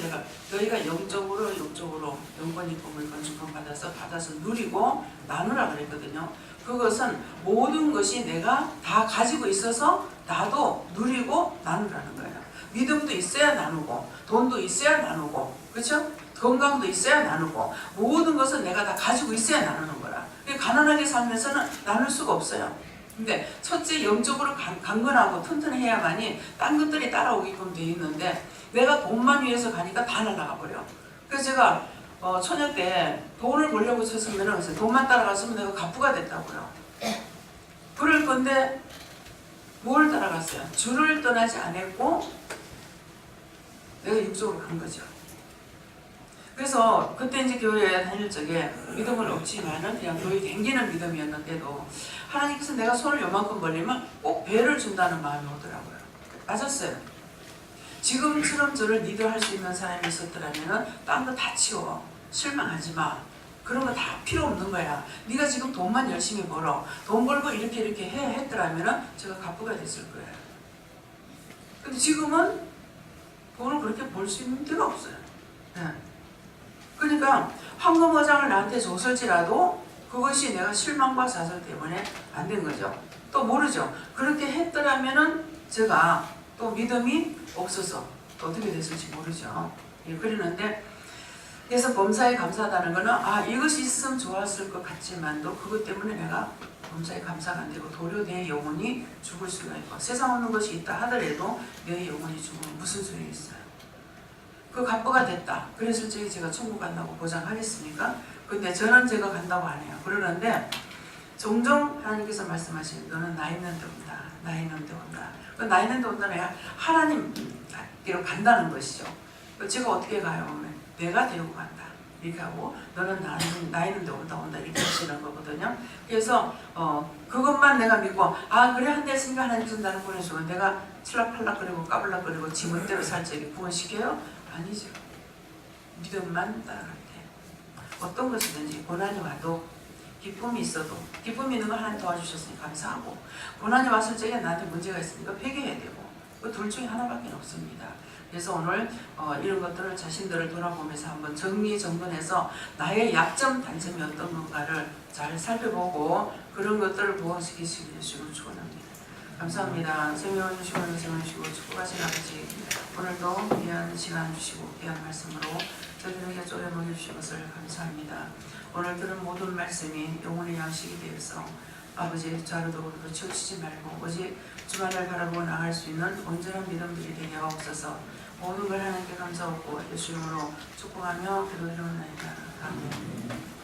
너희가 영적으로 육적으로 영권 있고 물권 주권 받아서 누리고 나누라 그랬거든요. 그것은 모든 것이 내가 다 가지고 있어서 나도 누리고 나누라는 거예요. 믿음도 있어야 나누고 돈도 있어야 나누고 그렇죠? 건강도 있어야 나누고 모든 것은 내가 다 가지고 있어야 나누는 거라. 가난하게 살면서는 나눌 수가 없어요. 근데 첫째 영적으로 강건하고 튼튼해야만이 딴 것들이 따라오게끔 돼 있는데 내가 돈만 위해서 가니까 다 날아가 버려. 그래서 제가 처녀 때 돈을 벌려고 쳤으면 돈만 따라갔으면 내가 갑부가 됐다고요. 그럴 건데 뭘 따라갔어요? 주를 떠나지 않았고 내가 육적으로 간 거죠. 그래서 그때 이제 교회에 다닐 적에 믿음은 없지만은 그냥 교회 댕기는 믿음이었는데도 하나님께서 내가 손을 요만큼 벌리면 꼭 배를 준다는 마음이 오더라고요. 맞았어요. 지금처럼 저를 리드할 수 있는 사람이 있었더라면 딴 거 다 치워. 실망하지 마. 그런 거 다 필요 없는 거야. 네가 지금 돈만 열심히 벌어. 돈 벌고 이렇게 해 했더라면 제가 갑부가 됐을 거예요. 근데 지금은 돈을 그렇게 벌 수 있는 데가 없어요. 네. 그러니까 황금어장을 나한테 줬을지라도 그것이 내가 실망과 사설 때문에 안 된 거죠. 또 모르죠. 그렇게 했더라면은 제가 또 믿음이 없어서 또 어떻게 됐을지 모르죠. 예, 그러는데 그래서 범사에 감사하다는 거는 이것이 있으면 좋았을 것 같지만도 그것 때문에 내가 범사에 감사가 안 되고 도리어 내 영혼이 죽을 수가 있고 세상 없는 것이 있다 하더라도 내 영혼이 죽으면 무슨 소용이 있어요. 그 갑부가 됐다. 그랬을 적에 제가 천국 간다고 보장하겠습니까? 근데 저는 제가 간다고 안 해요. 그러는데 종종 하나님께서 말씀하시는 너는 나 있는 데 온다. 나 있는 데 온다. 그 나 있는 데 온다는 게 하나님께로 간다는 것이죠. 제가 어떻게 가요? 내가 데리고 간다. 이렇게 하고 너는 나 있는 데 온다 이렇게 하시는 거거든요. 그래서 그것만 내가 믿고 그래 한 대 했으니까 하나님께서 나를 보내주고 내가 칠락팔락거리고 까불락거리고 지멋대로 살 적에 구원시켜요? 아니죠. 믿음만 따라갈 때 어떤 것이든지 고난이 와도 기쁨이 있어도 기쁨이 있는 걸 하나님 도와주셨으니 감사하고 고난이 왔을 적에 나한테 문제가 있으니까 회개해야 되고 그 둘 중에 하나밖에 없습니다. 그래서 오늘 이런 것들을 자신들을 돌아보면서 한번 정리정돈해서 나의 약점, 단점이 어떤 건가를 잘 살펴보고 그런 것들을 보완시키시기를 주로 축원합니다. 감사합니다. 생명을 주시고 은총을 주시고 축복하신 아버지 오늘도 귀한 시간 주시고 귀한 말씀으로 저희들에게 쪼여 먹여주신 것을 감사합니다. 오늘 들은 모든 말씀이 영혼의 양식이 되어서 아버지 좌로도 우로도 치우치지 말고 오직 주만을 바라보고 나갈 수 있는 온전한 믿음들이 되게 하옵소서. 모든 걸 하나님께 감사하고 예수 이름으로 축복하며 기도드리옵나이다. 아멘.